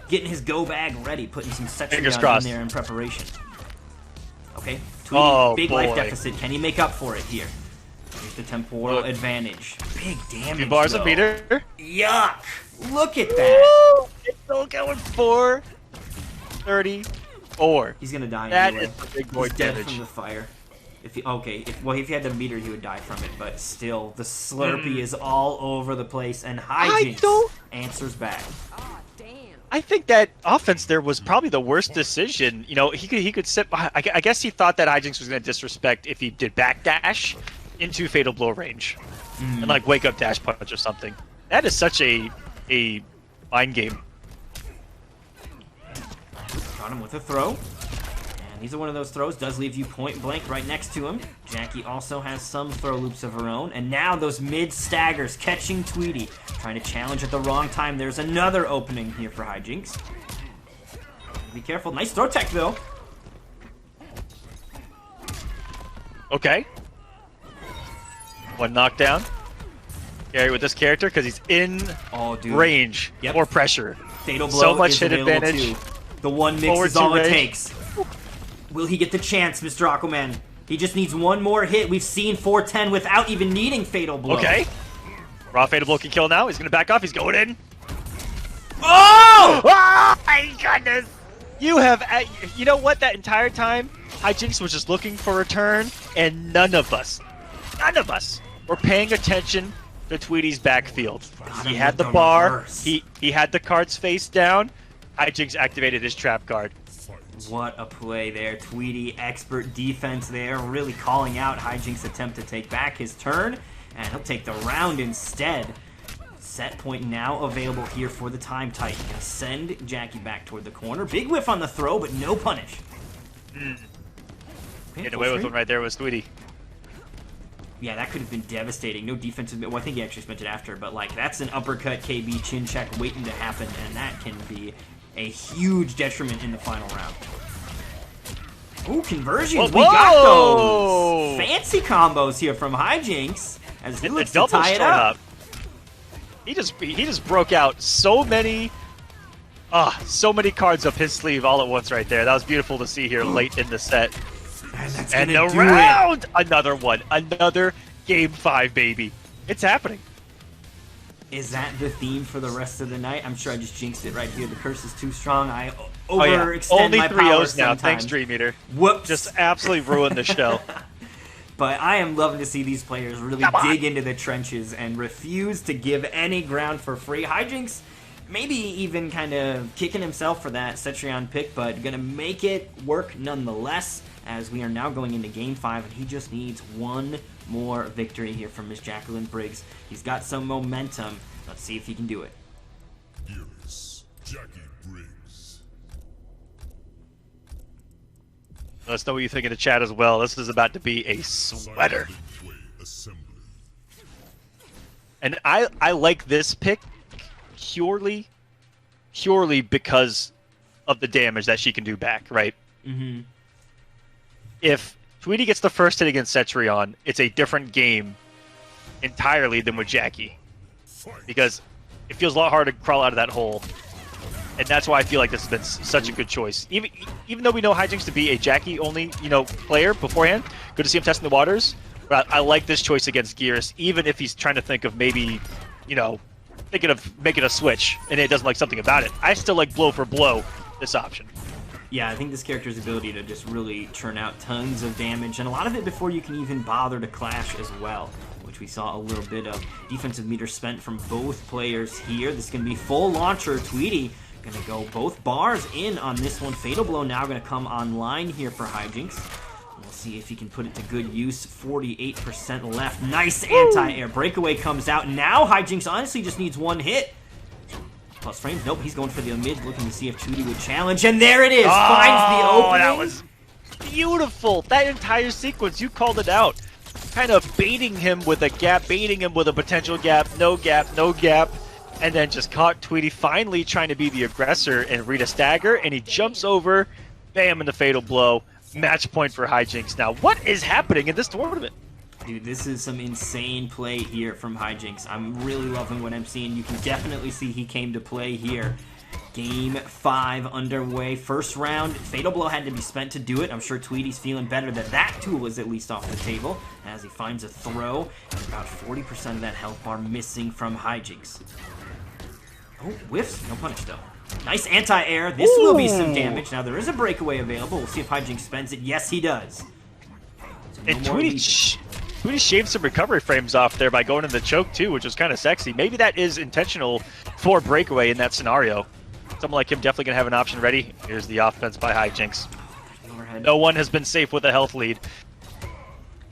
getting his go bag ready, putting some Cetrion in there in preparation. Okay, Tweety, big life deficit. Can he make up for it here? Here's the temporal advantage. Big damage. 2 bars though. a meter. Yuck! Look at that. Woo! It's still going for 34. He's gonna die That anyway. is the big boy He's dead damage. from the fire. If he, well, if he had the meter, he would die from it. But still, the Slurpee is all over the place, and Hijinks answers back. I think that offense there was probably the worst decision. You know, he could sit. I guess he thought that Hijinks was going to disrespect if he did backdash into fatal blow range and like wake up dash punch or something. That is such a mind game. Got him with a throw. And these are one of those throws. Does leave you point blank right next to him. Jackie also has some throw loops of her own. And now those mid staggers catching Tweety. Trying to challenge at the wrong time. There's another opening here for Hijinks. Be careful. Nice throw tech though. Okay. One knockdown. Gary with this character because he's in range or pressure. Fatal blow so much is hit advantage. Too. The one mix Forward is all it range. takes. Will he get the chance, Mr. Aquaman? He just needs one more hit. We've seen 410 without even needing fatal blow. Okay. Raw fatal blow can kill now. He's gonna back off. He's going in. Oh! Oh my goodness! You have, you know what? That entire time, Hijinks was just looking for a turn, and none of us were paying attention to Tweety's backfield. He had the bar. He had the cards face down. Hijinks activated his trap card. What a play there. Tweety, expert defense there, really calling out Hijinks' attempt to take back his turn, and he'll take the round instead. Set point now available here for the time Titan. Gonna send Jackie back toward the corner. Big whiff on the throw, but no punish. Okay, Getting away with one right there was Tweety. Yeah, that could have been devastating. No defensive. Well, I think he actually spent it after, but like that's an uppercut KB chin check waiting to happen, and that can be a huge detriment in the final round. Ooh, conversions. Whoa! We got those fancy combos here from Hijinks as he looks to tie it up. He just broke out so many cards up his sleeve all at once right there. That was beautiful to see here late in the set. And the round! Another one. Another Game 5, baby. It's happening. Is that the theme for the rest of the night? I'm sure I just jinxed it right here. The curse is too strong. I overextend Only my 3 powers O's now. sometimes. Thanks, Dream Eater. Whoops. Just absolutely ruined the show. But I am loving to see these players really dig into the trenches and refuse to give any ground for free. Hijinks maybe even kind of kicking himself for that Cetrion pick, but gonna make it work nonetheless, as we are now going into Game 5, and he just needs one more victory here from Miss Jacqueline Briggs. He's got some momentum. Let's see if he can do it. Here's Jackie Briggs. Let us know what you think in the chat as well. This is about to be a sweater. And I like this pick purely because of the damage that she can do back, right? Mm-hmm. If Tweety gets the first hit against Cetrion, it's a different game entirely than with Jackie. Because it feels a lot harder to crawl out of that hole And that's why I feel like this has been such a good choice. Even though we know Hijinks to be a Jackie only, player beforehand, good to see him testing the waters. But I like this choice against Gears, even if he's trying to think of maybe, thinking of making a switch and it doesn't like something about it. I still like blow for blow this option. Yeah, I think this character's ability to just really churn out tons of damage, and a lot of it before you can even bother to clash as well, which we saw a little bit of defensive meter spent from both players here. This is going to be full launcher. Tweety going to go both bars in on this one. Fatal Blow now going to come online here for Hijinks. We'll see if he can put it to good use. 48% left. Nice anti-air. Breakaway comes out. Now Hijinks honestly just needs one hit. Plus frames. Nope, he's going for the mid, looking to see if Tweety would challenge. And there it is. Finds the opening. That was beautiful. That entire sequence, you called it out. Kind of baiting him with a gap, baiting him with a potential gap, no gap, no gap. And then just caught Tweety finally trying to be the aggressor and read a stagger. And he jumps over, bam, in the fatal blow. Match point for Hijinks. Now, what is happening in this tournament? Dude, this is some insane play here from Hijinks. I'm really loving what I'm seeing. You can definitely see he came to play here. Game 5 underway. First round, Fatal Blow had to be spent to do it. I'm sure Tweety's feeling better that that tool is at least off the table as he finds a throw. And about 40% of that health bar missing from Hijinks. Oh, whiffs. No punish, though. Nice anti-air. This will be some damage. Now, there is a breakaway available. We'll see if Hijinks spends it. Yes, he does. So no And more Tweety lead. Tweety shaved some recovery frames off there by going in the choke too, which was kind of sexy. Maybe that is intentional for breakaway in that scenario. Someone like him definitely going to have an option ready. Here's the offense by Hijinks. Overhead. No one has been safe with a health lead.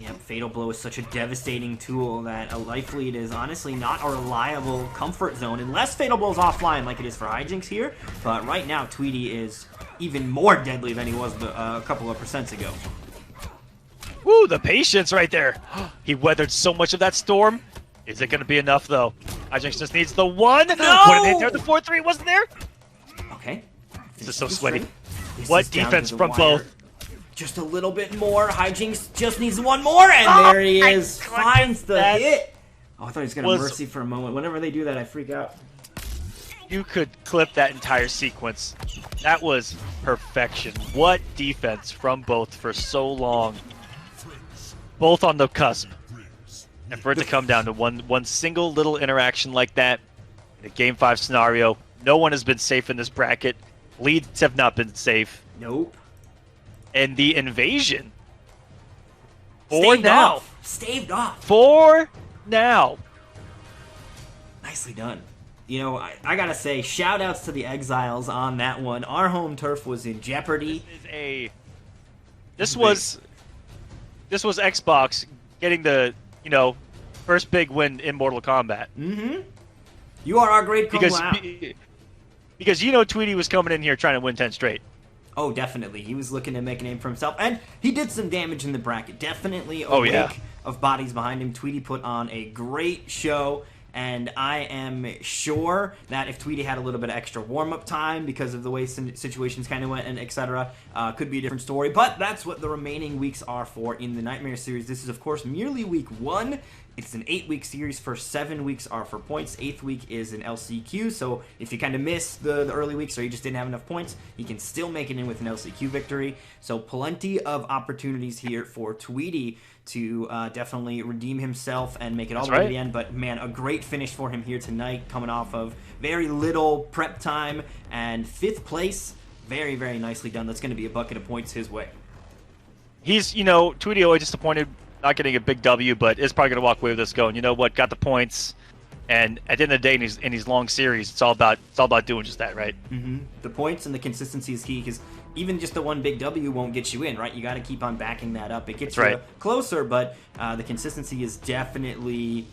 Yeah, Fatal Blow is such a devastating tool that a life lead is honestly not a reliable comfort zone unless Fatal Blow's offline like it is for Hijinks here. But right now, Tweety is even more deadly than he was a couple of percents ago. Woo, the patience right there. He weathered so much of that storm. Is it going to be enough, though? Hijinks just needs the one. No! Would have hit there. The 4-3 wasn't there. Okay. This is so sweaty. This What is down to defense the from wire. both? Just a little bit more. Hijinks just needs one more, and there he is. Finds the that hit. Oh, I thought he was going to was- mercy for a moment. Whenever they do that, I freak out. You could clip that entire sequence. That was perfection. What defense from both for so long. Both on the cusp. And for it to come down to one single little interaction like that in a Game 5 scenario, no one has been safe in this bracket. Leads have not been safe. Nope. And the invasion. Staved off. Staved off. For now. Nicely done. You know, I gotta say, shout outs to the Exiles on that one. Our home turf was in jeopardy. This was Xbox getting the, first big win in Mortal Kombat. Mm-hmm. You are our great Kung Lao. Because Tweety was coming in here trying to win 10 straight. Oh, definitely. He was looking to make a name for himself. And he did some damage in the bracket. Definitely a wake of bodies behind him. Tweety put on a great show. And I am sure that if Tweety had a little bit of extra warm-up time because of the way situations kind of went and etc., could be a different story. But that's what the remaining weeks are for in the Nightmare series. This is, of course, merely week 1. It's an 8-week series. First 7 weeks are for points. 8th week is an LCQ. So if you kind of missed the early weeks or you just didn't have enough points, you can still make it in with an LCQ victory. So plenty of opportunities here for Tweety to definitely redeem himself and make it all the way to the end. But man, a great finish for him here tonight, coming off of very little prep time and 5th place. Very, very nicely done. That's going to be a bucket of points his way. He's, Tweety always disappointed not getting a big W, but is probably going to walk away with this going, you know what, got the points. And at the end of the day, in these long series, it's all about doing just that, right? Mm-hmm. The points and the consistency is key, because even just the one big W won't get you in, right? You got to keep on backing that up. It gets you closer, but the consistency is definitely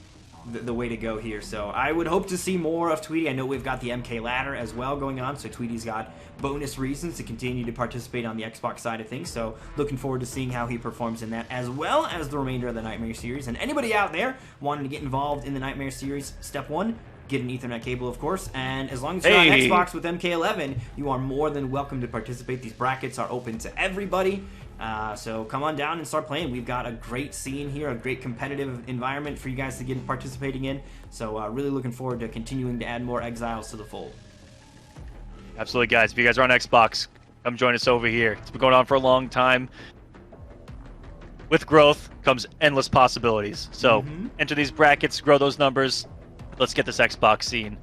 the way to go here. So I would hope to see more of Tweety. I know we've got the MK ladder as well going on, so Tweety's got bonus reasons to continue to participate on the Xbox side of things. So looking forward to seeing how he performs in that, as well as the remainder of the Nightmare series. And anybody out there wanting to get involved in the Nightmare series, step 1, get an Ethernet cable, of course, and as long as you're on Xbox with MK11, you are more than welcome to participate. These brackets are open to everybody. So come on down and start playing. We've got a great scene here, a great competitive environment for you guys to get participating in. So really looking forward to continuing to add more Exiles to the fold. Absolutely, guys. If you guys are on Xbox, come join us over here. It's been going on for a long time. With growth comes endless possibilities. So enter these brackets, grow those numbers. Let's get this Xbox scene,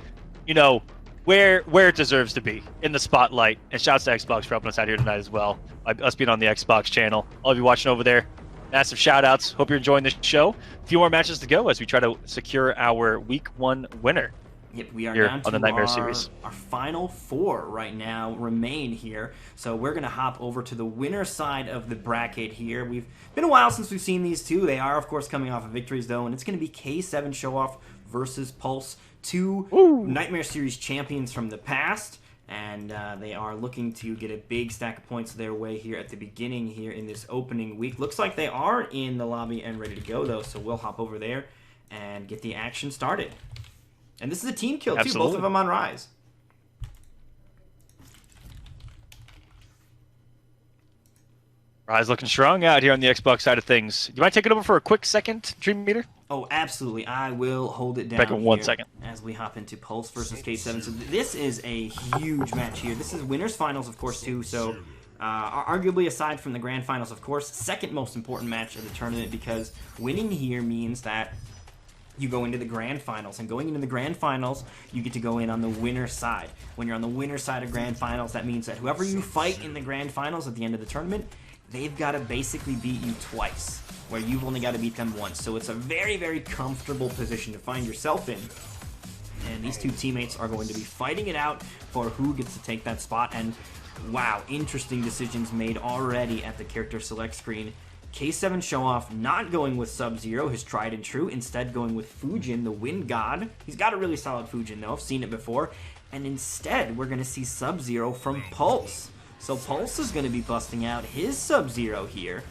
you know, where it deserves to be, in the spotlight. And shouts to Xbox for helping us out here tonight as well. Us being on the Xbox channel. All of you watching over there, massive shout outs. Hope you're enjoying this show. A few more matches to go as we try to secure our Week 1 winner. Yep, we are Here down to on the Nightmare series. Our final 4 right now remain here. So we're going to hop over to the winner side of the bracket here. We've been a while since we've seen these two. They are, of course, coming off of victories, though, and it's going to be K7 Showoff versus Pulse, 2 Nightmare Series champions from the past. And they are looking to get a big stack of points their way here at the beginning here in this opening week. Looks like they are in the lobby and ready to go, though, so we'll hop over there and get the action started. And this is a team kill, too. Absolutely. Both of them on Rise. Rise looking strong out here on the Xbox side of things. Do you mind taking over for a quick second, Dream Meter? Oh, absolutely. I will hold it down Back in 1 here second. as we hop into Pulse versus K7. So this is a huge match here. This is winners finals, of course, too. So arguably, aside from the grand finals, of course, second most important match of the tournament, because winning here means that you go into the grand finals, and going into the grand finals, you get to go in on the winner side. When you're on the winner side of grand finals, that means that whoever you fight in the grand finals at the end of the tournament, they've got to basically beat you twice, where you've only got to beat them once. So it's a very, very comfortable position to find yourself in. And these two teammates are going to be fighting it out for who gets to take that spot. And wow, interesting decisions made already at the character select screen. K7 Showoff not going with Sub-Zero, his tried and true, instead going with Fujin, the Wind God. He's got a really solid Fujin, though. I've seen it before. And instead, we're going to see Sub-Zero from Pulse. So Pulse is going to be busting out his Sub-Zero here.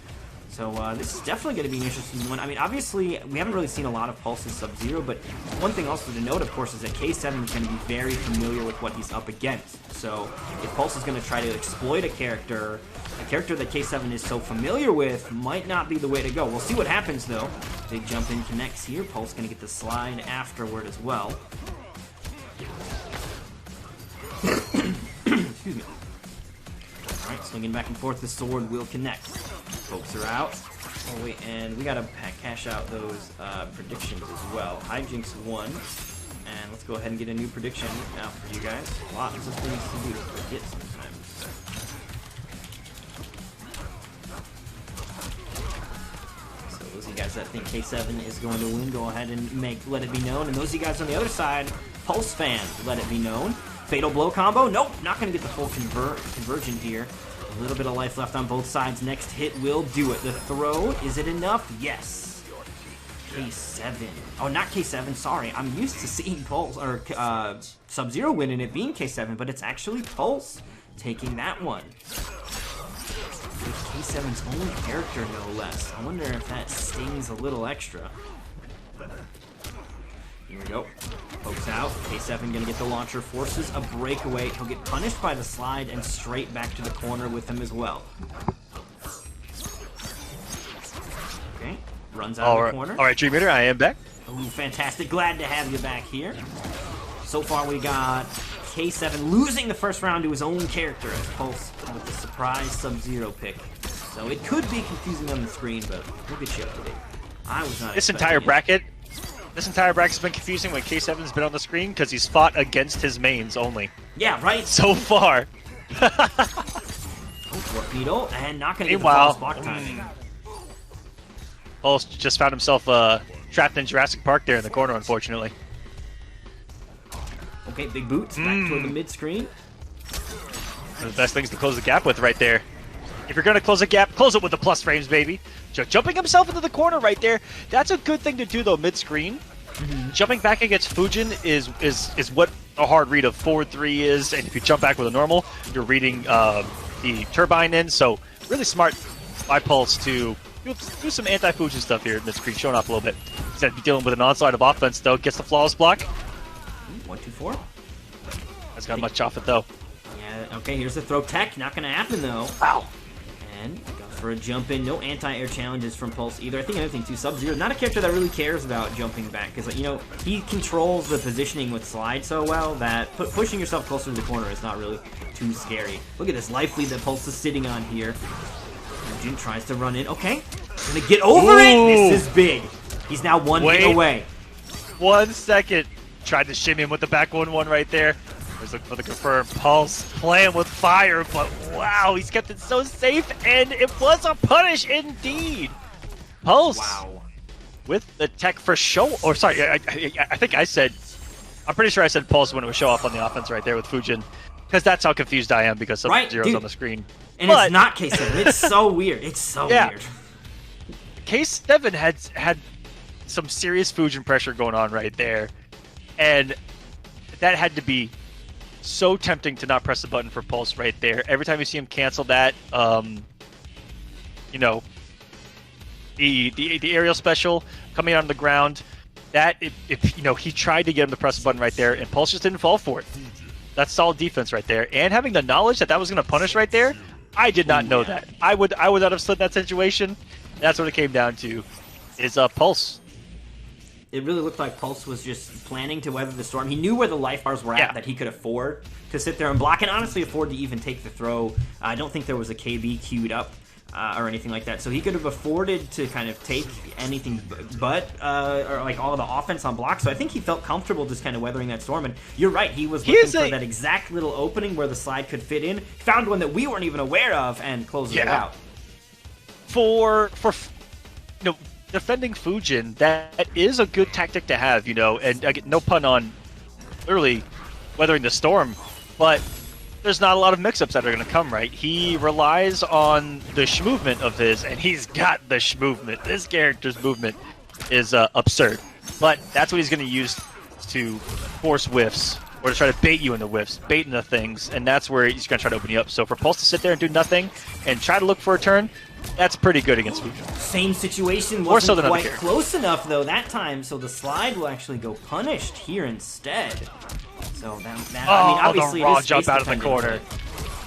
So this is definitely going to be an interesting one. I mean, obviously, we haven't really seen a lot of Pulse's Sub-Zero, but one thing also to note, of course, is that K7 is going to be very familiar with what he's up against. So if Pulse is going to try to exploit a character that K7 is so familiar with might not be the way to go. We'll see what happens, though. Big jump in connects here. Pulse going to get the slide afterward as well. Excuse me. Alright, swinging back and forth, the sword will connect. Folks are out. Oh wait, and we gotta cash out those predictions as well. Hijinks won, and let's go ahead and get a new prediction out for you guys. Lots of things to do to forget sometimes. So those of you guys that think K7 is going to win, go ahead and let it be known. And those of you guys on the other side, Pulse fans, let it be known. Fatal blow combo? Nope, not going to get the full conversion here. A little bit of life left on both sides. Next hit will do it. The throw, is it enough? Yes. K7. Oh, not K7, sorry. I'm used to seeing Pulse, or Sub-Zero win and it being K7, but it's actually Pulse taking that one. With K7's own character, no less. I wonder if that stings a little extra. Here we go. Pokes out. K7 gonna get the launcher. Forces a breakaway. He'll get punished by the slide and straight back to the corner with him as well. Okay. Runs out of the corner. All right, Dream Meter, I am back. Ooh, fantastic. Glad to have you back here. So far we got K7 losing the first round to his own character as Pulse with the surprise Sub-Zero pick. So it could be confusing on the screen, but we'll get you up to date. I was not This expecting entire it. bracket has been confusing when K7's been on the screen because he's fought against his mains only. Yeah, right. So far. Torpedo, and not going to get the Meanwhile, false block timing. Pulse just found himself trapped in Jurassic Park there in the corner, unfortunately. Okay, big boots back toward the mid-screen. One of the best things to close the gap with right there. If you're going to close a gap, close it with the plus frames, baby. Jumping himself into the corner right there. That's a good thing to do, though, mid-screen. Jumping back against Fujin is what a hard read of forward 3 is. And if you jump back with a normal, you're reading the turbine in. So really smart by Pulse to do some anti-Fujin stuff here mid-screen, showing off a little bit. He's going to be dealing with an onslaught of offense, though. Gets the flawless block. 1, 2, 4. That's got much off it, though. Yeah, okay, here's the throw tech. Not going to happen, though. Wow. And got for a jump in. No anti-air challenges from Pulse either. I think another thing too, Sub-Zero, not a character that really cares about jumping back, because, you know, he controls the positioning with slide so well that pushing yourself closer to the corner is not really too scary. Look at this life lead that Pulse is sitting on here. Jin tries to run in. Okay, gonna get over it. This is big. He's now one hit away. 1 second. Tried to shimmy him with the back 1-1 right there. He's looking for the confirm. Pulse playing with fire, but wow, he's kept it so safe, and it was a punish indeed. Pulse with the tech for show, or sorry, I think I said, I'm pretty sure I said Pulse when it was show off on the offense right there with Fujin, because that's how confused I am because Sub-Zero's on the screen. And it's not K7. It's so weird. It's so weird. K7 had some serious Fujin pressure going on right there, and that had to be so tempting to not press the button for Pulse right there. Every time you see him cancel that, you know, the aerial special coming out on the ground, that if you know, he tried to get him to press the button right there, and Pulse just didn't fall for it. That's solid defense right there, and having the knowledge that was going to punish right there, I did not know that. I would not have slid that situation. That's what it came down to, is Pulse. It really looked like Pulse was just planning to weather the storm. He knew where the life bars were at that he could afford to sit there and block, and honestly afford to even take the throw. I don't think there was a KB queued up or anything like that, so he could have afforded to kind of take anything but or like all of the offense on block. So I think he felt comfortable just kind of weathering that storm. And you're right, he was looking for that exact little opening where the slide could fit in. Found one that we weren't even aware of and closed it out. For you know, defending Fujin, that is a good tactic to have, you know, and again, no pun on literally weathering the storm, but there's not a lot of mix-ups that are going to come, right? He relies on the sh-movement of his, and he's got the sh-movement. This character's movement is absurd, but that's what he's going to use to force whiffs, or to try to bait you into whiffs, bait into things, and that's where he's going to try to open you up. So for Pulse to sit there and do nothing, and try to look for a turn, that's pretty good against Fujin. Same situation, wasn't quite close enough though that time, so the slide will actually go punished here instead. So that I mean, obviously the raw it is jump out of the corner.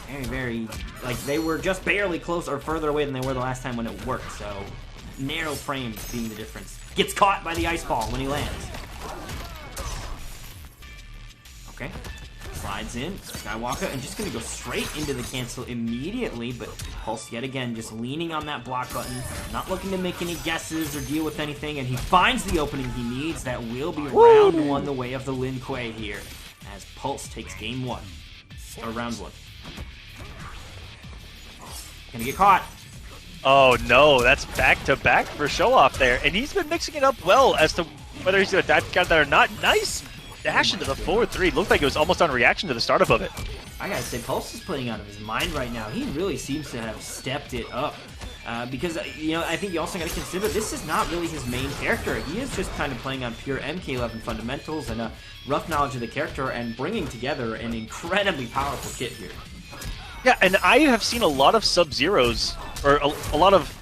Very, very, like they were just barely close or further away than they were the last time when it worked. So narrow frames being the difference. Gets caught by the ice ball when he lands. Okay. Slides in, Skywalker, and just going to go straight into the cancel immediately, but Pulse yet again just leaning on that block button, not looking to make any guesses or deal with anything, and he finds the opening he needs. That will be round one the way of the Lin Kuei here, as Pulse takes game one, or round one. Gonna get caught. Oh no, that's back-to-back for show-off there, and he's been mixing it up well as to whether he's going to dive count that or not. Nice dash into the 4-3. Looked like it was almost on reaction to the startup of it. I gotta say, Pulse is playing out of his mind right now. He really seems to have stepped it up. Because, you know, I think you also gotta consider this is not really his main character. He is just kind of playing on pure MK11 fundamentals and a rough knowledge of the character and bringing together an incredibly powerful kit here. Yeah, and I have seen a lot of Sub-Zeros, or a lot of...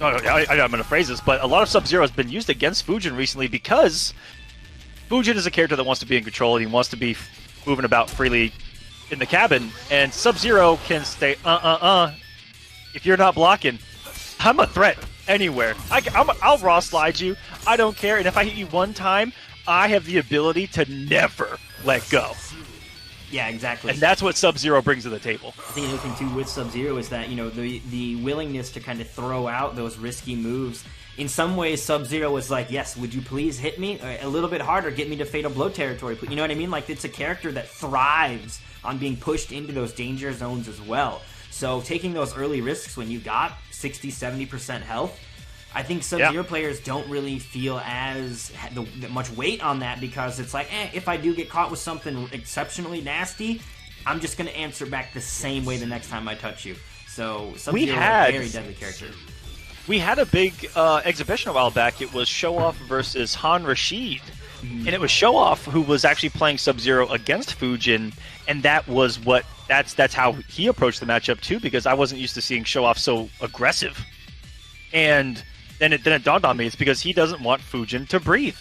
I'm going to phrase this, but a lot of Sub-Zero has been used against Fujin recently because Fujin is a character that wants to be in control, and he wants to be moving about freely in the cabin, and Sub-Zero can stay, if you're not blocking, I'm a threat anywhere. I'll raw slide you, I don't care, and if I hit you one time, I have the ability to never let go. Yeah, exactly. And that's what Sub-Zero brings to the table. I think another thing too with Sub-Zero is that, you know, the willingness to kind of throw out those risky moves. In some ways, Sub-Zero was like, yes, would you please hit me a little bit harder, get me to Fatal Blow territory. You know what I mean? Like, it's a character that thrives on being pushed into those danger zones as well. So taking those early risks when you got 60-70% health, I think Sub-Zero players don't really feel as much weight on that, because it's like, if I do get caught with something exceptionally nasty, I'm just going to answer back the same way the next time I touch you. So Sub-Zero is a very deadly character. We had a big exhibition a while back. It was Show-Off versus Han Rashid. And it was Show-Off who was actually playing Sub-Zero against Fujin, and that's how he approached the matchup too, because I wasn't used to seeing Show-Off so aggressive. And then it dawned on me, it's because he doesn't want Fujin to breathe.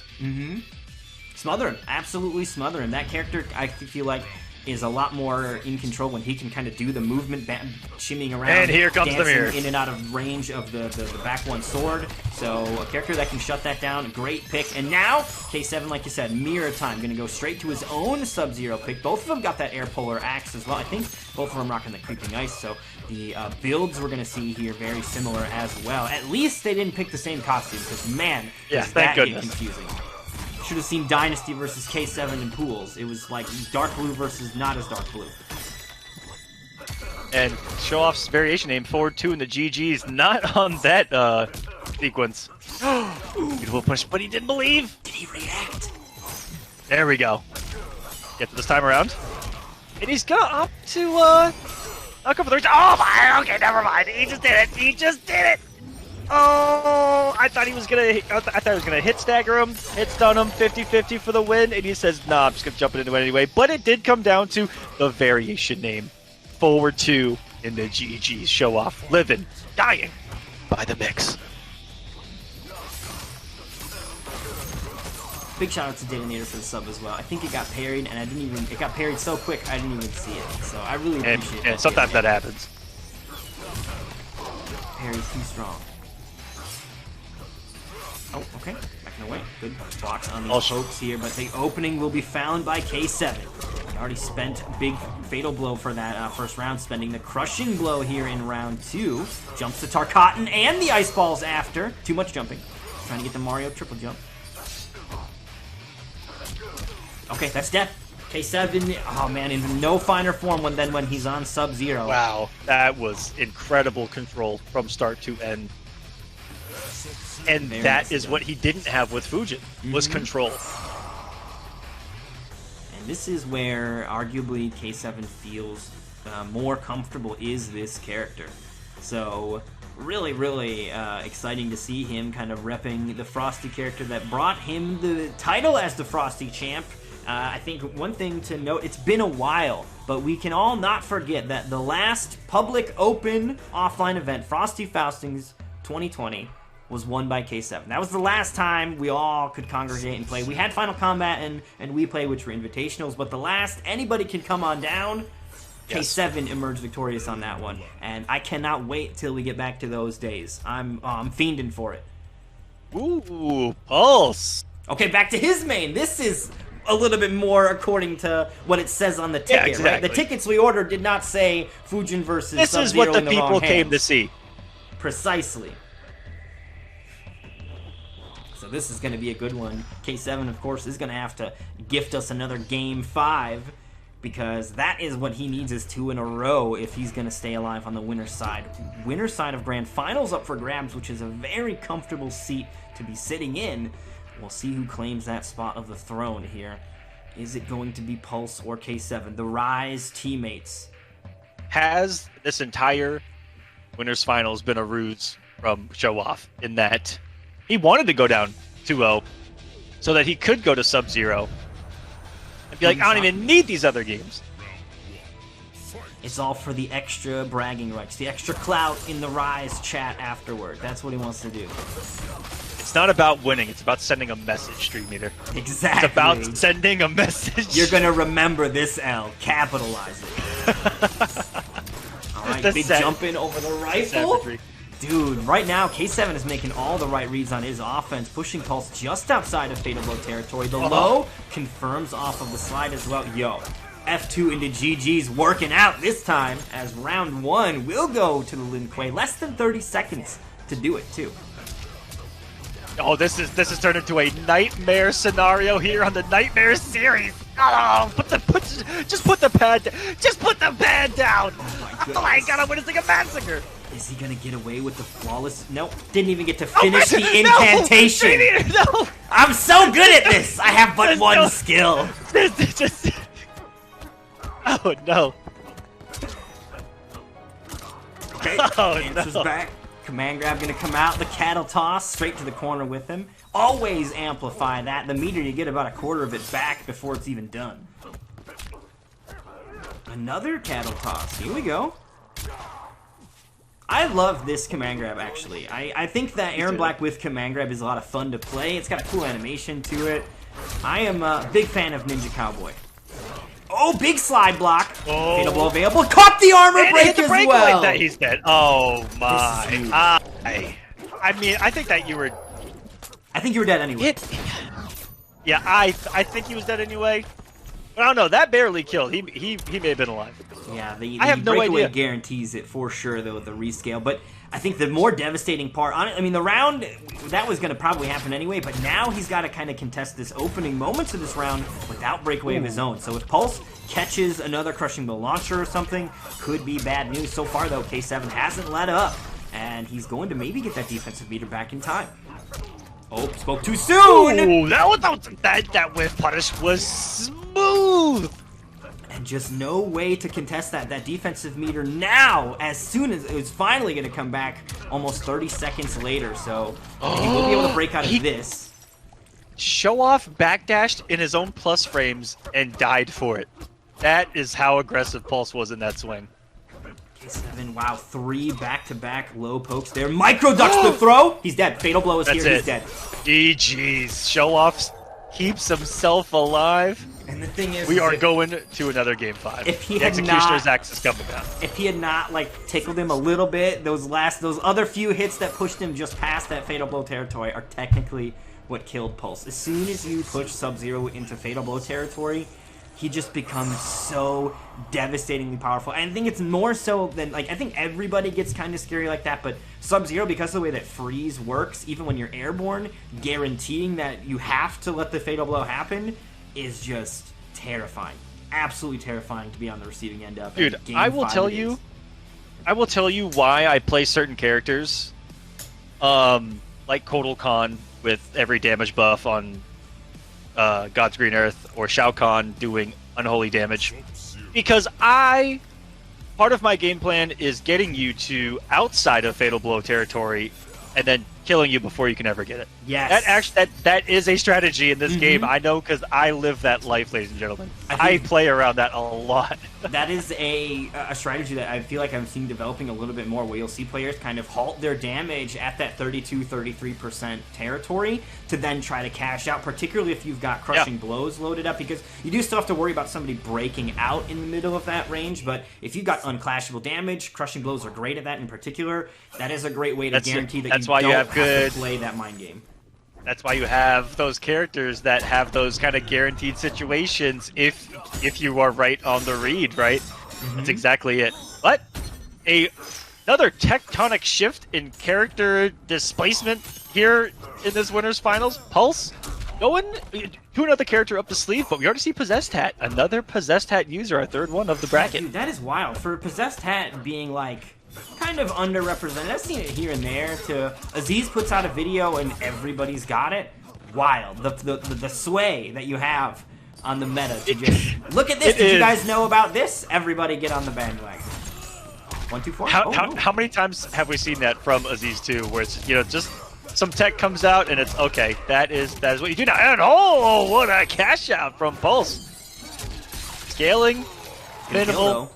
Smother him. Absolutely smother him. That character, I feel like, is a lot more in control when he can kind of do the movement, shimmying around, And here comes the dancing mirror. in and out of range of the back one sword. So a character that can shut that down, great pick. And now, K7, like you said, mirror time, gonna go straight to his own Sub-Zero pick. Both of them got that air polar axe as well. I think both of them rocking the creeping ice, so the builds we're gonna see here very similar as well. At least they didn't pick the same costume, because man, Yeah, does thank that get goodness. confusing. Should have seen Dynasty versus K7 in pools. It was like dark blue versus not as dark blue. And show off's variation name forward 2 in the GG's, not on that sequence. Beautiful push, but he didn't believe. Did he react? There we go. Get to this time around. And he's gonna opt to not go for the reach. Oh my, okay, never mind. He just did it. He just did it. Oh, I thought he was gonna I thought he was gonna hit stagger him, hit stun him, 50-50 for the win, and he says, nah, I'm just gonna jump into it anyway. But it did come down to the variation name. Forward 2 in the GG's show off. Living, dying by the mix. Big shout out to Detonator for the sub as well. I think it got parried, and it got parried so quick I didn't even see it. So I really appreciate it. And sometimes that happens. Parry's too strong. Oh, okay. Backing away. Good blocks on these folks here, but the opening will be found by K7. He already spent a big fatal blow for that first round, spending the crushing blow here in round 2. Jumps to Tarkatan and the ice balls after. Too much jumping. Trying to get the Mario triple jump. Okay, that's death. K7, oh man, in no finer form than when he's on Sub-Zero. Wow, that was incredible control from start to end. And Very that nicely is done. what he didn't have with Fujin, was control. And this is where arguably K7 feels more comfortable is this character. So really, really exciting to see him kind of repping the Frosty character that brought him the title as the Frosty champ. I think one thing to note, it's been a while, but we can all not forget that the last public open offline event, Frosty Faustings 2020, was won by K7. That was the last time we all could congregate and play. We had Final Combat and We Play, which were invitationals, but the last anybody can come on down, K7 emerged victorious on that one. And I cannot wait till we get back to those days. I'm fiending for it. Ooh, Pulse. Okay, back to his main. This is a little bit more according to what it says on the ticket, exactly. right? The tickets we ordered did not say Fujin versus This is Sub-Zero what the in the people wrong came to hands. see. Precisely. So this is going to be a good one. K7, of course, is going to have to gift us another Game 5 because that is what he needs is 2 in a row if he's going to stay alive on the winner's side. Winner's side of Grand Finals up for grabs, which is a very comfortable seat to be sitting in. We'll see who claims that spot of the throne here. Is it going to be Pulse or K7? The Rise teammates. Has this entire Winners Finals been a ruse from Show Off in that he wanted to go down 2-0 so that he could go to Sub-Zero and be like, I don't even need these other games. It's all for the extra bragging rights, the extra clout in the Rise chat afterward. That's what he wants to do. It's not about winning, it's about sending a message, Street Meter. Exactly. It's about sending a message. You're gonna remember this L. Capitalize it. Alright, The big set. jump in over the rifle. Savagery. Dude, right now, K7 is making all the right reads on his offense, pushing Pulse just outside of Fatal Blow territory. The low confirms off of the slide as well. Yo, F2 into GG's working out this time, as round 1 will go to the Lin Kuei. Less than 30 seconds to do it, too. Oh, this is turned into a nightmare scenario here on the Nightmare series. Oh, just put the pad down. Oh my god, I'm witnessing a massacre. Is he gonna get away with the flawless? Nope, didn't even get to finish the No, incantation. no. I'm so good at this. I have but one no- skill. Oh no. Okay, Oh, answers no. back. Command grab gonna come out. The cattle toss straight to the corner with him. Always amplify that. The meter, you get about a quarter of it back before it's even done. Another cattle toss. Here we go. I love this command grab, actually. I think that Aaron Black with command grab is a lot of fun to play. It's got a cool animation to it. I am a big fan of Ninja Cowboy. Oh, big slide block. Oh. Fatal blow available. Caught the armor And break hit the as break well. like that. He's dead. Oh my. This is huge. I mean, I think that you were. I think you were dead anyway. Yeah, I think he was dead anyway. But I don't know. That barely killed. He may have been alive. Yeah, the I have no breakaway idea. guarantees it for sure, though, with the rescale. But I think the more devastating part on it, I mean, the round, that was going to probably happen anyway, but now he's got to kind of contest this opening moments of this round without breakaway of his own. So if Pulse catches another crushing blow launcher or something, could be bad news. So far, though, K7 hasn't let up, and he's going to maybe get that defensive meter back in time. Oh, spoke too soon! Oh, that whiff punish was smooth. And just no way to contest that defensive meter now, as soon as it was finally going to come back almost 30 seconds later. So he will be able to break out of this. Show off backdashed in his own plus frames and died for it. That is how aggressive Pulse was in that swing. K7, wow, 3 back-to-back low pokes there. Micro ducks the throw. He's dead. Fatal blow is That's here. it. He's dead. GG's. Show off keeps himself alive. And the thing is, We are going to another game 5. If he the had Executioner's not- axe is coming down. if he had not like tickled him a little bit, those other few hits that pushed him just past that fatal blow territory are technically what killed Pulse. As soon as you push Sub-Zero into fatal blow territory, he just becomes so devastatingly powerful. And I think it's more so than, like, I think everybody gets kind of scary like that, but Sub-Zero, because of the way that freeze works, even when you're airborne, guaranteeing that you have to let the fatal blow happen is just terrifying. Absolutely terrifying to be on the receiving end of. Dude, And game I will 5 tell it you, is. I will tell you why I play certain characters, like Kotal Khan with every damage buff on God's Green Earth, or Shao Kahn doing unholy damage. Because part of my game plan is getting you to outside of Fatal Blow territory, and then killing you before you can ever get it. Yes. That is a strategy in this game. I know, because I live that life, ladies and gentlemen. I play around that a lot. That is a strategy that I feel like I'm seeing developing a little bit more, where you'll see players kind of halt their damage at that 32-33% territory to then try to cash out, particularly if you've got crushing blows loaded up, because you do still have to worry about somebody breaking out in the middle of that range. But if you've got unclashable damage, crushing blows are great at that in particular. That is a great way to guarantee that that's you why don't you have have good to play that mind game. That's why you have those characters that have those kind of guaranteed situations if you are right on the read, right? That's exactly it. But another tectonic shift in character displacement here in this winner's finals. Pulse going to another character up the sleeve, but we already see Possessed Hat. Another Possessed Hat user, our third one of the bracket. Dude, that is wild. For Possessed Hat being like kind of underrepresented, I've seen it here and there. To Aziz puts out a video and everybody's got it. Wild. The sway that you have on the meta to just look at this. Did you guys know about this? Everybody get on the bandwagon. 1, 2, 4. How many times have we seen that from Aziz too, where it's, you know, just some tech comes out and it's okay, that is what you do now. And oh, what a cash out from Pulse. Scaling, minimal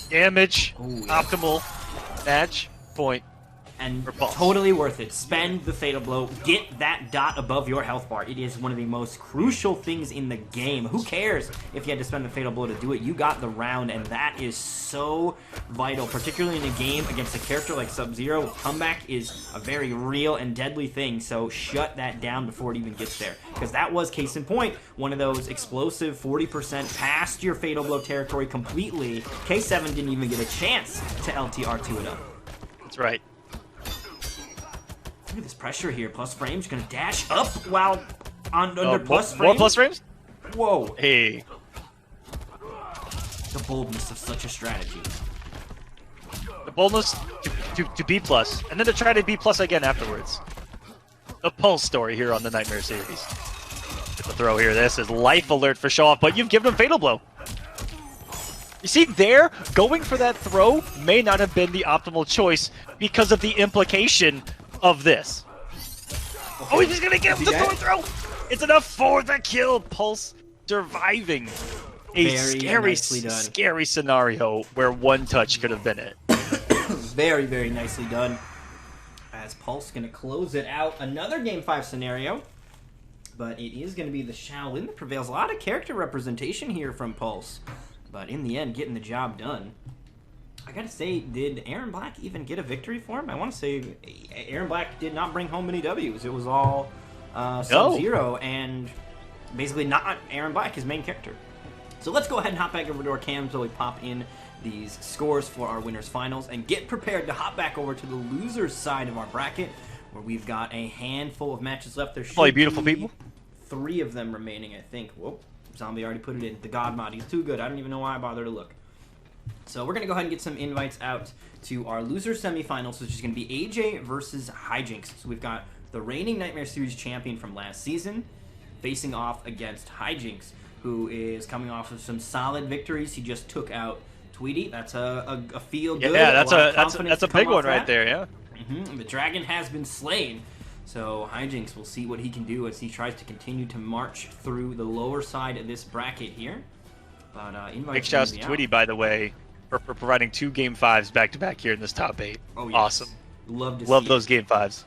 damage, optimal match point. And totally worth it. Spend the Fatal Blow. Get that dot above your health bar. It is one of the most crucial things in the game. Who cares if you had to spend the Fatal Blow to do it? You got the round, and that is so vital, particularly in a game against a character like Sub-Zero. Comeback is a very real and deadly thing, so shut that down before it even gets there. Because that was, case in point, one of those explosive 40% past your Fatal Blow territory completely. K7 didn't even get a chance to LTR2 it up. That's right. Look at this pressure here. Plus frames gonna dash up while under plus frames. More plus frames? Whoa. Hey. The boldness of such a strategy. The boldness to B+, and then to try to B+ again afterwards. The Pulse story here on the Nightmare series. Get the throw here. This is life alert for Show Off, but you've given him Fatal Blow. You see, there, going for that throw may not have been the optimal choice because of the implication of this. Oh, he's gonna get him to throw! It's enough for the kill! Pulse surviving a scary scenario where one touch could have been it. Very, very nicely done. As Pulse gonna close it out. Another Game 5 scenario. But it is going to be the Shaolin that prevails. A lot of character representation here from Pulse. But in the end, getting the job done. I gotta say, did Aaron Black even get a victory for him? I want to say Aaron Black did not bring home any W's. It was all Sub-Zero and basically not Aaron Black, his main character. So let's go ahead and hop back over to our cams while we pop in these scores for our winners finals and get prepared to hop back over to the losers side of our bracket, where we've got a handful of matches left. There should beautiful be people. 3 of them remaining, I think. Whoop, Zombie already put it in. The God mod, he's too good. I don't even know why I bother to look. So we're going to go ahead and get some invites out to our loser semifinals, which is going to be AJ versus Hijinks. So we've got the reigning Nightmare Series champion from last season facing off against Hijinks, who is coming off of some solid victories. He just took out Tweety. That's a feel good. Yeah, that's a big one right there. Yeah. The dragon has been slain. So Hijinks will see what he can do as he tries to continue to march through the lower side of this bracket here. But big shouts to Tweety, by the way, for providing 2 Game 5s back-to-back here in this top 8. Oh, yes. Awesome. Love those Game 5s.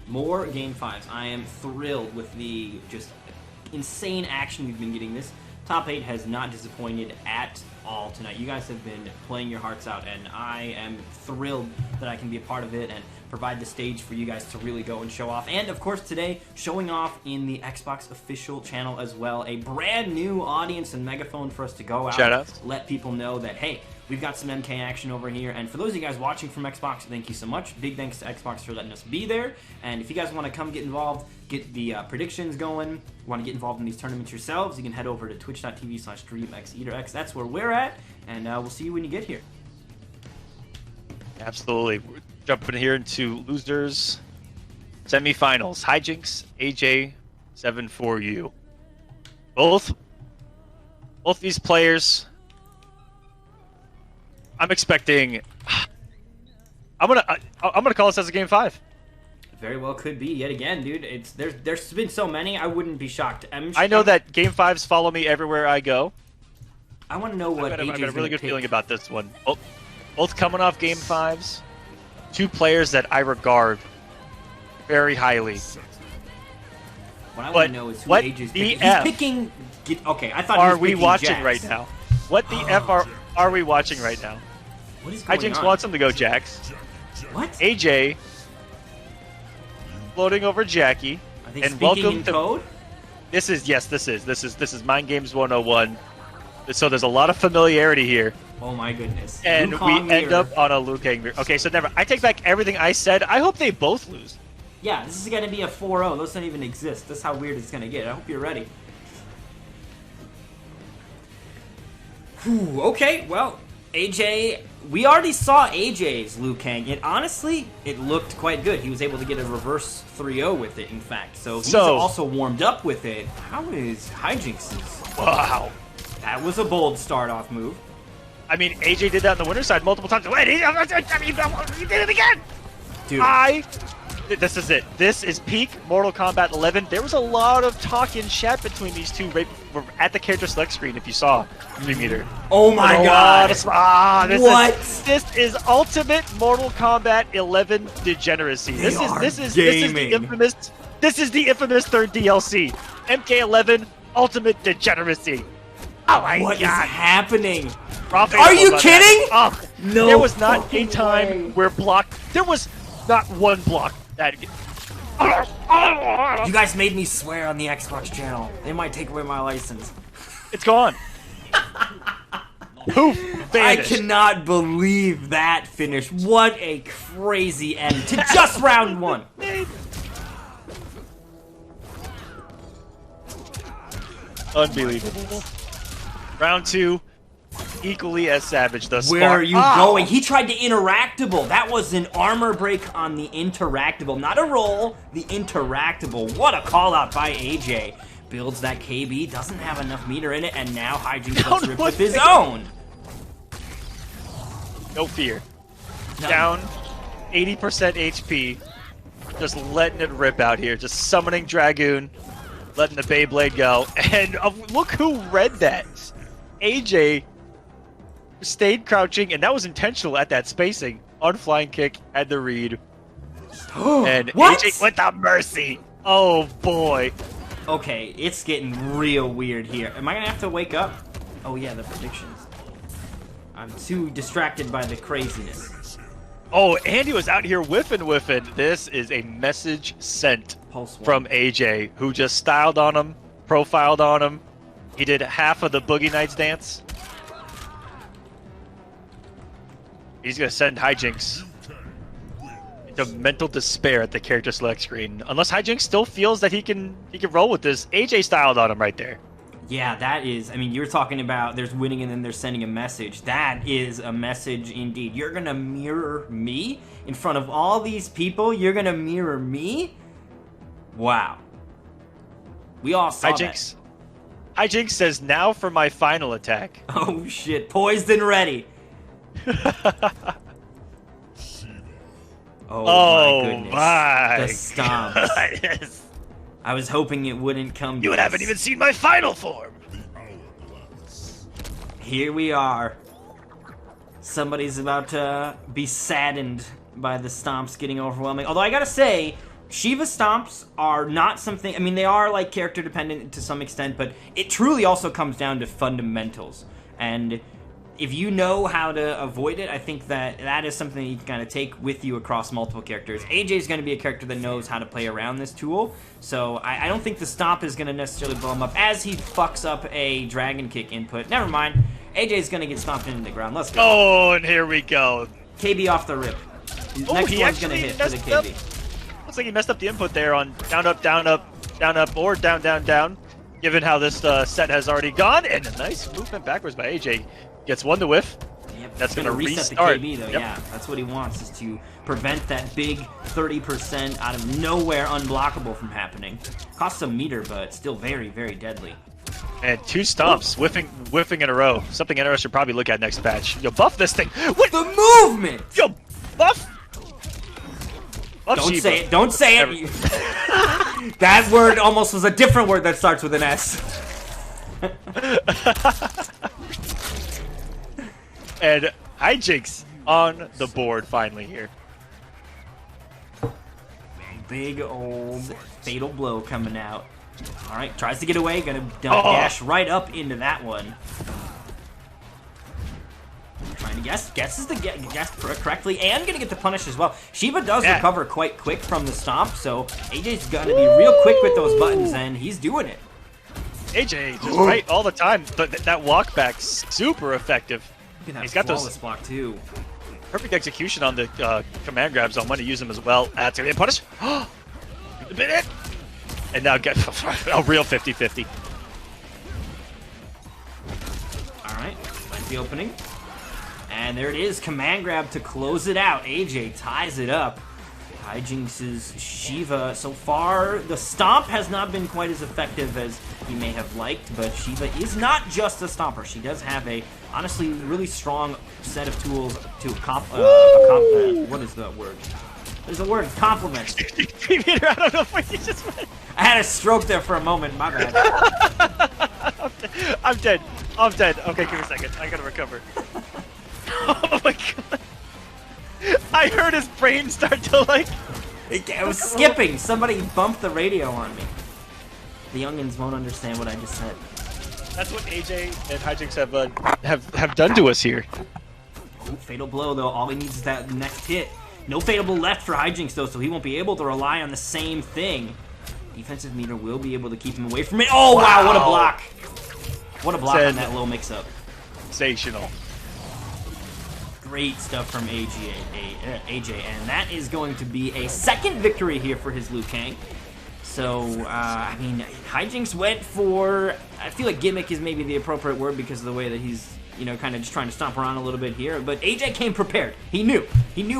More Game 5s. I am thrilled with the just insane action we've been getting. This top 8 has not disappointed at all tonight. You guys have been playing your hearts out, and I am thrilled that I can be a part of it and provide the stage for you guys to really go and show off. And of course today, showing off in the Xbox official channel as well, a brand new audience and megaphone for us to go out. Shout out. Let people know that, hey, we've got some MK action over here. And for those of you guys watching from Xbox, thank you so much. Big thanks to Xbox for letting us be there. And if you guys want to come get involved, get the predictions going, want to get involved in these tournaments yourselves, you can head over to twitch.tv/DreamXEaterX. That's where we're at, and we'll see you when you get here. Absolutely. We're jumping here into losers semifinals. Hijinks, AJ, 7-4U. Both these players, I'm expecting. I'm gonna call this as a Game 5. Very well could be yet again, dude. There's been so many, I wouldn't be shocked. I know that Game 5s follow me everywhere I go. I want to know what I've got a really good pick. feeling about this one. Both coming off Game 5s. 2 players that I regard very highly. What I want to know is who AJ's picking. F He's picking. Okay, I thought he are was we picking watching Jax. right now? What the F are we watching right now? What is going Hijinks on? wants him to go Jax. What? AJ floating over Jackie. Are they and speaking welcome in to code? This is Mind Games 101. So there's a lot of familiarity here. Oh my goodness. And Wukong we end mirror. up on a Liu Kang mirror. Okay, so never. I take back everything I said. I hope they both lose. Yeah, this is gonna be a 4-0. Those don't even exist. That's how weird it's gonna get. I hope you're ready. Whew, okay, well, AJ, we already saw AJ's Liu Kang. Honestly, it looked quite good. He was able to get a reverse 3-0 with it, in fact. So he's also warmed up with it. How is Hijinks'? Wow. That was a bold start-off move. I mean, AJ did that on the winner's side multiple times. Wait, he did it again! Dude. This is it. This is peak Mortal Kombat 11. There was a lot of talk in chat between these two right at the character select screen, if you saw 3 meter. Oh my god! This is ultimate Mortal Kombat 11 degeneracy. This is the infamous third DLC. MK11 Ultimate Degeneracy. Oh my god! What is happening? Are you kidding? Oh, No. There was not a fucking time way. where there was not one block that. You guys made me swear on the Xbox channel. They might take away my license. It's gone. Poof! I Vanished. cannot believe that finish. What a crazy end to just round 1. Unbelievable. Round 2, equally as savage thus far. Where are you going? He tried to interactable. That was an armor break on the interactable. Not a roll, the interactable. What a call out by AJ. Builds that KB, doesn't have enough meter in it, and now Hijinks goes rip with his own. No fear. Down 80% HP. Just letting it rip out here. Just summoning Dragoon. Letting the Beyblade go. And look who read that. AJ stayed crouching, and that was intentional at that spacing. On flying kick, had the read. And What? AJ with the mercy. Oh boy. Okay, it's getting real weird here. Am I gonna have to wake up? Oh yeah, the predictions. I'm too distracted by the craziness. Oh, Andy was out here whiffing. This is a message sent Pulse one. from AJ, who just styled on him, profiled on him. He did half of the Boogie Nights dance. He's gonna send Hijinks into mental despair at the character select screen. Unless Hijinks still feels that he can roll with this. AJ styled on him right there. Yeah, that is, I mean, you're talking about there's winning and then they're sending a message. That is a message indeed. You're gonna mirror me in front of all these people? You're gonna mirror me? Wow. We all saw Hijinks. Hijinks says, now for my final attack. that. Oh shit, poised and ready. Oh, my goodness. My the stomps. goodness. I was hoping it wouldn't come to You this. haven't even seen my final form. The hourglass. Here we are. Somebody's about to be saddened by the stomps getting overwhelming. Although I gotta say, Shiva stomps are not something... I mean, they are, like, character dependent to some extent, but it truly also comes down to fundamentals. And if you know how to avoid it, I think that that is something that you can kind of take with you across multiple characters. AJ is going to be a character that knows how to play around this tool, so I don't think the stomp is going to necessarily blow him up as he fucks up a dragon kick input. Never mind. AJ is going to get stomped into the ground. Let's go. Oh, and here we go. KB off the rip. Oh, Next he one's going to actually hit for the messed up. KB. Looks like he messed up the input there on down, up, or down. Given how this set has already gone, and a nice movement backwards by AJ. Gets one to whiff. Yep, That's gonna gonna reset restart. the KB though. Yep. Yeah, that's what he wants, is to prevent that big 30% out of nowhere unblockable from happening. Costs a meter, but still very, very deadly. And two stomps, whiffing in a row. Something NRS should probably look at next patch. Yo, buff this thing. What? The movement. Yo, buff. Buff Don't Shiva. say it. Don't say it. That word almost was a different word that starts with an S. And Hijinks on the board finally here. Big old fatal blow coming out. All right, tries to get away. Gonna dash right up into that one. Trying to guesses the guess correctly, and gonna get the punish as well. Shiva does recover quite quick from the stomp, so AJ's gonna be real quick with those buttons, and he's doing it. AJ just right all the time, but that walk back super effective. Look at that He's got flawless those block too. perfect execution on the command grabs. I'm going to use them as well. That's gonna be a punish. A minute, and now get a real 50-50. All right, finds the opening. And there it is, command grab to close it out. AJ ties it up. Hijinks' Shiva, so far, the stomp has not been quite as effective as he may have liked, but Shiva is not just a stomper. She does have a, honestly, really strong set of tools to what is the word? There's a word, compliment. I don't know where you just went. I had a stroke there for a moment, my bad. I'm dead. Okay, give me a second. I gotta recover. Oh my god. I heard his brain start to like... I was skipping. Somebody bumped the radio on me. The youngins won't understand what I just said. That's what AJ and Hijinks have done to us here. Oh, fatal blow, though. All he needs is that next hit. No fatal blow left for Hijinks, though, so he won't be able to rely on the same thing. Defensive meter will be able to keep him away from it. Oh, wow, what a block. What a block on that low mix-up. Sensational. Great stuff from AJ, and that is going to be a second victory here for his Liu Kang. So, I mean, Hijinks went for, I feel like gimmick is maybe the appropriate word because of the way that he's, you know, kind of just trying to stomp around a little bit here. But AJ came prepared. He knew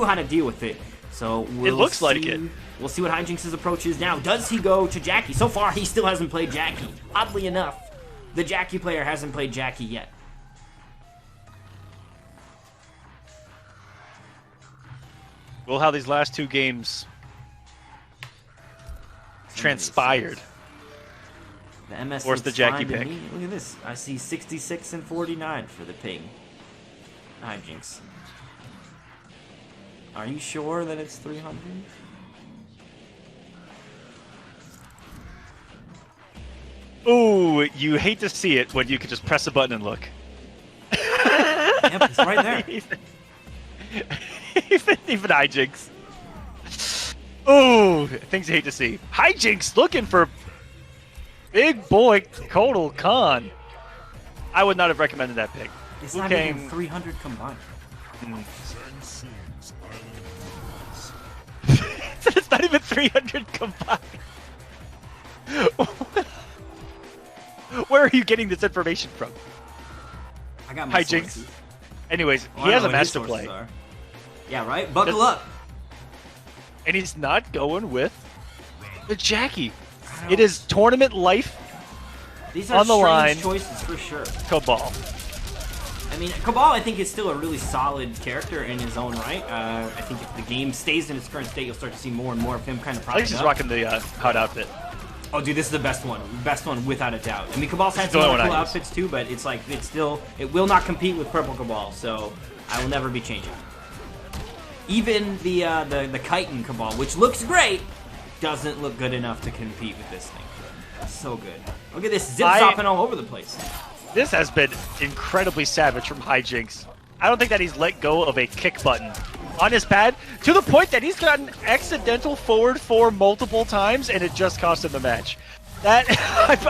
how to deal with it. So It looks like it. We'll see what Hijinks' approach is now. Does he go to Jackie? So far, he still hasn't played Jackie. Oddly enough, the Jackie player hasn't played Jackie yet. Well, how these last two games transpired. The MS Force the looks Jackie fine to pick. me. Look at this. I see 66 and 49 for the ping. Hijinks. Are you sure that it's 300? Ooh, you hate to see it when you could just press a button and look. Yep, it's right there. even Hijinks. Ooh, things you hate to see. Hijinks looking for big boy Kotal Khan. I would not have recommended that pick. It's Who not came? even 300 combined. It's not even 300 combined. Where are you getting this information from? I got my Hijinks. sources. Anyways, Well, he I has know a what his master sources play, are. Yeah, right? Buckle up. and he's not going with the Jackie. I don't- It is tournament life These are on the strange line. choices for sure. Cabal. I mean, Cabal, I think, is still a really solid character in his own right. I think if the game stays in its current state, you'll start to see more and more of him kind of I think propping he's up. rocking the hot outfit. Oh, dude, this is the best one. Best one without a doubt. I mean, Cabal's had This is some the other one cool I use. outfits too, but it's like, it will not compete with Purple Cabal, so I will never be changing. Even the chitin Cabal, which looks great, doesn't look good enough to compete with this thing. So good. Look at this, zip-zopping all over the place. This has been incredibly savage from Hijinks. I don't think that he's let go of a kick button on his pad to the point that he's gotten accidental forward 4 multiple times, and it just cost him the match. That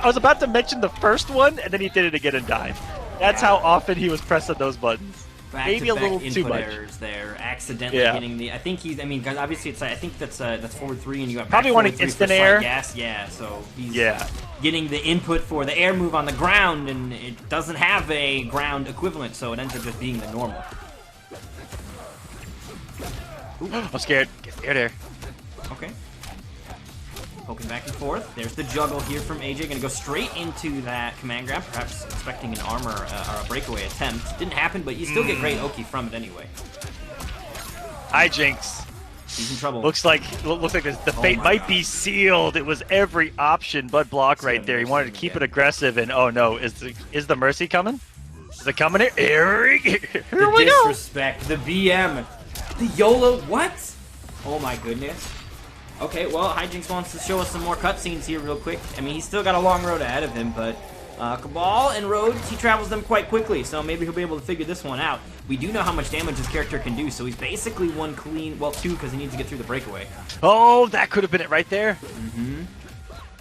I was about to mention the first one, and then he did it again and died. That's how often he was pressing those buttons. Maybe a Back-to-back little too input much. errors there, accidentally Yeah. getting the. I think he's. I mean, 'cause obviously it's. I think that's forward 3, and you got Probably back wanting forward 3 instant for slight air. gas. Yeah, so he's Yeah. getting the input for the air move on the ground, and it doesn't have a ground equivalent, so it ends up just being the normal. I'm scared. Get scared there. Okay. Poking back and forth. There's the juggle here from AJ. Gonna go straight into that command grab, perhaps expecting an armor or a breakaway attempt. Didn't happen, but you still get great Oki from it anyway. Hijinks. He's in trouble. Looks like the fate my might God. be sealed. It was every option but block right there. He wanted to keep it aggressive, and oh no, is the mercy coming? Is it coming here? Here The we go. disrespect, the BM, the YOLO, what? Oh my goodness. Okay, well, Hijinks wants to show us some more cutscenes here real quick. I mean, he's still got a long road ahead of him, but Cabal and roads, he travels them quite quickly, so maybe he'll be able to figure this one out. We do know how much damage his character can do, so he's basically one clean, well, 2, because he needs to get through the breakaway. Oh, that could have been it right there.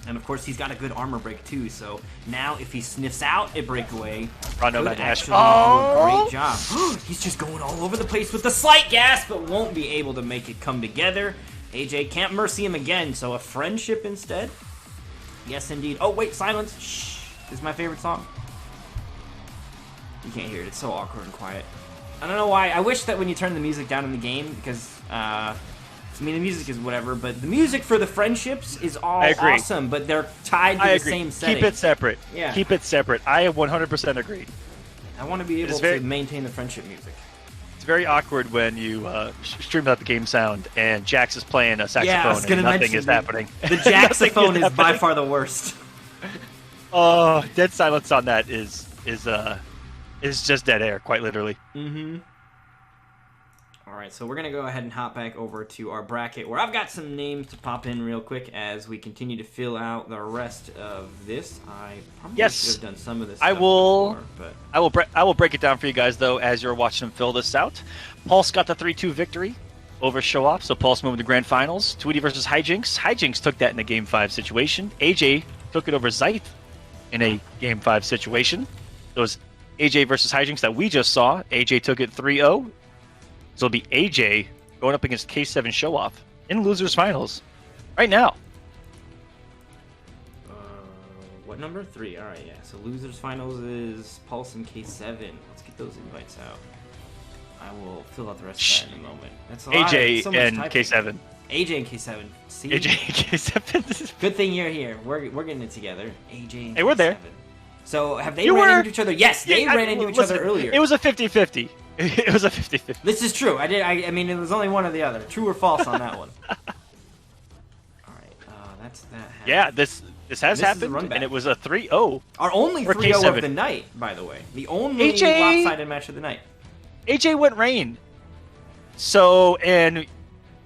And of course, he's got a good armor break too, so now if he sniffs out a breakaway, Rondo could that dash. actually do a great job. He's just going all over the place with the slight gas, but won't be able to make it come together. AJ can't mercy him again, so a friendship instead? Yes, indeed. Oh, wait, silence. Shh. This is my favorite song. You can't hear it. It's so awkward and quiet. I don't know why. I wish that when you turn the music down in the game, because, I mean, the music is whatever, but the music for the friendships is all I agree. awesome, but they're tied to I the agree. same setting. Keep it separate. Yeah. Keep it separate. I 100% agree. I want to be able is very- to maintain the friendship music. It's very awkward when you stream without the game sound and Jax is playing a saxophone Yeah, I was and gonna nothing mention is happening. The Nothing jaxophone is by happening. far the worst. Oh, dead silence on that is just dead air, quite literally. Mm-hmm. Alright, so we're going to go ahead and hop back over to our bracket, where I've got some names to pop in real quick as we continue to fill out the rest of this. I probably Yes. should have done some of this I stuff will- before, but I will break it down for you guys though as you're watching them fill this out. Pulse got the 3-2 victory over Show Off, so Pulse moving to grand finals. Tweety versus Hijinks. Hijinks took that in a game 5 situation. AJ took it over Zeiss in a game 5 situation. Those AJ versus Hijinks that we just saw. AJ took it 3-0. So it'll be AJ going up against K7 Show Off in losers finals right now. what number? 3. Alright, yeah. So losers finals is Pulse and K7. Let's get those invites out. I will fill out the rest of that in a moment. That's a lot. AJ So much and typing. K7. AJ and K7. See? AJ and K7. Good thing you're here. We're getting it together. AJ and Hey, we're there. K7. So have they You ran were- into each other? Yes, they ran into each other earlier. It was a 50-50. It was a 50-50. This is true. I mean, it was only one or the other. True or false on that one. All right. That's that. Happened. Yeah, this has This is a happened, run back. and it was a 3-0. Our only Or 3-0 K7. of the night, by the way. The only AJ lopsided match of the night. AJ went rain. So, and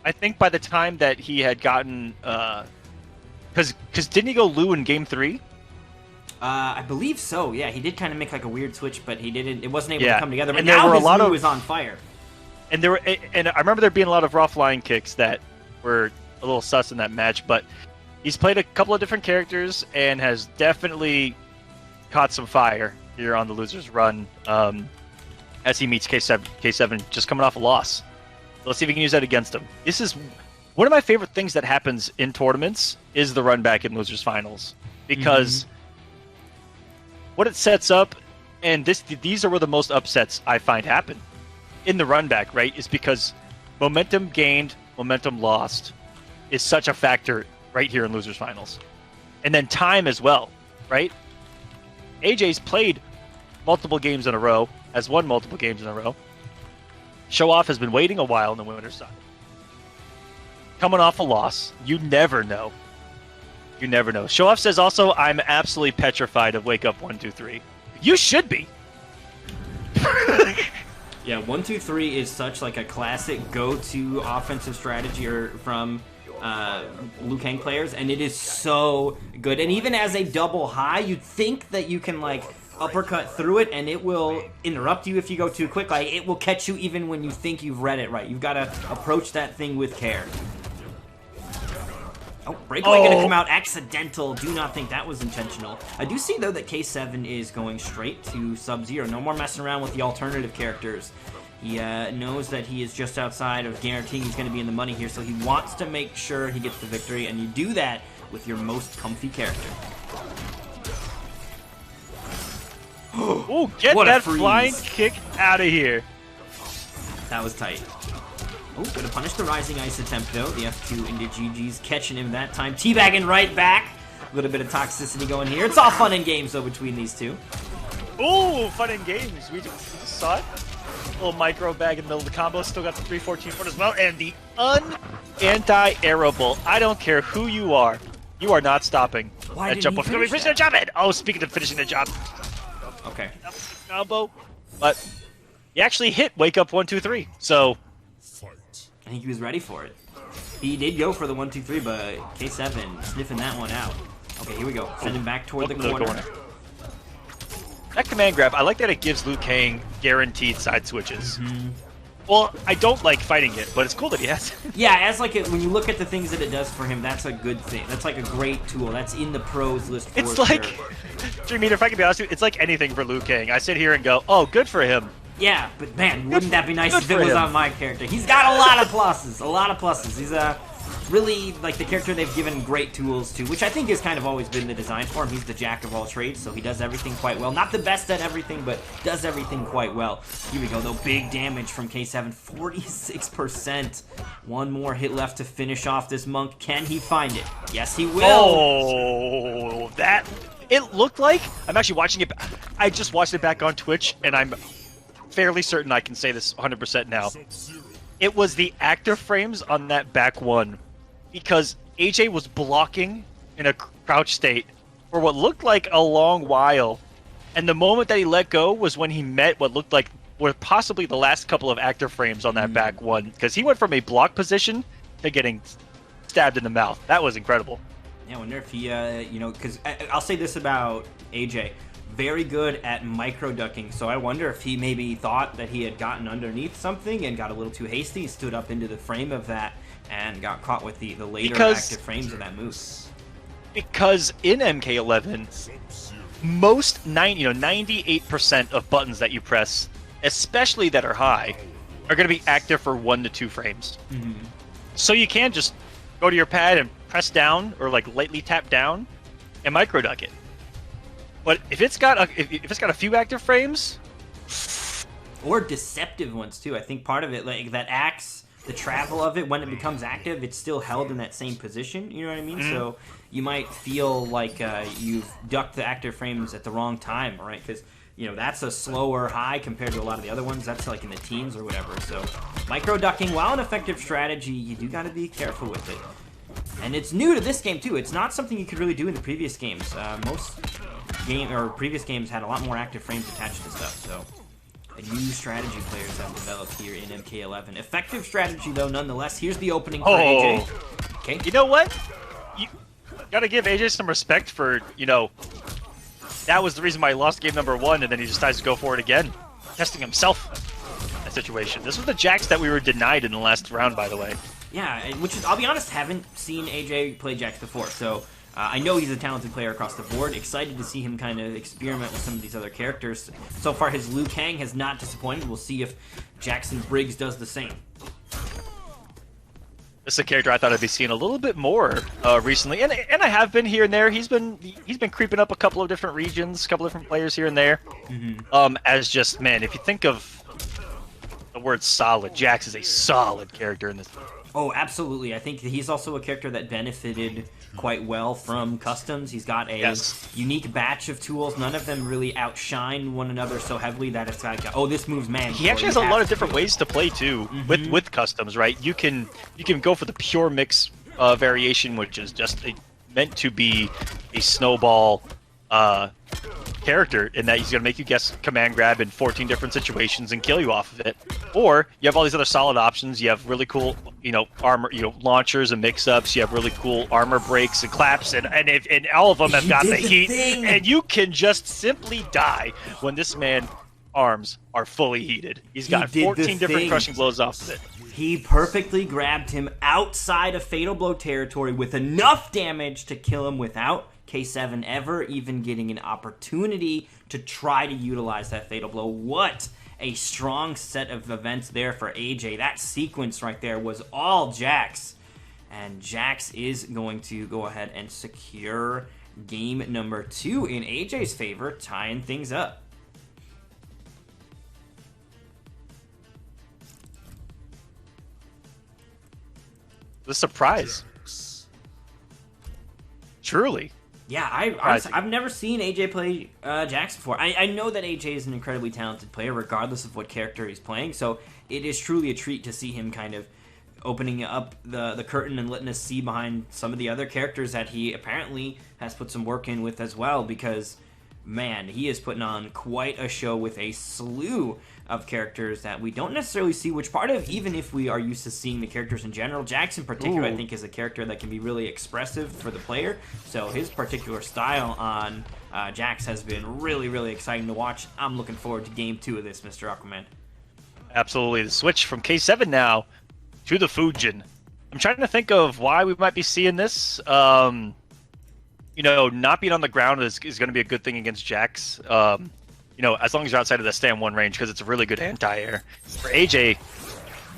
I think by the time that he had gotten, because didn't he go Lou in game 3? I believe so. Yeah, he did kind of make like a weird switch, but he didn't. It wasn't able Yeah. to come together. But And there now were a his lot Lou of- is on fire. And I remember there being a lot of raw flying kicks that were a little sus in that match, but he's played a couple of different characters and has definitely caught some fire here on the losers run as he meets K7. K7 just coming off a loss. Let's see if we can use that against him. This is one of my favorite things that happens in tournaments is the run back in losers finals, because what it sets up, and these are where the most upsets I find happen in the run back, right, is because momentum gained, momentum lost is such a factor right here in losers finals. And then time as well, right? AJ's played multiple games in a row, has won multiple games in a row. Show Off has been waiting a while on the winner's side. Coming off a loss, you never know. You never know. Show Off says also, I'm absolutely petrified of Wake Up 1, 2, 3. You should be. Yeah, 1, 2, 3 is such like a classic go-to offensive strategy from Liu Kang players, and it is so good. And even as a double high, you'd think that you can like uppercut through it, and it will interrupt you if you go too quick. Like it will catch you even when you think you've read it right. You've got to approach that thing with care. Oh, breakaway gonna come out accidental. Do not think that was intentional. I do see, though, that K7 is going straight to Sub-Zero. No more messing around with the alternative characters. He knows that he is just outside of guaranteeing he's going to be in the money here, so he wants to make sure he gets the victory, and you do that with your most comfy character. Ooh, get What a that freeze. flying kick out of here. That was tight. Oh, gonna punish the Rising Ice attempt, though. The F2 into GG's, catching him that time. Teabagging right back. A little bit of toxicity going here. It's all fun and games, though, between these two. Ooh, fun and games. We just saw it. Little micro bag in the middle of the combo. Still got the 314 foot as well. And the anti-airable. I don't care who you are not stopping Why that didn't jump he off. He's gonna be finish finishing the job. And oh, speaking of finishing the job, Okay. combo. But he actually hit Wake Up 1, 2, 3. So Fight. I think he was ready for it. He did go for the 1, 2, 3, but K7 sniffing that one out. Okay, here we go. Send him back toward the Welcome to corner. that command grab, I like that it gives Liu Kang guaranteed side switches. Mm-hmm. Well, I don't like fighting it, but it's cool that he has it. Yeah, as like when you look at the things that it does for him, that's a good thing. That's like a great tool. That's in the pros list for It's sure. like, Dream Eater, if I can be honest with you, it's like anything for Liu Kang. I sit here and go, oh, good for him. Yeah, but man, wouldn't that be nice Good if it for was him. on my character? He's got a lot of pluses. A lot of pluses. He's really like the character they've given great tools to, which I think has kind of always been the design for him. He's the jack of all trades, so he does everything quite well. Not the best at everything, but does everything quite well. Here we go, though. Big damage from K7, 46%. One more hit left to finish off this monk. Can he find it? Yes, he will. Oh, that... It looked like... I'm actually watching it... I just watched it back on Twitch, and I'm fairly certain I can say this 100% now. Sub-Zero. It was the actor frames on that back one, because AJ was blocking in a crouch state for what looked like a long while, and the moment that he let go was when he met what looked like were possibly the last couple of actor frames on that back one, because he went from a block position to getting stabbed in the mouth. That was incredible. Yeah, I wonder if he, you know, because I'll say this about AJ. Very good at micro ducking, so I wonder if he maybe thought that he had gotten underneath something and got a little too hasty, stood up into the frame of that, and got caught with the later active frames of that move. Because in MK11, Sub-Zero. most 98% of buttons that you press, especially that are high, are going to be active for 1 to 2 frames. So you can just go to your pad and press down or like lightly tap down and micro duck it. But if it's got a few active frames, Or deceptive ones, too. I think part of it, like that axe, the travel of it, when it becomes active, it's still held in that same position, you know what I mean? So you might feel like you've ducked the active frames at the wrong time, right? Because, you know, that's a slower high compared to a lot of the other ones. That's like in the teens or whatever. So micro ducking, while an effective strategy, you do got to be careful with it. And it's new to this game, too. It's not something you could really do in the previous games. Most previous games had a lot more active frames attached to stuff, so a new strategy players have developed here in MK11. Effective strategy, though, nonetheless. Here's the opening for AJ. Okay. you know what? You gotta give AJ some respect for, that was the reason why he lost game number 1, and then he decides to go for it again, testing himself in that situation. This was the Jax that we were denied in the last round, by the way. Yeah, which is, I'll be honest, haven't seen AJ play Jax before, so I know he's a talented player across the board. Excited to see him kind of experiment with some of these other characters. So far, his Liu Kang has not disappointed. We'll see if Jackson Briggs does the same. This is a character I thought I'd be seeing a little bit more recently, and I have been here and there. He's been creeping up a couple of different regions, a couple of different players here and there. As just, man, if you think of the word solid, Jax is a solid character in this game. Oh, absolutely. I think he's also a character that benefited quite well from customs. He's got a unique batch of tools. None of them really outshine one another so heavily that it's like, oh, this moves man. He actually has a lot of different ways to play too with customs, right? You can go for the pure mix variation, which is just meant to be a snowball character in that he's going to make you guess command grab in 14 different situations and kill you off of it. Or you have all these other solid options. You have really cool, armor, launchers and mix-ups. You have really cool armor breaks and claps, and all of them have got the heat. And you can just simply die when this man's arms are fully heated. He's got 14 different crushing blows off of it. He perfectly grabbed him outside of Fatal Blow territory with enough damage to kill him without K7 ever even getting an opportunity to try to utilize that Fatal Blow. What a strong set of events there for AJ. That sequence right there was all Jax. And Jax is going to go ahead and secure game number 2 in AJ's favor, tying things up. The surprise. Truly. Yeah, I've never seen AJ play Jax before. I know that AJ is an incredibly talented player, regardless of what character he's playing, so it is truly a treat to see him kind of opening up the curtain and letting us see behind some of the other characters that he apparently has put some work in with as well, because, man, he is putting on quite a show with a slew of characters that we don't necessarily see, which part of, even if we are used to seeing the characters in general, Jax in particular, I think, is a character that can be really expressive for the player. So his particular style on Jax has been really, really exciting to watch. I'm looking forward to game 2 of this, Mr. Aquaman. Absolutely. The switch from K7 now to the Fujin. I'm trying to think of why we might be seeing this. Not being on the ground is going to be a good thing against Jax. As long as you're outside of the stand 1 range, because it's a really good anti-air. For AJ,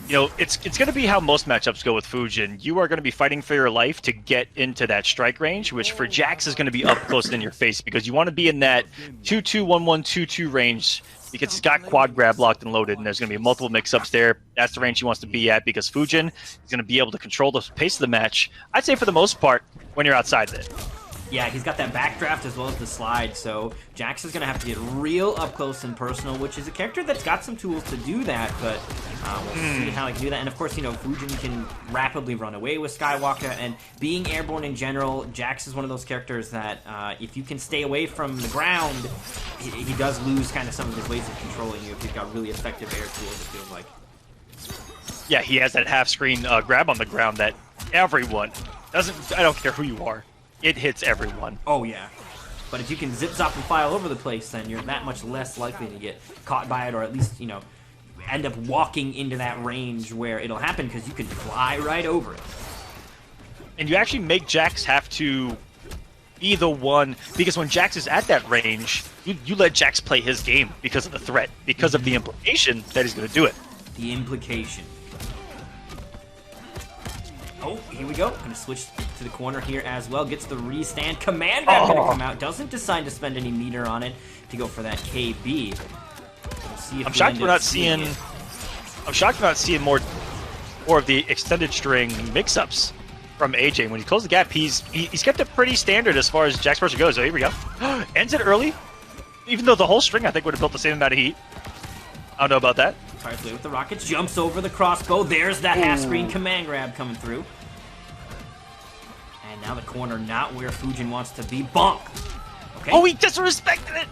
it's going to be how most matchups go with Fujin. You are going to be fighting for your life to get into that strike range, which for Jax is going to be up close and in your face, because you want to be in that 2-2, 1-1, 2-2 range, because he's got quad grab locked and loaded, and there's going to be multiple mix-ups there. That's the range he wants to be at, because Fujin is going to be able to control the pace of the match, I'd say for the most part, when you're outside of it. Yeah, he's got that backdraft as well as the slide, so Jax is going to have to get real up close and personal, which is a character that's got some tools to do that, but we'll see how he can do that. And of course, Fujin can rapidly run away with Skywalker, and being airborne in general, Jax is one of those characters that if you can stay away from the ground, he does lose kind of some of his ways of controlling you if you've got really effective air tools, it feels like. Yeah, he has that half-screen grab on the ground that everyone I don't care who you are. It hits everyone. Oh, yeah. But if you can zip, zop, and fly all over the place, then you're that much less likely to get caught by it, or at least, end up walking into that range where it'll happen, because you can fly right over it. And you actually make Jax have to be the one, because when Jax is at that range, you let Jax play his game because of the threat, because of the implication that he's going to do it. The implication. Oh, here we go. Gonna switch to the corner here as well. Gets the restand. Command grab gonna come out. Doesn't decide to spend any meter on it to go for that KB. We'll see if I'm shocked we're not seeing more of the extended string mix-ups from AJ. When he closed the gap, he's kept it pretty standard as far as Jax pressure goes. So here we go. Ends it early, even though the whole string I think would have built the same amount of heat. I don't know about that. Tries to play with the rockets, jumps over the crossbow. There's that half-screen command grab coming through. And now the corner not where Fujin wants to be. Bonk! Okay. Oh, he disrespected it!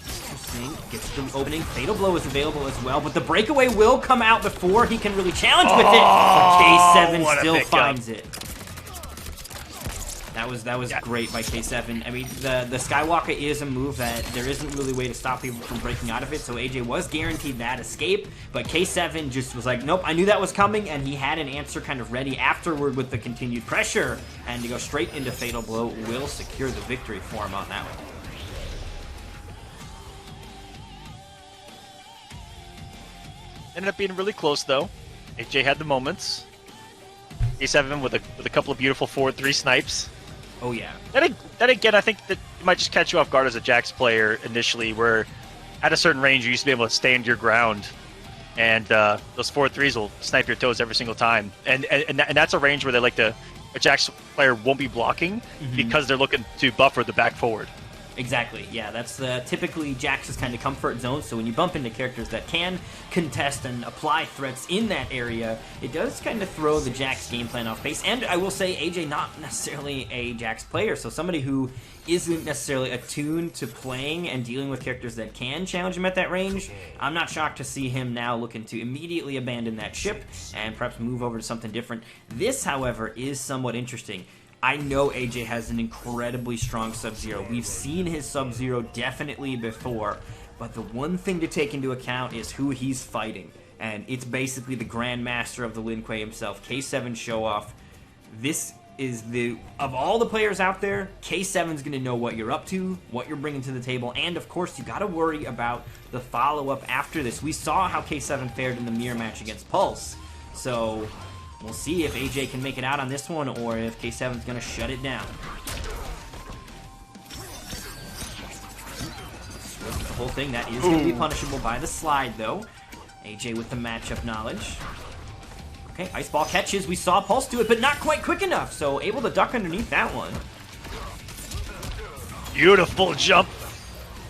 Interesting. Gets the opening. Fatal Blow is available as well, but the breakaway will come out before he can really challenge with it. K7 still finds it. That was great by K7. I mean, the Skywalker is a move that there isn't really a way to stop people from breaking out of it, so AJ was guaranteed that escape, but K7 just was like, nope, I knew that was coming, and he had an answer kind of ready afterward with the continued pressure, and to go straight into Fatal Blow will secure the victory for him on that one. Ended up being really close, though. AJ had the moments. K7 with a couple of beautiful forward 3 snipes. Oh, yeah. Then again, I think that it might just catch you off guard as a Jax player initially, where at a certain range you used to be able to stand your ground, and those 4-3s will snipe your toes every single time. And that's a range where they like to, a Jax player won't be blocking because they're looking to buffer the back forward. Exactly, yeah, that's typically Jax's kind of comfort zone, so when you bump into characters that can contest and apply threats in that area, it does kind of throw the Jax game plan off base. And I will say, AJ not necessarily a Jax player, so somebody who isn't necessarily attuned to playing and dealing with characters that can challenge him at that range, I'm not shocked to see him now looking to immediately abandon that ship and perhaps move over to something different. This, however, is somewhat interesting. I know AJ has an incredibly strong Sub-Zero. We've seen his Sub-Zero definitely before, but the one thing to take into account is who he's fighting. And it's basically the Grandmaster of the Lin Kuei himself, K7 Show-Off. This is of all the players out there, K7's going to know what you're up to, what you're bringing to the table, and of course you got to worry about the follow-up after this. We saw how K7 fared in the mirror match against Pulse, so we'll see if AJ can make it out on this one, or if K7's going to shut it down. The whole thing, that is going to be punishable by the slide, though. AJ with the matchup knowledge. Okay, Ice Ball catches. We saw Pulse do it, but not quite quick enough, so able to duck underneath that one. Beautiful jump.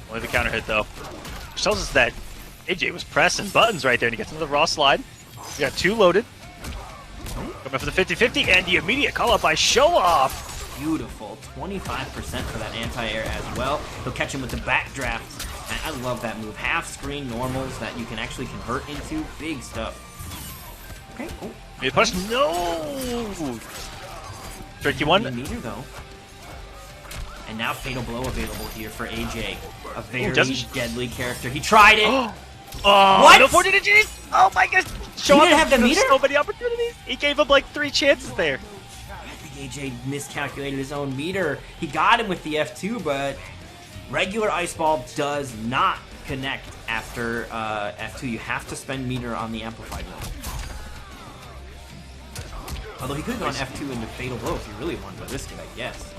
Only the counter hit, though. Which tells us that AJ was pressing buttons right there, and he gets another raw slide. We got 2 loaded. Coming for the 50-50, and the immediate call-out by Show-Off. Beautiful. 25% for that anti-air as well. He'll catch him with the backdraft. I love that move. Half-screen normals that you can actually convert into. Big stuff. Okay. Oh. Mid push. No! Tricky one. Meter, though. And now Fatal Blow available here for AJ. A very deadly character. He tried it! Oh, what? No 40 digits! Oh my gosh! He didn't have the meter? So many opportunities. He gave him like 3 chances there. I think AJ miscalculated his own meter. He got him with the F2, but regular Ice Ball does not connect after F2. You have to spend meter on the amplified one. Although he could have gone F2 into Fatal Blow if he really wanted to risk it, I guess.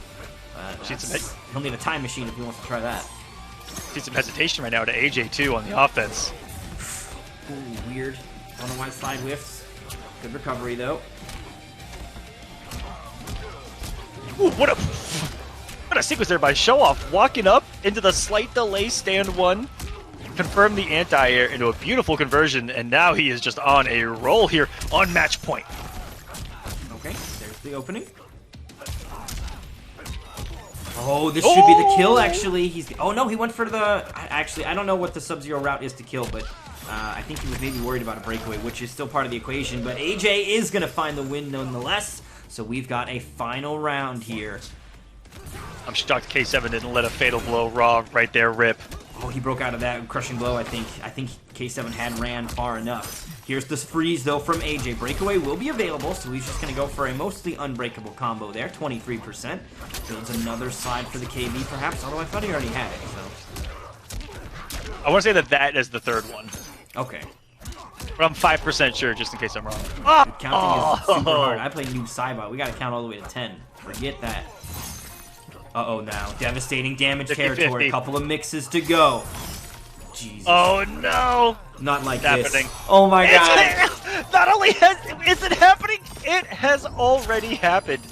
He'll need a time machine if he wants to try that. See some hesitation right now to AJ too on the offense. Ooh, weird. Don't know why slide whiffs. Good recovery though. Ooh, what a sequence there by Show-Off, walking up into the slight delay stand 1, confirm the anti-air into a beautiful conversion, and now he is just on a roll here on match point. Okay, there's the opening. Oh, this should be the kill, actually. Oh, no, he went for the... Actually, I don't know what the Sub-Zero route is to kill, but I think he was maybe worried about a breakaway, which is still part of the equation. But AJ is going to find the win nonetheless, so we've got a final round here. I'm shocked K7 didn't let a Fatal Blow raw right there rip. Oh, he broke out of that crushing blow, I think. I think K7 had ran far enough. Here's this freeze, though, from AJ. Breakaway will be available, so he's just going to go for a mostly unbreakable combo there, 23%. Builds another slide for the KV, perhaps, although I thought he already had it, so... I want to say that that is the third one. Okay. But I'm 5% sure, just in case I'm wrong. Counting is super hard. I play Noob Saibot. We got to count all the way to 10. Forget that. Uh-oh, now. Devastating damage 50-50. territory. A couple of mixes to go. Jesus. Oh, no! Not like Happening. this. Oh, my God. Not only is it happening, it has already happened.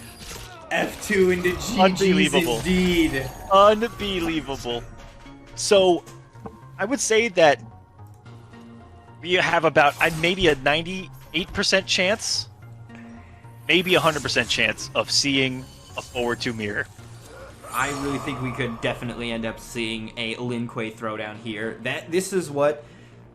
F2 into GG's Unbelievable. indeed. Unbelievable. So, I would say that we have about maybe a 98% chance, maybe 100% chance of seeing a forward 2 mirror. I really think we could definitely end up seeing a Lin Kuei throwdown here. This is what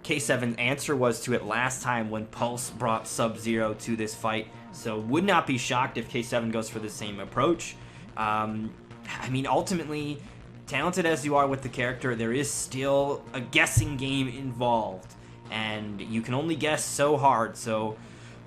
K7's answer was to it last time when Pulse brought Sub-Zero to this fight. So would not be shocked if K7 goes for the same approach. I mean, ultimately, talented as you are with the character, there is still a guessing game involved, and you can only guess so hard, so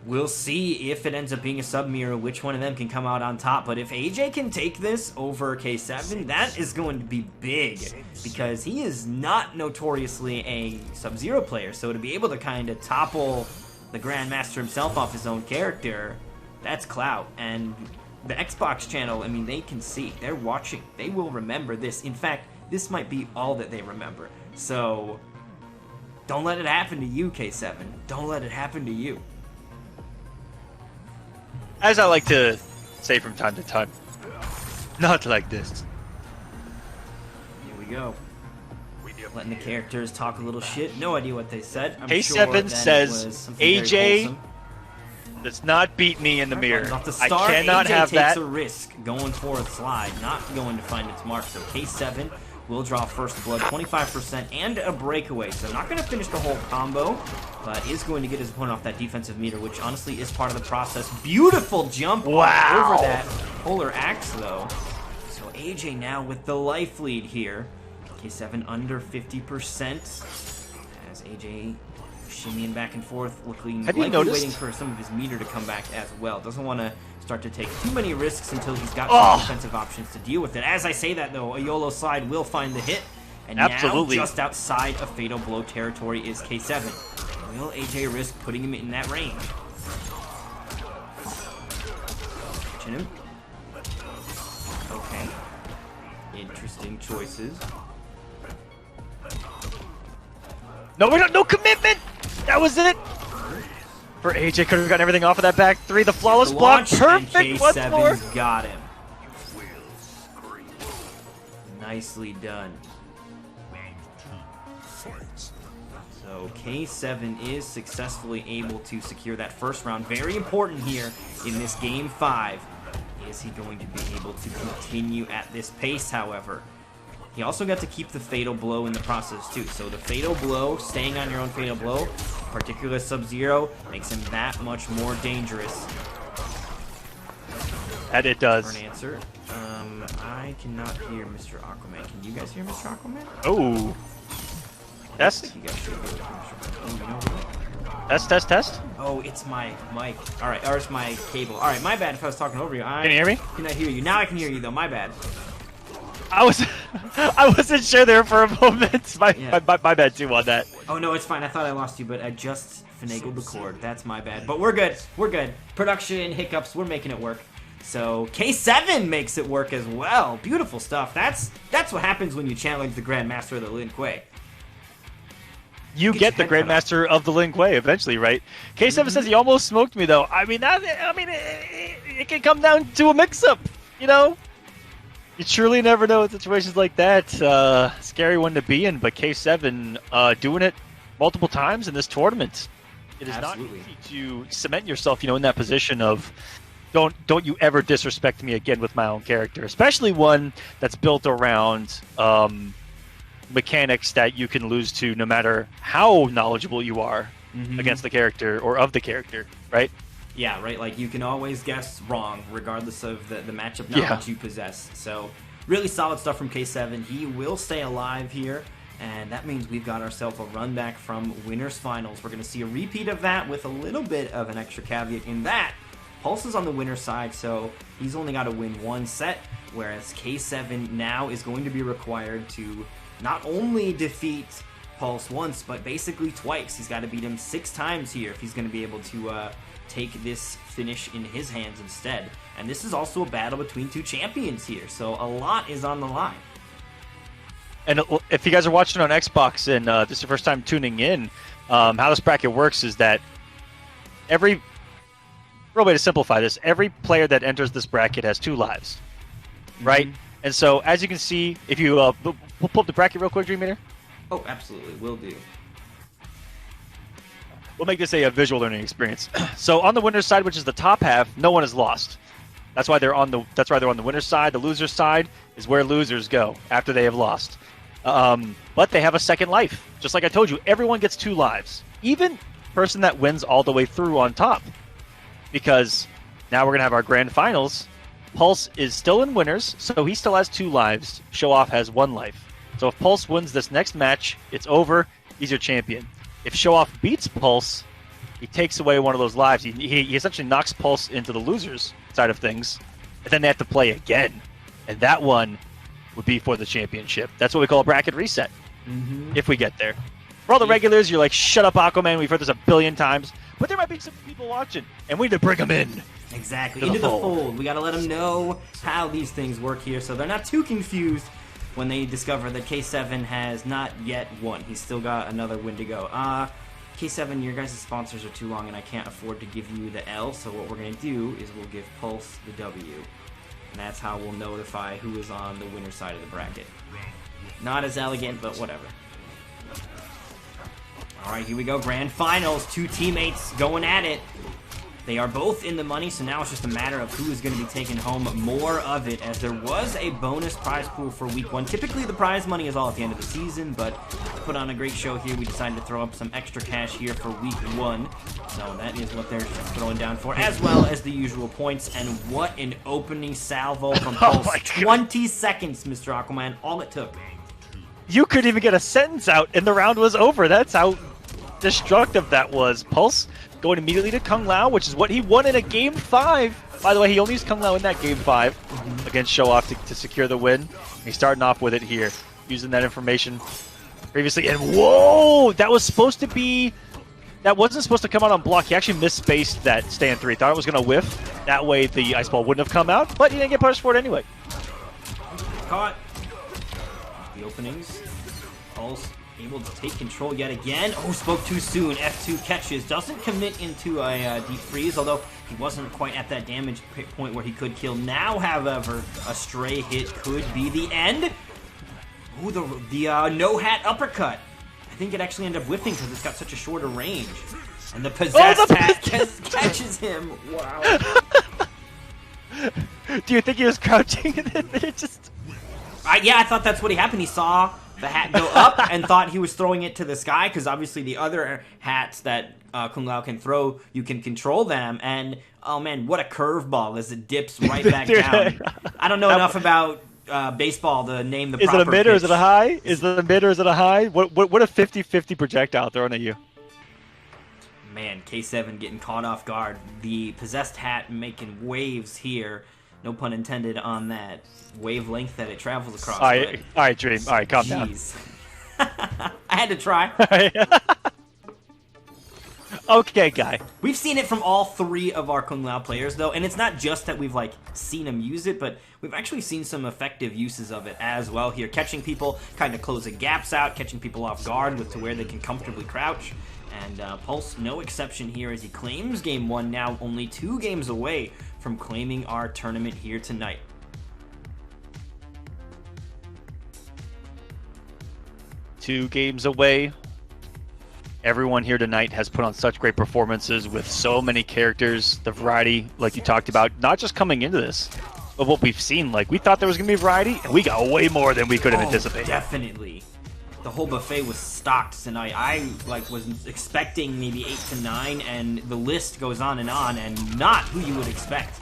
we'll see if it ends up being a sub-mirror, which one of them can come out on top. But if AJ can take this over K7, that is going to be big, because he is not notoriously a Sub-Zero player, so to be able to kind of topple the Grandmaster himself off his own character, that's clout. And the Xbox channel, I mean, they can see, they're watching, they will remember this. In fact, this might be all that they remember. So don't let it happen to you, K7. Don't let it happen to you. As I like to say from time to time, not like this. Here we go. Letting the characters talk a little shit. No idea what they said. I'm K7 sure that says, it was something very AJ wholesome. does not beat me in the mirror. Off the I start, cannot AJ have takes that. a risk going for a slide, not going to find its mark. So K7 will draw first blood, 25%, and a breakaway. So not going to finish the whole combo, but is going to get his opponent off that defensive meter, which honestly is part of the process. Beautiful jump Wow. over that polar axe, though. So AJ now with the life lead here. K7 under 50% as AJ shimmying back and forth, looking Have you likely noticed? waiting for some of his meter to come back as well. Doesn't want to start to take too many risks until he's got some defensive options to deal with it. As I say that, though, a YOLO slide will find the hit. And Absolutely. now, just outside of Fatal Blow territory is K7. Will AJ risk putting him in that range? Catching him. Okay. Interesting choices. No, we don't. No commitment. That was it. For AJ, could have gotten everything off of that back three. The flawless The block, launch, and perfect. Once more. K7's got him. Nicely done. So K7 is successfully able to secure that first round. Very important here in this game 5. Is he going to be able to continue at this pace, however? He also got to keep the Fatal Blow in the process, too. So the Fatal Blow, staying on your own Fatal Blow, particular Sub-Zero, makes him that much more dangerous. And it does. For an answer. I cannot hear Mr. Aquaman. Can you guys hear Mr. Aquaman? Oh. I Test. think you guys should be able to hear Mr. Aquaman. Oh, you know what? Test, test, test. Oh, it's my mic. Alright, or it's my cable. Alright, my bad if I was talking over you. Can you hear me? Cannot hear you. Now I can hear you, though. My bad. I wasn't sure there for a moment. My bad too on that. Oh, no, it's fine. I thought I lost you, but I just finagled the cord. That's my bad. But we're good. We're good. Production hiccups. We're making it work. So K7 makes it work as well. Beautiful stuff. That's what happens when you challenge the Grandmaster of the Lin Kuei. You get the Grandmaster of the Lin Kuei eventually, right? K7 says he almost smoked me though. I mean, it can come down to a mix-up, you know. You truly never know in situations like that. Scary one to be in, but K7 doing it multiple times in this tournament. It is Absolutely. not easy to cement yourself, you know, in that position of don't you ever disrespect me again with my own character, especially one that's built around mechanics that you can lose to no matter how knowledgeable you are against the character or of the character, right? Yeah, right. Like, you can always guess wrong, regardless of the matchup knowledge you possess. So, really solid stuff from K7. He will stay alive here, and that means we've got ourselves a run back from Winners Finals. We're going to see a repeat of that with a little bit of an extra caveat in that Pulse is on the winner's side, so he's only got to win one set, whereas K7 now is going to be required to not only defeat Pulse once, but basically twice. He's got to beat him 6 times here if he's going to be able to take this finish in his hands instead. And this is also a battle between 2 champions here, so a lot is on the line. And if you guys are watching on Xbox and this is your first time tuning in, how this bracket works is that real way to simplify this, every player that enters this bracket has 2 lives, right? And so, as you can see, if you we'll pull up the bracket real quick, Dream Eater. Oh, absolutely, will do. We'll make this a visual learning experience. So on the winner's side, which is the top half, no one is lost. That's why they're on the winner's side. The loser's side is where losers go after they have lost. But they have a second life. Just like I told you, everyone gets 2 lives. Even person that wins all the way through on top. Because now we're gonna have our grand finals Pulse is still in winners, so he still has 2 lives. Show Off has 1 life. So if Pulse wins this next match, it's over. He's your champion. If Show Off beats Pulse, he takes away one of those lives. He essentially knocks Pulse into the losers side of things, and then they have to play again. And that one would be for the championship. That's what we call a bracket reset, if we get there. For all the regulars, you're like, shut up, Aquaman. We've heard this a billion times. But there might be some people watching, and we need to bring them in. Exactly, into the fold. We got to let them know how these things work here so they're not too confused when they discover that K7 has not yet won. He's still got another win to go. K7, your guys' sponsors are too long, and I can't afford to give you the L, so what we're going to do is we'll give Pulse the W. And that's how we'll notify who is on the winner's side of the bracket. Not as elegant, but whatever. Alright, here we go. Grand Finals. 2 teammates going at it. They are both in the money, so now it's just a matter of who is going to be taking home more of it, as there was a bonus prize pool for week 1. Typically, the prize money is all at the end of the season, but to put on a great show here, we decided to throw up some extra cash here for week 1. So that is what they're throwing down for, as well as the usual points. And what an opening salvo from Pulse. 20 seconds, Mr. Aquaman. All it took. You couldn't even get a sentence out, and the round was over. That's how destructive that was. Pulse going immediately to Kung Lao, which is what he won in a Game 5. By the way, he only used Kung Lao in that Game 5 against Show Off to secure the win. He's starting off with it here, using that information previously. And whoa! That was supposed to be... That wasn't supposed to come out on block. He actually misspaced that stand 3. Thought it was going to whiff. That way the Ice Ball wouldn't have come out, but he didn't get punished for it anyway. Caught. The openings. Pulse able to take control yet again. Oh, spoke too soon. F2 catches. Doesn't commit into a deep freeze, although he wasn't quite at that damage point where he could kill. Now, however, a stray hit could be the end. Oh, the no-hat uppercut. I think it actually ended up whiffing because it's got such a shorter range. And the possessed hat catches him. Wow. Do you think he was crouching and then it just... Yeah, I thought that's what happened. He saw the hat go up and thought he was throwing it to the sky, because obviously the other hats that Kung Lao can throw, you can control them. And, oh man, what a curveball as it dips right back down. I don't know enough about baseball to name the proper Is it a mid or pitch. is it a high? Is it a mid or is it a high? What a 50-50 projectile thrown at you. Man, K7 getting caught off guard. The possessed hat making waves here. No pun intended on that wavelength that it travels across. All right, Dream. All right, calm down. I had to try. Okay, guy. We've seen it from all 3 of our Kung Lao players, though, and it's not just that we've like seen them use it, but we've actually seen some effective uses of it as well here. Catching people, kind of closing gaps out, catching people off guard to where they can comfortably crouch. And Pulse, no exception here, as he claims Game 1, now only 2 games away from claiming our tournament here tonight. Two games away. Everyone here tonight has put on such great performances with so many characters, the variety, like you talked about, not just coming into this, but what we've seen. Like, we thought there was going to be variety, and we got way more than we could have anticipated. Definitely. The whole buffet was stocked tonight. I was expecting maybe 8 to 9, and the list goes on and not who you would expect.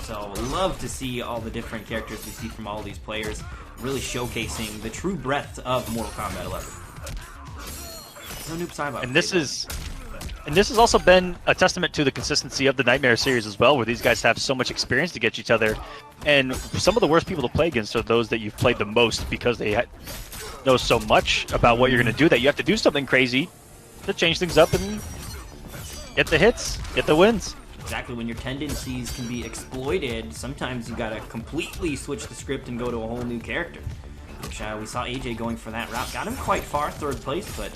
So love to see all the different characters we see from all these players, really showcasing the true breadth of Mortal Kombat 11. No noob side and this has also been a testament to the consistency of the Nightmare series as well, where these guys have so much experience to get each other. And some of the worst people to play against are those that you've played the most, because they know so much about what you're going to do that you have to do something crazy to change things up and get the hits, get the wins. Exactly, when your tendencies can be exploited, sometimes you gotta completely switch the script and go to a whole new character. Which we saw AJ going for that route. Got him quite far, 3rd place, but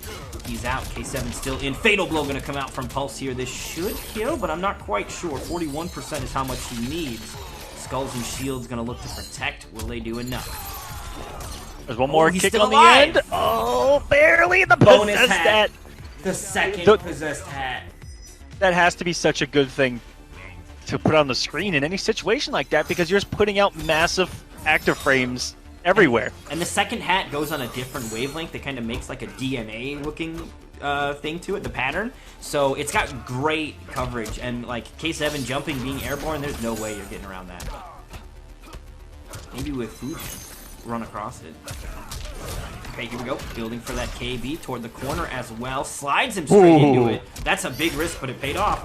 he's out. K7 still in. Fatal Blow gonna come out from Pulse here. This should kill, but I'm not quite sure. 41% is how much he needs. Skulls and Shields gonna look to protect. Will they do enough? There's one more kick on alive. the end. Oh, barely the Bonus possessed hat. The second possessed hat. That has to be such a good thing to put on the screen in any situation like that, because you're just putting out massive active frames everywhere. And the second hat goes on a different wavelength. It kind of makes like a DNA looking thing to it, the pattern. So it's got great coverage, and like K7 jumping, being airborne, there's no way you're getting around that. Maybe with food, run across it. Okay, here we go. Building for that KB toward the corner as well. Slides him straight into it. That's a big risk, but it paid off.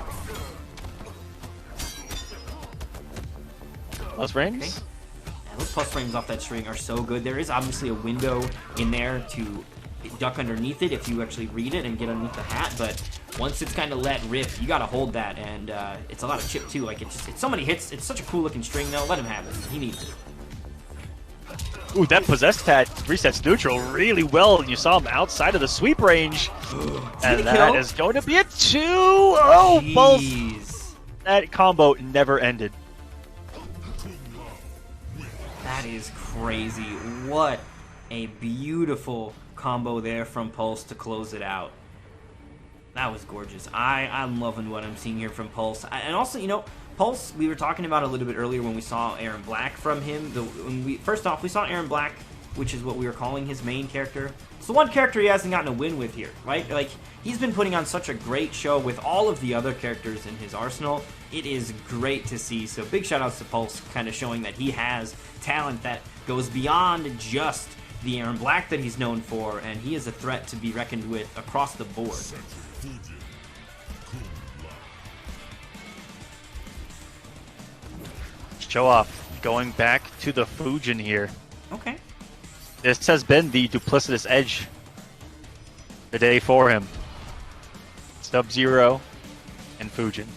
Plus rings. Okay. Yeah, those plus frames off that string are so good. There is obviously a window in there to duck underneath it if you actually read it and get underneath the hat, but once it's kind of let rip, you gotta hold that, and it's a lot of chip too. Like it's so many hits. It's such a cool looking string though. Let him have it. He needs it. Ooh, that possessed hat resets neutral really well, and you saw him outside of the sweep range. And that is going to be a 2. Oh, Pulse. That combo never ended. That is crazy. What a beautiful combo there from Pulse to close it out. That was gorgeous. I'm loving what I'm seeing here from Pulse. And also, you know, Pulse, we were talking about a little bit earlier when we saw Aaron Black from him. First off, we saw Aaron Black, which is what we were calling his main character. It's the one character he hasn't gotten a win with here, right? Like, he's been putting on such a great show with all of the other characters in his arsenal. It is great to see. So big shout outs to Pulse, kind of showing that he has talent that goes beyond just the Aaron Black that he's known for, and he is a threat to be reckoned with across the board. Show off. Going back to the Fujin here. Okay. This has been the duplicitous edge today for him. Sub-Zero and Fujin.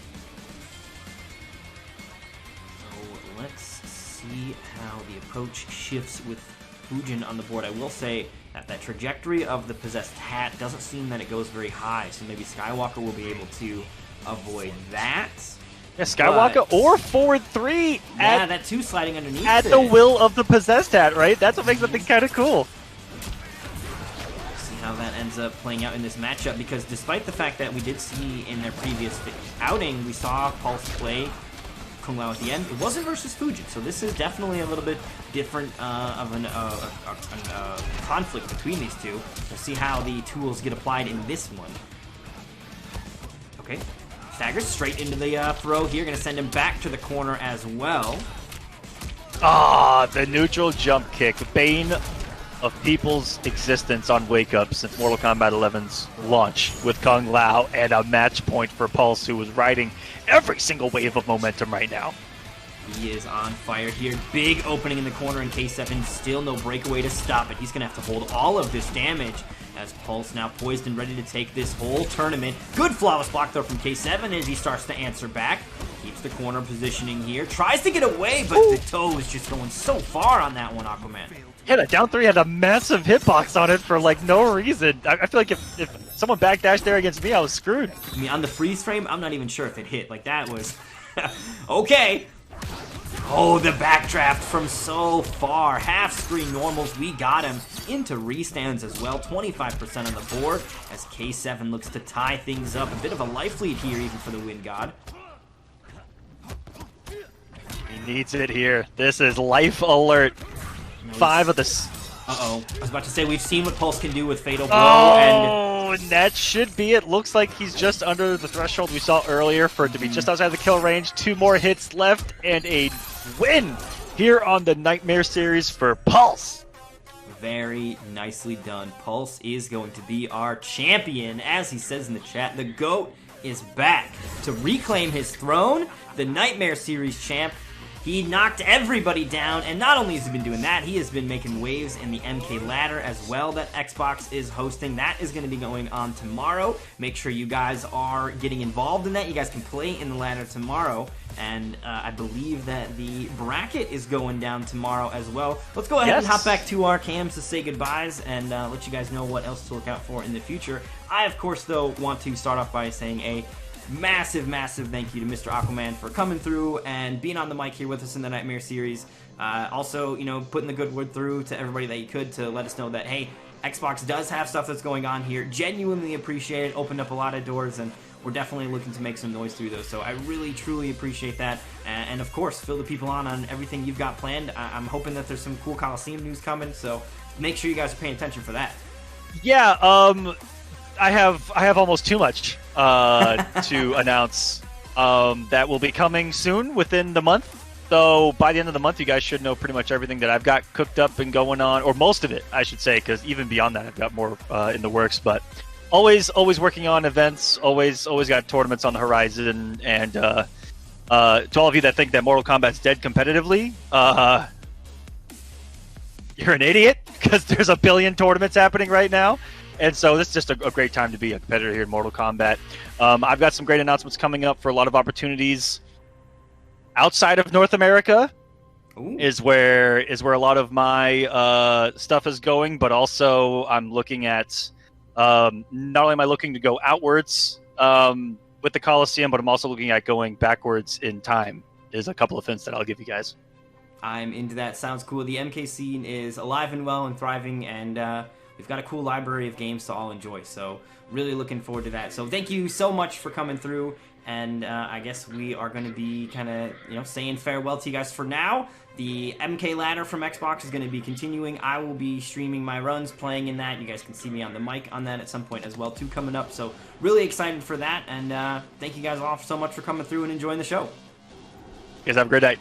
So let's see how the approach shifts with Fujin on the board. I will say that that trajectory of the possessed hat doesn't seem that it goes very high, so maybe Skywalker will be able to avoid that. Yeah, Skywalker or forward 3 yeah, that 2 sliding underneath at the will of the possessed hat, right? That's what makes something kind of cool. See how that ends up playing out in this matchup, because despite the fact that we did see in their previous outing, we saw Pulse play Kung Lao at the end. It wasn't versus Fujin, so this is definitely a little bit different of a conflict between these two. We'll see how the tools get applied in this one. Okay. Staggers straight into the throw here. Going to send him back to the corner as well. Ah, the neutral jump kick. Bane of people's existence on Wake Up since Mortal Kombat 11's launch with Kung Lao, and a match point for Pulse, who is riding every single wave of momentum right now. He is on fire here. Big opening in the corner, and K7 still no breakaway to stop it. He's going to have to hold all of this damage as Pulse now poised and ready to take this whole tournament. Good flawless block though from K7 as he starts to answer back. Keeps the corner positioning here. Tries to get away, but the toe is just going so far on that one, Aquaman. Yeah, that down 3 had a massive hitbox on it for like no reason. I feel like if someone backdashed there against me, I was screwed. I mean, on the freeze frame, I'm not even sure if it hit. Like, that was... okay. Oh, the backdraft from so far. Half screen normals. We got him into restands as well. 25% on the board as K7 looks to tie things up. A bit of a life lead here even for the Wind God. He needs it here. This is life alert. Nice. 5 of the... Uh-oh. I was about to say, we've seen what Pulse can do with Fatal Blow, and that should be it. Looks like he's just under the threshold we saw earlier for it to be just outside the kill range. 2 more hits left, and a win here on the Nightmare series for Pulse. Very nicely done. Pulse is going to be our champion. As he says in the chat, the GOAT is back to reclaim his throne. The Nightmare series champ. He knocked everybody down, and not only has he been doing that, he has been making waves in the MK ladder as well that Xbox is hosting. That is going to be going on tomorrow. Make sure you guys are getting involved in that. You guys can play in the ladder tomorrow, and I believe that the bracket is going down tomorrow as well. Let's go ahead and hop back to our cams to say goodbyes and let you guys know what else to look out for in the future. I, of course, though, want to start off by saying a massive thank you to Mr. Aquaman for coming through and being on the mic here with us in the Nightmare series. Also, you know, putting the good word through to everybody that you could to let us know that, hey, Xbox does have stuff that's going on here. Genuinely appreciate it. Opened up a lot of doors, and we're definitely looking to make some noise through those. So I really, truly appreciate that. And of course, fill the people on everything you've got planned. I'm hoping that there's some cool Coliseum news coming, so make sure you guys are paying attention for that. Yeah, I have almost too much to announce that will be coming soon within the month. So by the end of the month, you guys should know pretty much everything that I've got cooked up and going on, or most of it, I should say, because even beyond that, I've got more in the works. But always working on events. Always got tournaments on the horizon. And to all of you that think that Mortal Kombat's dead competitively, you're an idiot, because there's a billion tournaments happening right now. And so this is just a great time to be a competitor here in Mortal Kombat. I've got some great announcements coming up for a lot of opportunities outside of North America. Ooh. is where a lot of my stuff is going, but also I'm looking at not only am I looking to go outwards with the Coliseum, but I'm also looking at going backwards in time. There's a couple of hints that I'll give you guys. I'm into that. Sounds cool. The MK scene is alive and well and thriving, and we've got a cool library of games to all enjoy. So really looking forward to that. So thank you so much for coming through. And I guess we are going to be kind of, saying farewell to you guys for now. The MK ladder from Xbox is going to be continuing. I will be streaming my runs, playing in that. You guys can see me on the mic on that at some point as well, too, coming up. So really excited for that. And thank you guys all so much for coming through and enjoying the show. You guys have a great night.